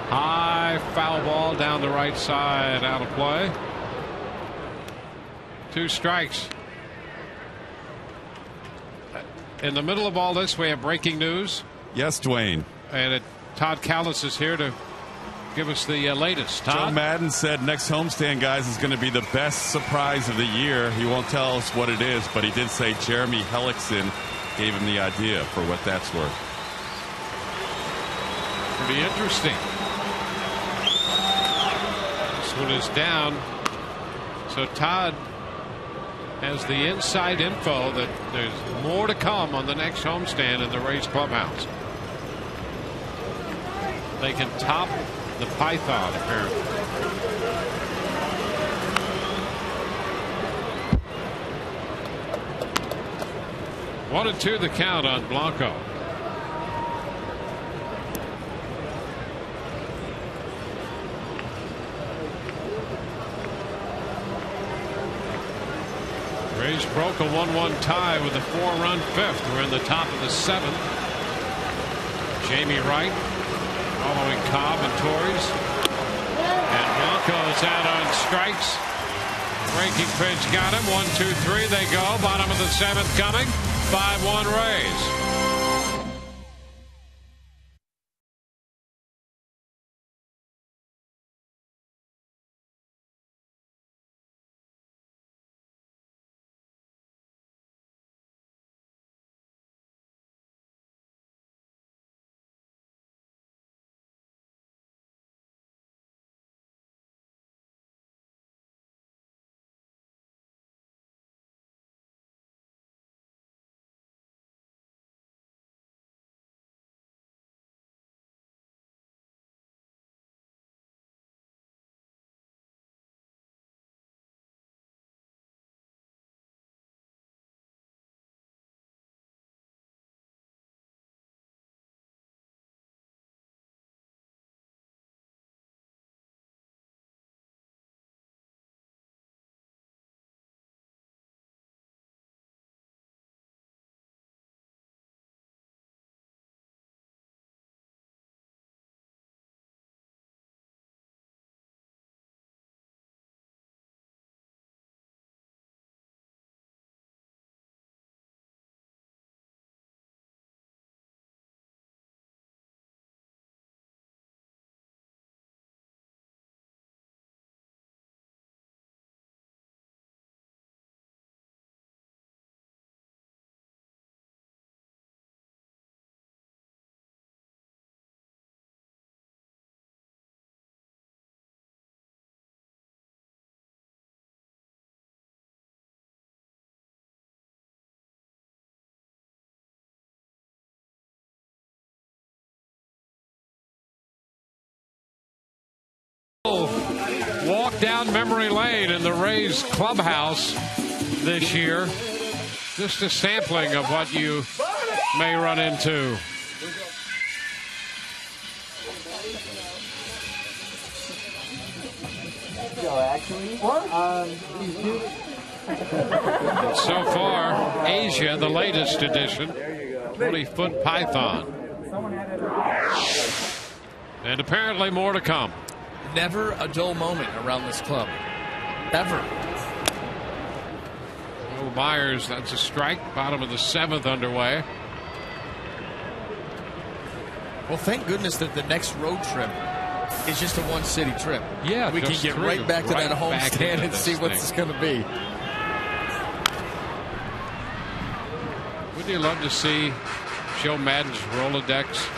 High foul ball down the right side, out of play. 2 strikes. In the middle of all this, we have breaking news. Yes, Dwayne. And Todd Callis is here to give us the latest. Todd? Joe Maddon said next homestand, guys, is going to be the best surprise of the year. He won't tell us what it is, but he did say Jeremy Hellickson gave him the idea, for what that's worth. Pretty interesting. This one is down. So Todd has the inside info that there's more to come on the next homestand in the Rays clubhouse. They can top the python, apparently. 1-2 the count on Blanco. Rays broke a 1-1 tie with a 4-run fifth. We're in the top of the 7th. Jamie Wright following Cobb and Torres. And Blanco's out on strikes. Breaking pitch got him. 1-2-3 they go. Bottom of the 7th coming. 5-1 Rays. Walk down memory lane in the Rays clubhouse this year. Just a sampling of what you may run into. So far, Asia, the latest edition, 20-foot python. And apparently more to come. Never a dull moment around this club. Ever. Oh, Myers, that's a strike. Bottom of the 7th underway. Well, thank goodness that the next road trip is just a one-city trip. Yeah, we can get right back to that homestand and see what it's going to be. Wouldn't you love to see Joe Madden's Rolodex?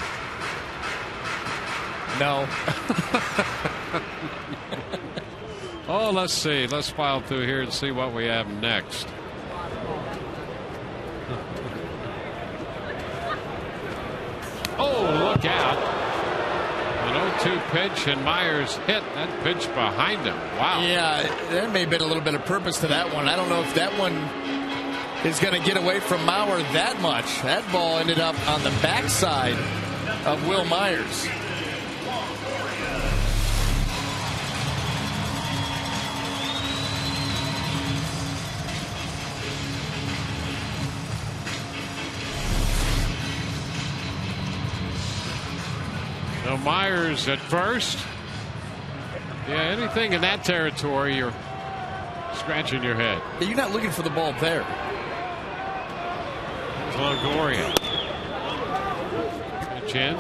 No. Oh, let's see. Let's file through here and see what we have next. Oh, look out. An 0-2 pitch, and Myers hit that pitch behind him. Wow. Yeah, there may have been a little bit of purpose to that one. I don't know if that one is going to get away from Mauer that much. That ball ended up on the backside of Will Myers. So Myers at first. Yeah, anything in that territory, you're scratching your head. You're not looking for the ball there. Longoria. Pitch in.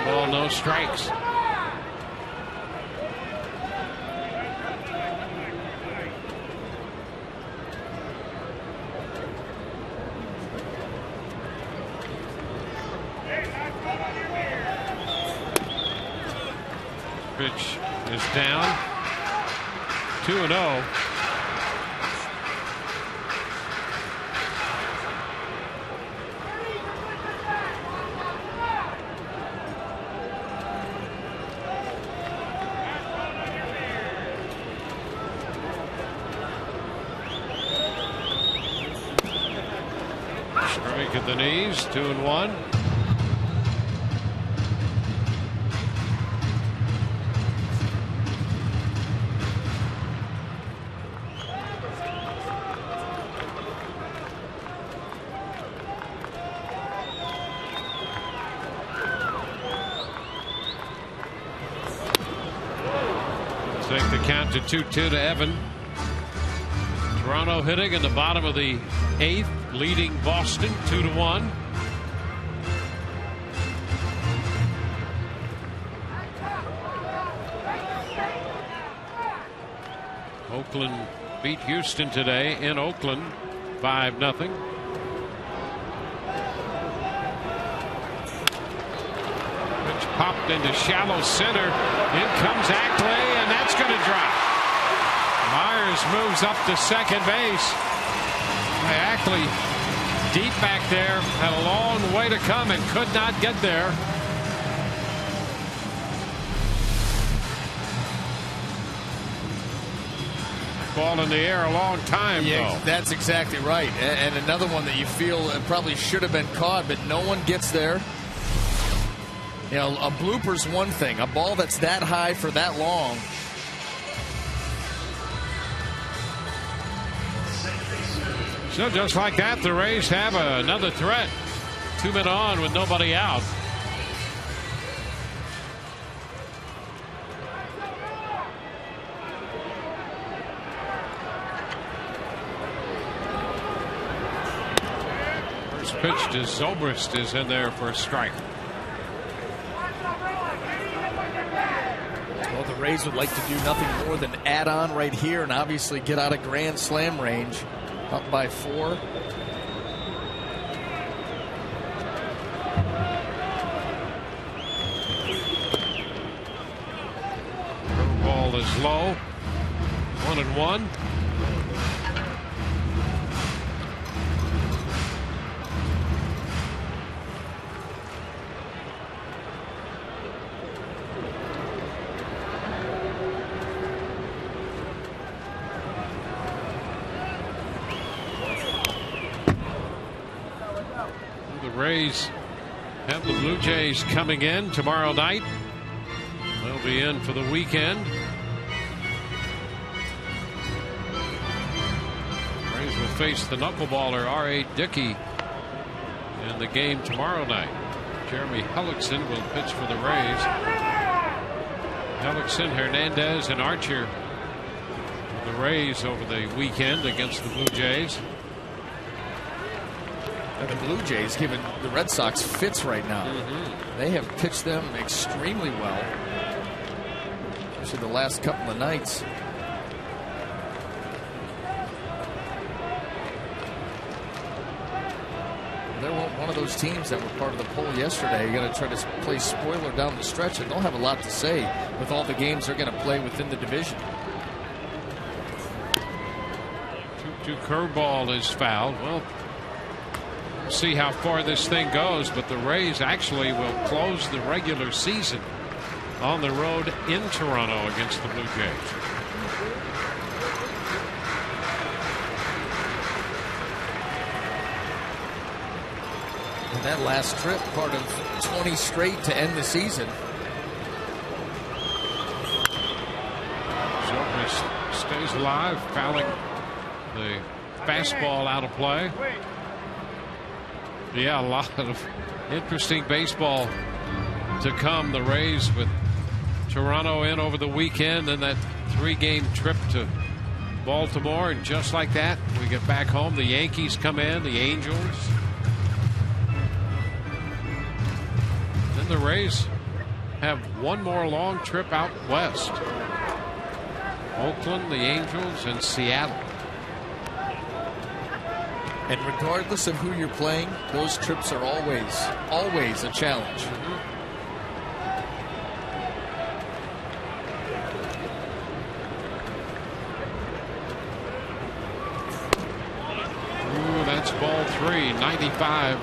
Ball, no strikes. Pitch is down. 2-0. knees, 2-1. Take the count to 2-2 to Evan. Toronto hitting in the bottom of the 8th, leading Boston 2-1. Oakland beat Houston today in Oakland 5-0. Popped into shallow center. In comes Ackley, and that's going to drop. Myers moves up to second base. Ackley deep back there, had a long way to come and could not get there. Ball in the air a long time, though. That's exactly right. And another one that you feel probably should have been caught, but no one gets there. You know, a blooper's one thing. A ball that's that high for that long. So just like that, the Rays have another threat. 2 men on with nobody out. First pitch to Zobrist is in there for a strike. Well, the Rays would like to do nothing more than add on right here and obviously get out of grand slam range. Up by 4. Ball is low. 1-1. Rays have the Blue Jays coming in tomorrow night. They'll be in for the weekend. Rays will face the knuckleballer R.A. Dickey in the game tomorrow night. Jeremy Hellickson will pitch for the Rays. Hellickson, Hernandez, and Archer for the Rays over the weekend against the Blue Jays. And the Blue Jays giving the Red Sox fits right now. They have pitched them extremely well, especially the last couple of nights. They're one of those teams that were part of the poll yesterday. You're going to try to play spoiler down the stretch, and they'll have a lot to say with all the games they're going to play within the division. 2-2 curveball is fouled. Well, see how far this thing goes, but the Rays actually will close the regular season on the road in Toronto against the Blue Jays. And that last trip, part of 20 straight to end the season. Zobrist stays alive, fouling the fastball out of play. Yeah, a lot of interesting baseball to come. The Rays with Toronto in over the weekend, and that 3-game trip to Baltimore, and just like that, we get back home. The Yankees come in, the Angels. Then the Rays have one more long trip out west. Oakland, the Angels, and Seattle. And regardless of who you're playing, those trips are always a challenge. Ooh, that's ball 3, 95.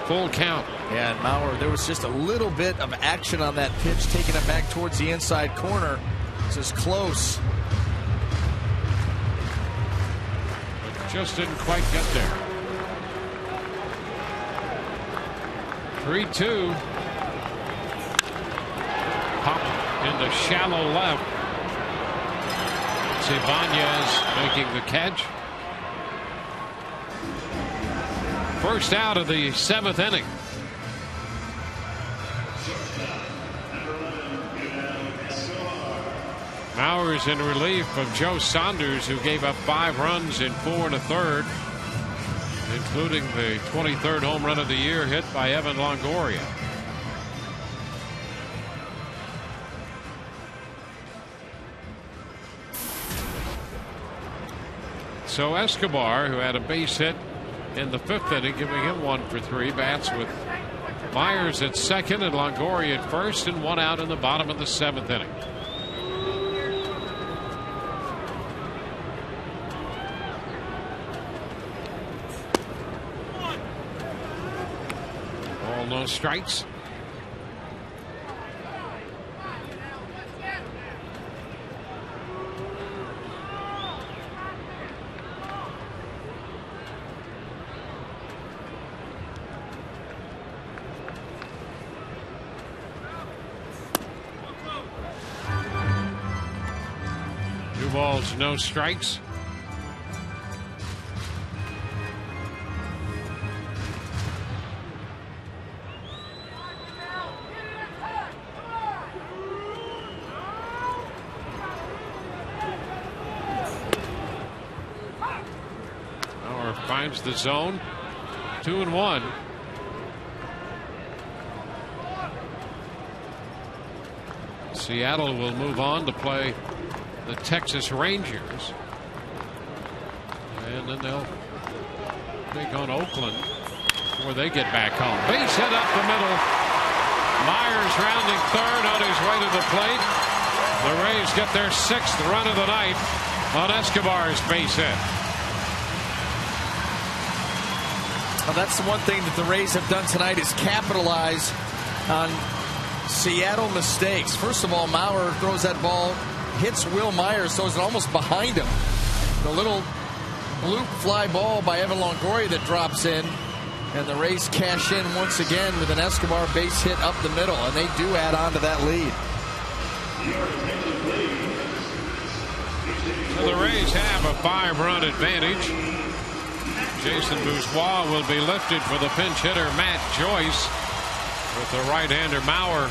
Full count. Yeah, and Mauer, there was just a little bit of action on that pitch, taking it back towards the inside corner. This is close. Just didn't quite get there. 3-2. Pop into shallow left. Ibanez making the catch. First out of the 7th inning. Mauer's in relief of Joe Saunders, who gave up 5 runs in 4 1/3, including the 23rd home run of the year hit by Evan Longoria. So Escobar, who had a base hit in the 5th inning, giving him 1 for 3, bats with Myers at second and Longoria at first, and 1 out in the bottom of the 7th inning. All no strikes. Balls, no strikes. Bauer finds the zone. 2-1. Seattle will move on to play the Texas Rangers, and then they'll take on Oakland before they get back home. Base hit up the middle. Myers rounding third on his way to the plate. The Rays get their 6th run of the night on Escobar's base hit. Well, that's the one thing that the Rays have done tonight, is capitalize on Seattle mistakes. First of all, Mauer throws that ball, hits Will Myers, throws it almost behind him. The little bloop fly ball by Evan Longoria that drops in, and the Rays cash in once again with an Escobar base hit up the middle, and they do add on to that lead. So the Rays have a 5-run advantage. Jason Bourgeois will be lifted for the pinch hitter Matt Joyce, with the right-hander Mauer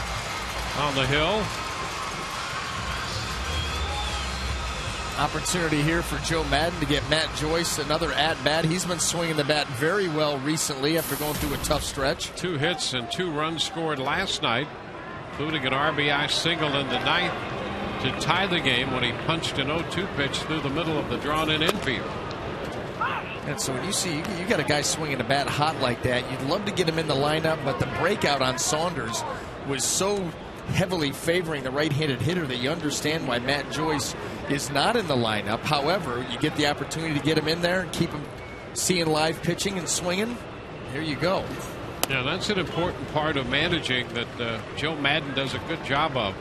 on the hill. Opportunity here for Joe Maddon to get Matt Joyce another at-bat. He's been swinging the bat very well recently after going through a tough stretch. 2 hits and 2 runs scored last night, including an RBI single in the 9th to tie the game when he punched an 0-2 pitch through the middle of the drawn-in infield. And so when you see you got a guy swinging the bat hot like that, you'd love to get him in the lineup, but the breakout on Saunders was so heavily favoring the right-handed hitter that you understand why Matt Joyce is not in the lineup. However, you get the opportunity to get him in there and keep him seeing live pitching and swinging. Here you go. Yeah, that's an important part of managing that Joe Maddon does a good job of,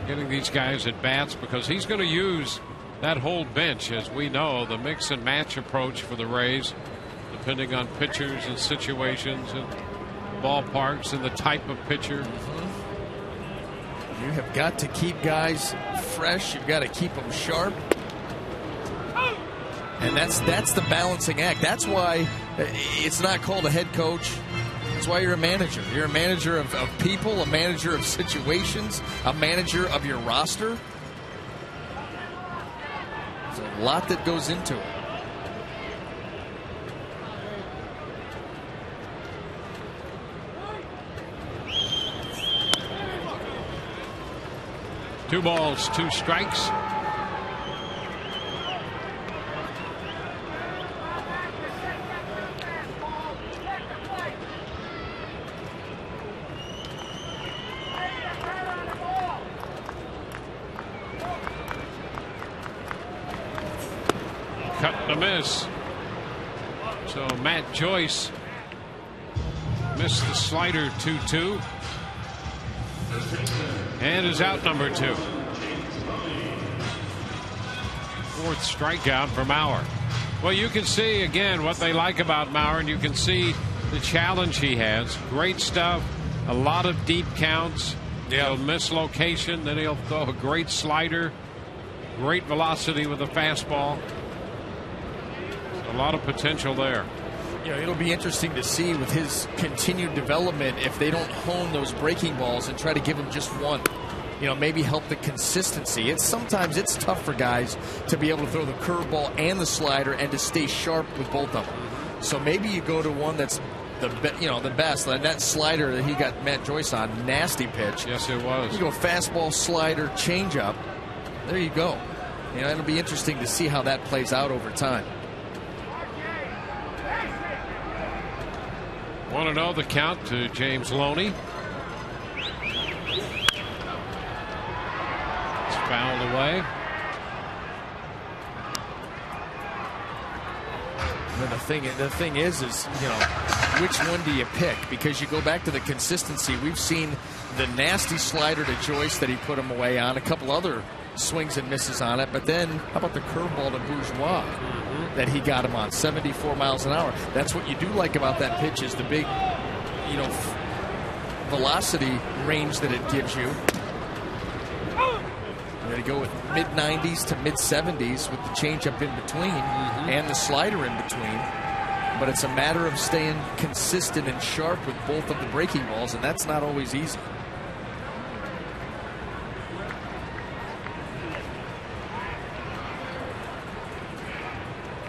getting these guys at bats, because he's going to use that whole bench, as we know, the mix and match approach for the Rays, depending on pitchers and situations and ballparks and the type of pitcher. You have got to keep guys fresh. You've got to keep them sharp. And that's the balancing act. That's why it's not called a head coach. That's why you're a manager. You're a manager of people, a manager of situations, a manager of your roster. There's a lot that goes into it. Two balls, 2 strikes. Cut and a miss. So Matt Joyce missed the slider 2-2. And is out number 2. 4th strikeout for Mauer. Well, you can see again what they like about Mauer, and you can see the challenge he has. Great stuff. A lot of deep counts. He'll miss location, then he'll throw a great slider. Great velocity with a fastball. A lot of potential there. You know, it'll be interesting to see with his continued development if they don't hone those breaking balls and try to give him just one. You know, maybe help the consistency. Sometimes it's tough for guys to be able to throw the curveball and the slider and to stay sharp with both of them. So maybe you go to one that's the best. And that slider that he got Matt Joyce on, nasty pitch. Yes, it was. You go fastball, slider, changeup. There you go. You know, it'll be interesting to see how that plays out over time. 1-0 the count to James Loney. It's fouled away. And the thing is, you know, which one do you pick? Because you go back to the consistency. We've seen the nasty slider to Joyce that he put him away on, a couple other swings and misses on it, but then how about the curveball to Bourgeois that he got him on, 74 miles an hour. That's what you do like about that pitch, is the big, you know, velocity range that it gives you. You're going to go with mid-90s to mid-70s with the changeup in between and the slider in between. But it's a matter of staying consistent and sharp with both of the breaking balls, and that's not always easy.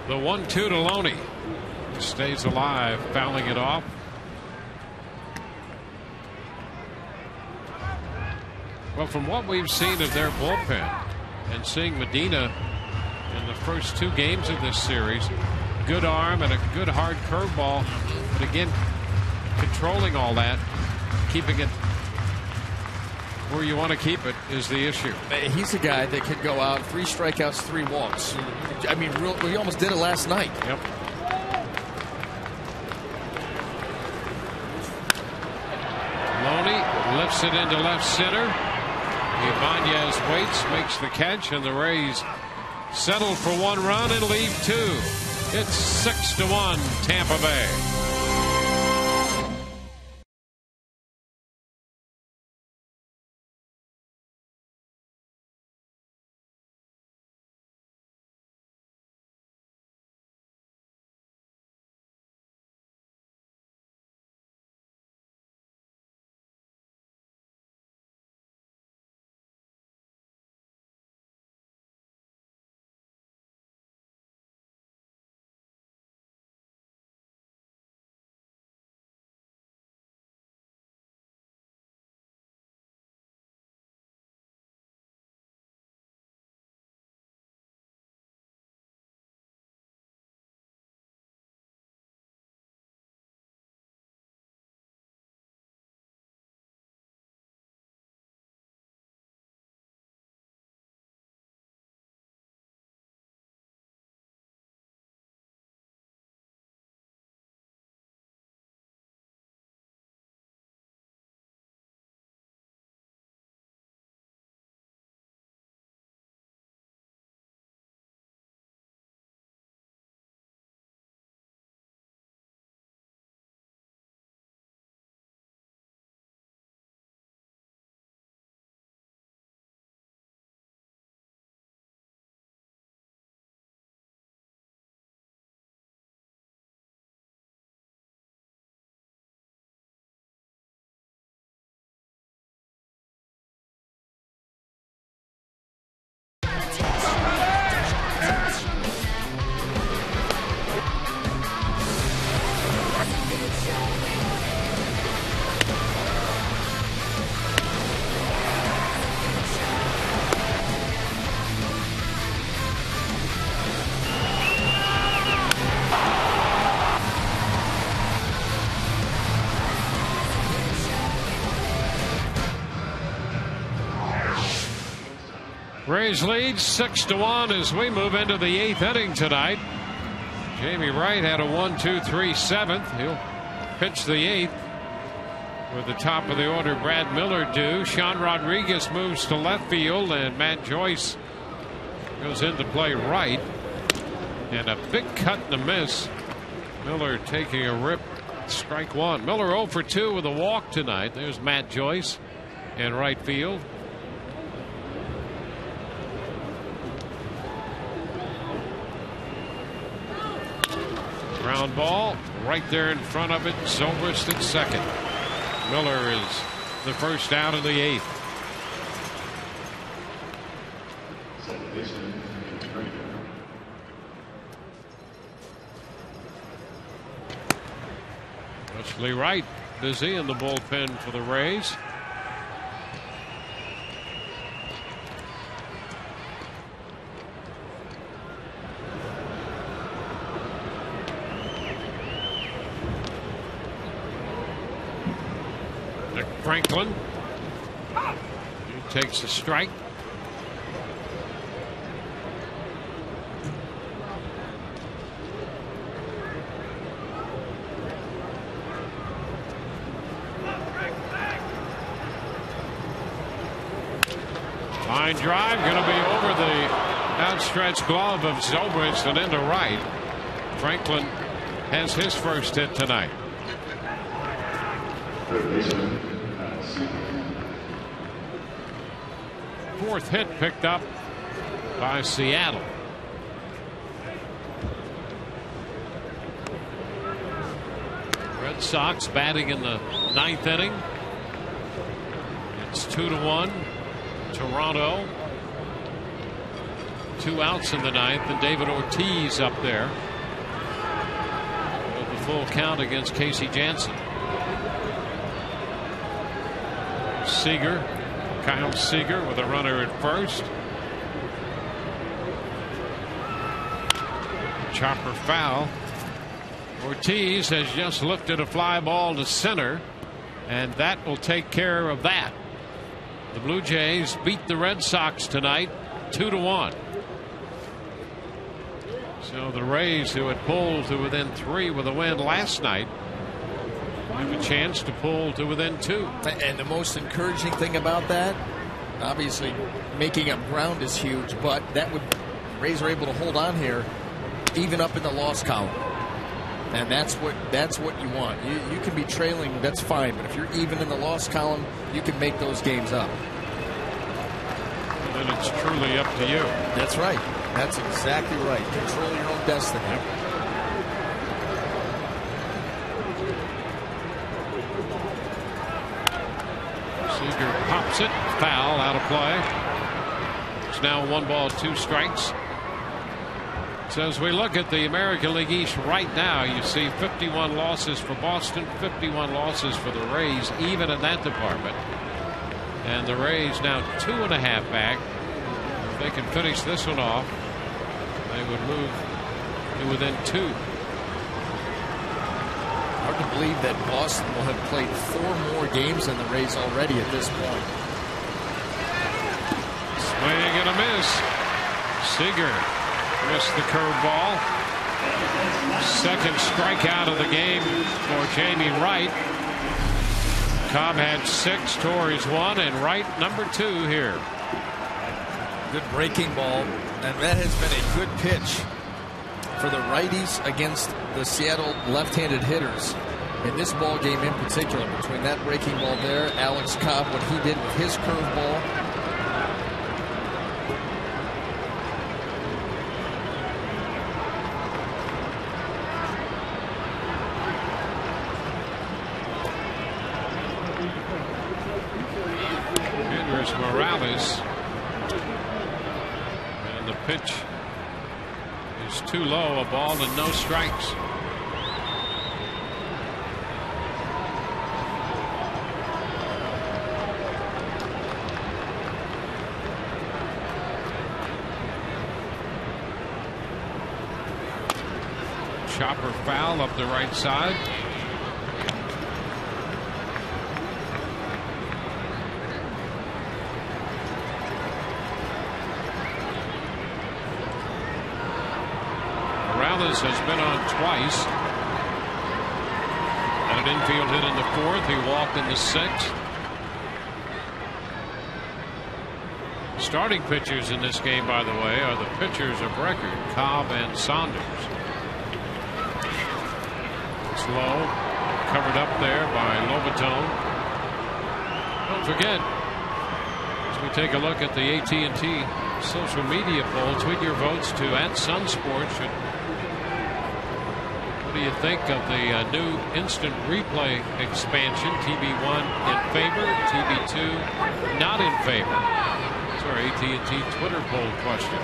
The 1-2 to Loney. He stays alive, fouling it off. Well, from what we've seen of their bullpen and seeing Medina in the first 2 games of this series, good arm and a good hard curveball, but again, controlling all that, keeping it where you want to keep it is the issue. He's a guy that could go out 3 strikeouts, 3 walks. I mean, we almost did it last night. Yep. Loney lifts it into left center. Ibanez waits, makes the catch, and the Rays settle for 1 run and leave 2. It's 6-1 Tampa Bay. Rays lead 6-1 as we move into the 8th inning tonight. Jamie Wright had a 1-2-3 7th. He'll pitch the 8th with the top of the order Brad Miller due. Sean Rodriguez moves to left field and Matt Joyce goes into play right. And a big cut and a miss. Miller taking a rip Strike one. Miller 0 for 2 with a walk tonight. There's Matt Joyce in right field. Ground ball right there in front of it. Zobrist at second. Miller is the first out of the 8th. Wesley Wright busy in the bullpen for the Rays. Nick Franklin. He takes a strike. Line drive going to be over the outstretched glove of Zobrist and into right. Franklin has his first hit tonight. Fourth hit picked up by Seattle. Red Sox batting in the 9th inning. It's 2-1. Toronto. 2 outs in the 9th, and David Ortiz up there with the full count against Casey Janssen. Seager, Kyle Seager with a runner at first. Chopper foul. Ortiz has just lifted a fly ball to center, and that will take care of that. The Blue Jays beat the Red Sox tonight 2-1. So the Rays, who had pulled to within 3 with a win last night, have a chance to pull to within 2. And the most encouraging thing about that, obviously making up ground is huge, but that would Rays are able to hold on here even up in the loss column. And that's what you want. You can be trailing, that's fine, but if you're even in the loss column, you can make those games up. And then it's truly up to you. That's right. That's exactly right. Control your own destiny. Seager pops it, foul, out of play. It's now 1 ball, 2 strikes. So as we look at the American League East right now, you see 51 losses for Boston, 51 losses for the Rays, even in that department. And the Rays now 2.5 back. If they can finish this one off, they would move to within 2. Hard to believe that Boston will have played 4 more games than the Rays already at this point. Swing and a miss. Seager missed the curveball. Second strikeout of the game for Jamie Wright. Cobb had 6, Torres 1, and Wright number 2 here. Good breaking ball, and that has been a good pitch for the righties against the Seattle left-handed hitters in this ball game in particular. Between that breaking ball there, Alex Cobb, what he did with his curveball. Morales, and the pitch is too low, a ball and no strikes. Chopper foul up the right side. Has been on twice. And an infield hit in the 4th. He walked in the 6th. Starting pitchers in this game, by the way, are the pitchers of record, Cobb and Saunders. It's low. covered up there by Lobatone. Don't forget, as we take a look at the AT&T social media poll, tweet your votes to @Sunsports. What do you think of the new instant replay expansion? TB1 in favor, TB2 not in favor. That's our AT&T Twitter poll question.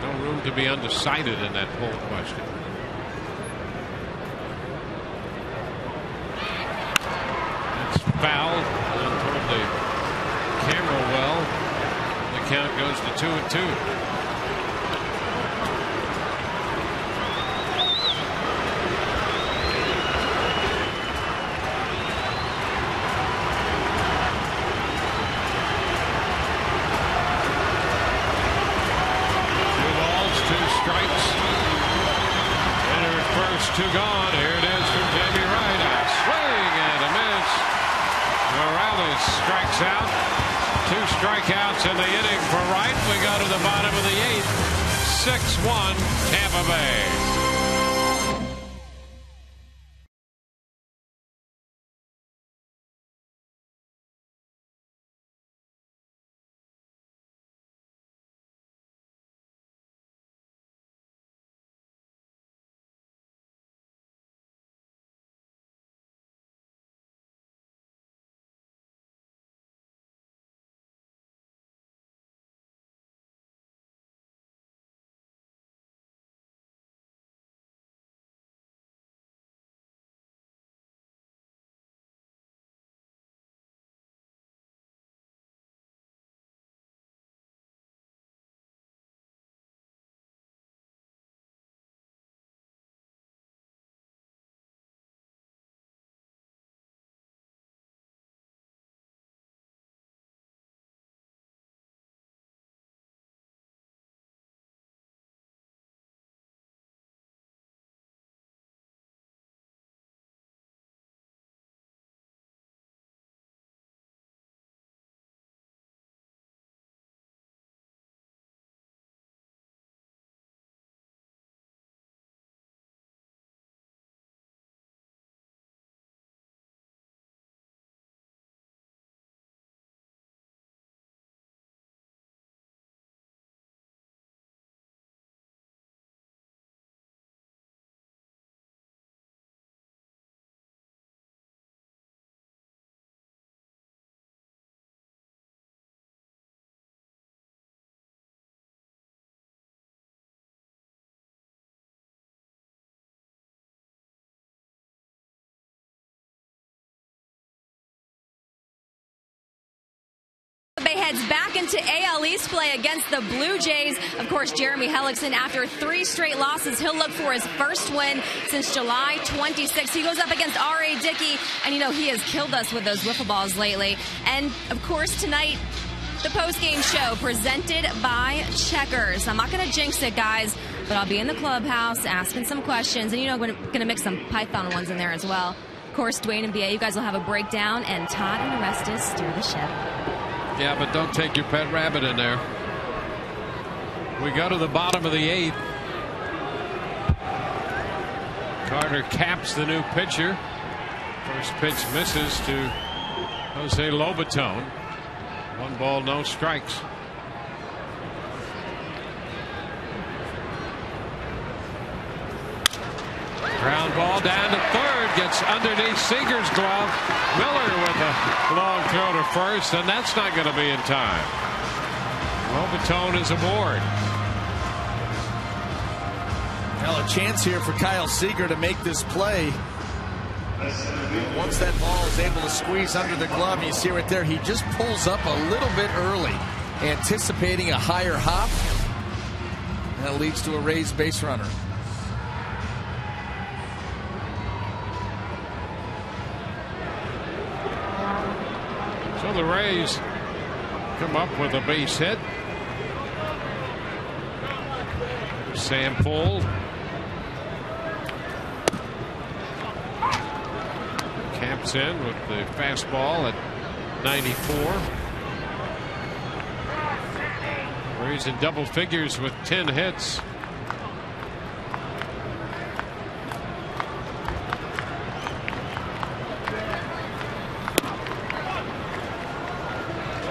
No room to be undecided in that poll question. Foul toward the camera well. The count goes to 2-2. Two balls, 2 strikes. Runner at first, 2 gone. Here it is from Jamie Wright. A swing and a miss. Morales strikes out. 2 strikeouts in the inning for Wright. We go to the bottom of the 8th. 6-1 Tampa Bay. Bay heads back into AL East play against the Blue Jays. Of course, Jeremy Hellickson, after 3 straight losses, he'll look for his first win since July 26th. He goes up against R.A. Dickey, and you know he has killed us with those wiffle balls lately. And of course, tonight, the post-game show presented by Checkers. I'm not going to jinx it, guys, but I'll be in the clubhouse asking some questions, and you know I'm going to mix some Python ones in there as well. Of course, Dwayne and BA, you guys will have a breakdown, and Todd and Orestes steer the ship. Yeah, but don't take your pet rabbit in there. We go to the bottom of the 8th. Carter caps the new pitcher. First pitch misses to Jose Lobatone. 1 ball, no strikes. Ground ball down to third, gets underneath Seager's glove. Miller with a long throw to first, and that's not going to be in time. Lobatone is aboard. Well, a chance here for Kyle Seager to make this play. Once that ball is able to squeeze under the glove, you see right there, he just pulls up a little bit early, anticipating a higher hop. That leads to a raised base runner. So the Rays come up with a base hit. Sample. Camps in with the fastball at 94. Myers in double figures with 10 hits.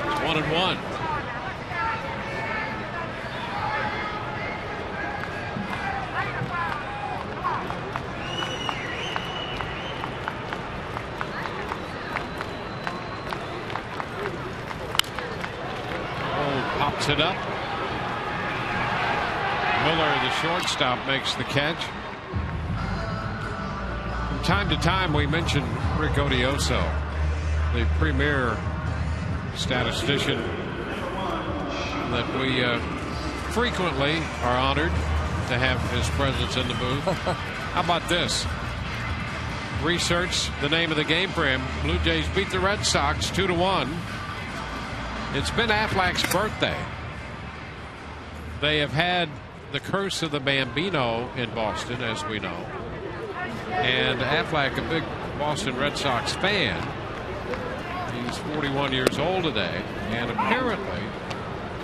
It's 1-1. Pops it up. Miller, the shortstop, makes the catch. From time to time, we mention Rick Odioso, the premier statistician that we frequently are honored to have his presence in the booth. How about this? Research the name of the game for him. Blue Jays beat the Red Sox 2-1. It's Ben Affleck's birthday. They have had the curse of the Bambino in Boston, as we know. And Affleck, a big Boston Red Sox fan, he's 41 years old today. And apparently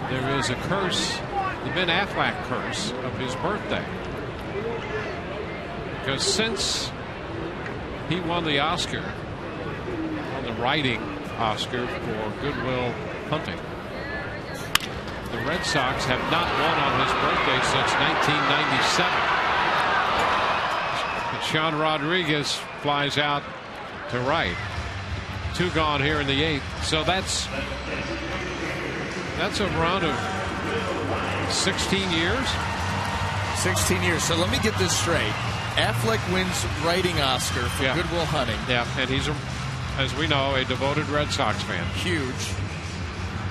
there is a curse, the Ben Affleck curse of his birthday. Because since he won the Oscar, on the writing Oscar for Good Will Hunting, the Red Sox have not won on his birthday since 1997. But Sean Rodriguez flies out to right. 2 gone here in the 8th. So that's a run of 16 years. 16 years. So let me get this straight. Affleck wins writing Oscar for Good Will Hunting. Yeah, and he's, as we know, a devoted Red Sox fan. Huge.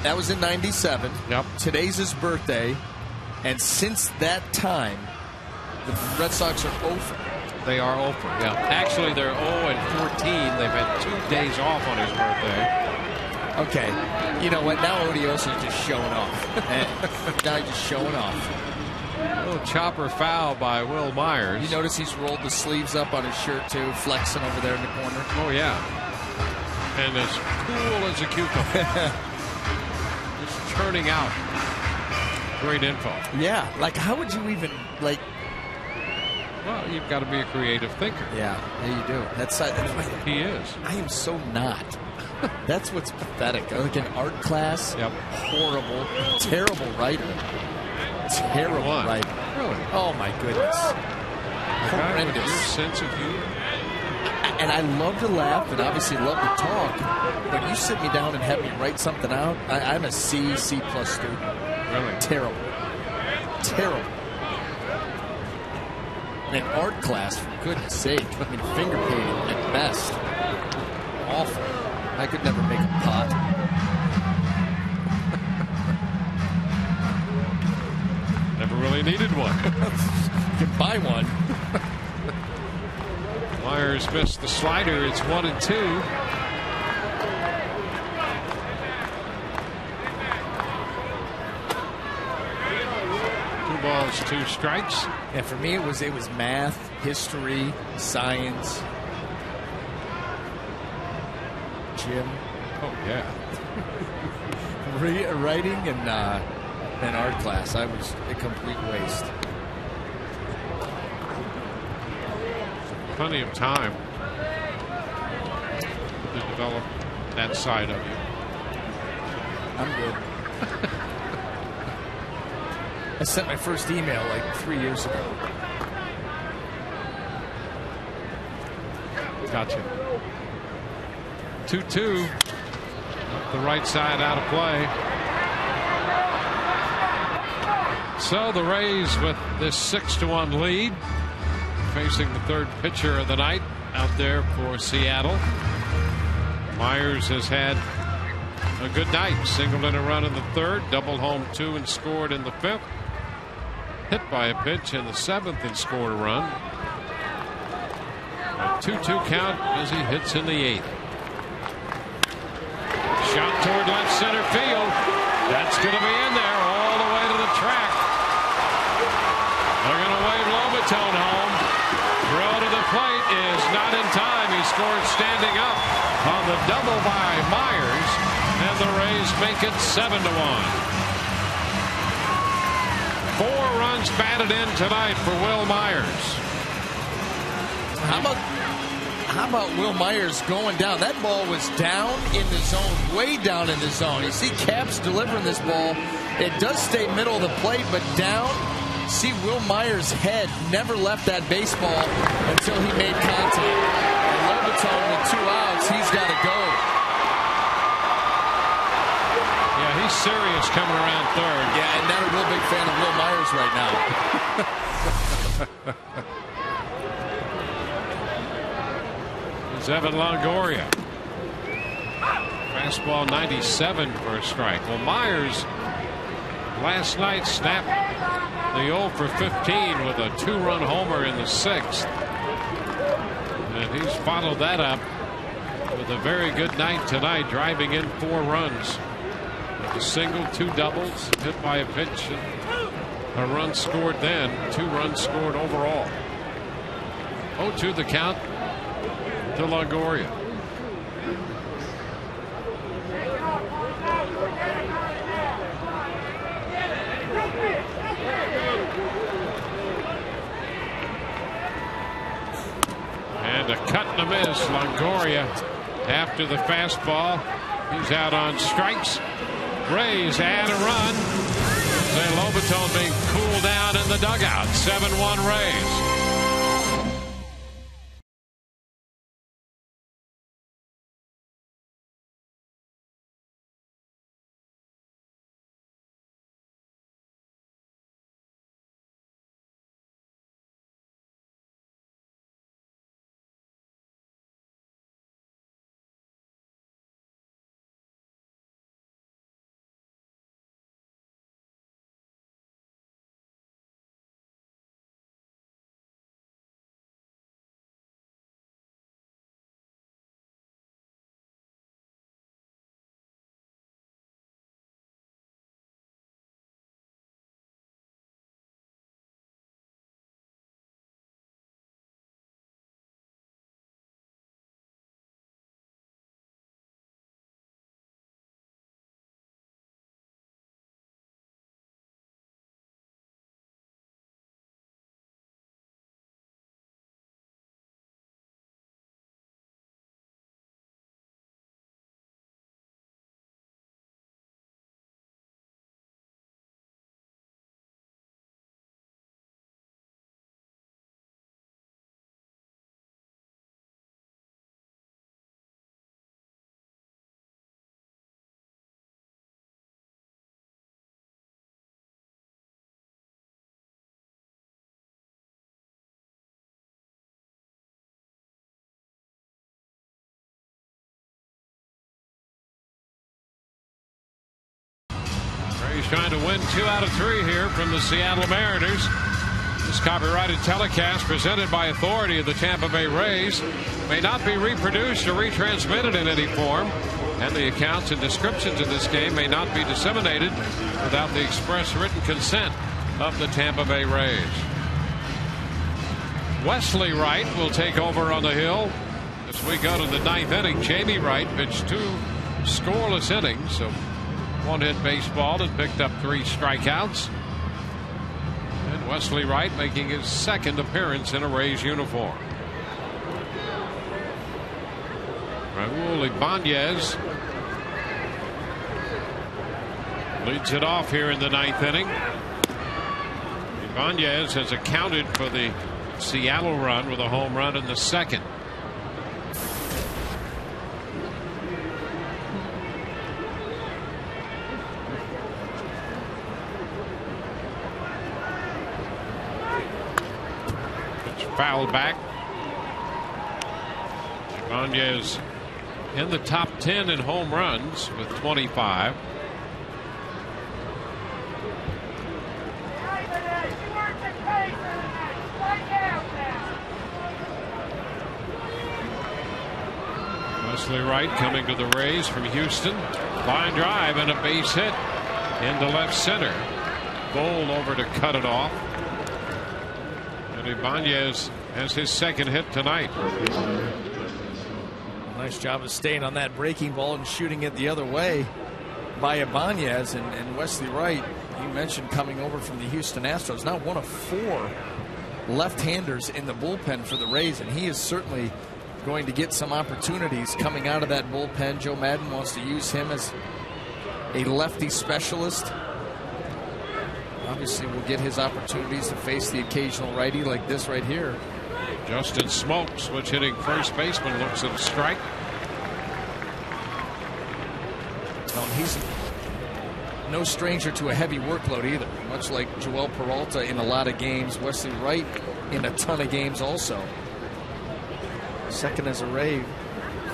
That was in 97. Yep. Today's his birthday. And since that time, the Red Sox are 0-for. They are 0-for. Yeah. Actually, they're 0-14. They've had 2 days off on his birthday. Okay. You know what? Now Odioso's just showing off. Now he's just showing off. A little chopper foul by Will Myers. You notice he's rolled the sleeves up on his shirt, too, flexing over there in the corner. Oh, yeah. And as cool as a cucumber. Turning out great info. Yeah, like how would you even like? Well, you've got to be a creative thinker. Yeah, you do. That's he is. I am so not. That's what's pathetic. Like an art class. Yep. Horrible, terrible writer. Terrible writer. Really? Oh my goodness. Horrendous. Your sense of humor. And I love to laugh and obviously love to talk, but you sit me down and have me write something out, I'm a C+ student. Really? Terrible. Terrible. An art class, for goodness sake. I mean, finger painting at best. Awful. I could never make a pot. Never really needed one. You can buy one. Myers missed the slider. It's 1-2. 2 balls, 2 strikes. And for me, it was math, history, science. Jim. Oh yeah. Writing and art class. I was a complete waste. Plenty of time to develop that side of you. I'm good. I sent my first email like 3 years ago. Gotcha. 2-2. The right side out of play. So the Rays with this 6-1 lead, facing the 3rd pitcher of the night out there for Seattle. Myers has had a good night. Singled in a run in the 3rd, doubled home 2 and scored in the 5th. Hit by a pitch in the 7th and scored a run. A 2-2 count as he hits in the 8th. Shot toward left center field. That's going to be in there all the way to the track. They're going to wave Lobaton home. Throw to the plate is not in time. He scored standing up on the double by Myers, and the Rays make it 7-1. runs batted in tonight for Will Myers. How about Will Myers going down? That ball was down in the zone, way down in the zone. You see Capps delivering this ball. It does stay middle of the plate, but down. See, Will Myers' head never left that baseball until he made contact. And Lobaton with 2 outs, he's got to go. Yeah, he's serious coming around third. Yeah, and not a real big fan of Will Myers right now. It's Evan Longoria. Fastball 97 for a strike. Well, Myers last night snapped the 0 for 15 with a 2-run homer in the 6th. And he's followed that up with a very good night tonight, driving in 4 runs. With a single, 2 doubles, hit by a pitch, and a run scored then. 2 runs scored overall. 0-2 the count to Longoria. And a cut and a miss. Longoria after the fastball. He's out on strikes. Rays add a run. Say Lobaton being cooled down in the dugout. 7-1 Rays. He's trying to win 2 out of 3 here from the Seattle Mariners. This copyrighted telecast presented by authority of the Tampa Bay Rays may not be reproduced or retransmitted in any form, and the accounts and descriptions of this game may not be disseminated without the express written consent of the Tampa Bay Rays. Wesley Wright will take over on the hill as we go to the 9th inning. Jamie Wright pitched 2 scoreless innings, so 1-hit baseball and picked up 3 strikeouts. And Wesley Wright making his 2nd appearance in a Rays uniform. Raul Ibanez leads it off here in the 9th inning. Ibanez has accounted for the Seattle run with a home run in the 2nd. Fouled back. Ibanez in the top 10 in home runs with 25. Wesley Wright coming to the Rays from Houston. Line drive and a base hit into left center. Bold over to cut it off. And Ibanez has his 2nd hit tonight. Nice job of staying on that breaking ball and shooting it the other way by Ibanez. And Wesley Wright, You mentioned coming over from the Houston Astros. Now one of 4 left-handers in the bullpen for the Rays, and he is certainly going to get some opportunities coming out of that bullpen. Joe Maddon wants to use him as a lefty specialist. Obviously, will get his opportunities to face the occasional righty like this right here. Justin Smoak, switch hitting first baseman, looks at a strike. Oh, he's no stranger to a heavy workload either, much like Joel Peralta in a lot of games. Wesley Wright in a ton of games also. Second as a Ray,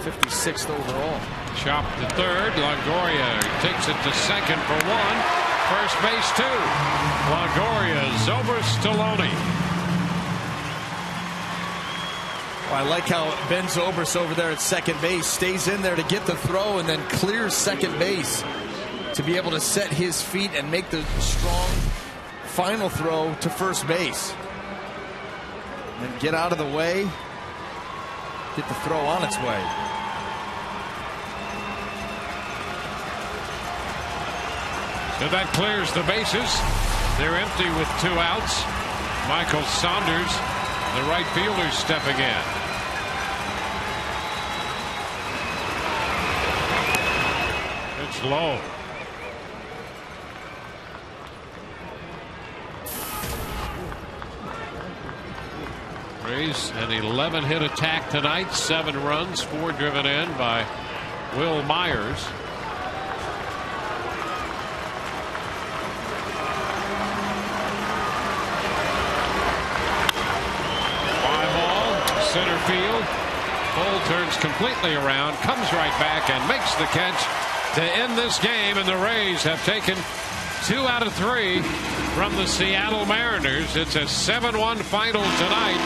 56th overall. Chopped to third. Longoria takes it to second for 1. First base 2. Longoria, Zobrist, Stallone. I like how Ben Zobrist over there at second base stays in there to get the throw and then clears second base to be able to set his feet and make the strong final throw to first base. And get out of the way, get the throw on its way. So that clears the bases. They're empty with 2 outs. Michael Saunders, the right fielder, stepping in. It's low. Rays an 11-hit attack tonight. 7 runs, 4 driven in by Will Myers. Center field. Cole turns completely around, comes right back and makes the catch to end this game, and the Rays have taken 2 out of 3 from the Seattle Mariners. It's a 7-1 final tonight.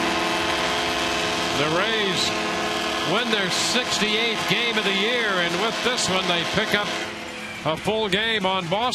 The Rays win their 68th game of the year, and with this one they pick up a full game on Boston.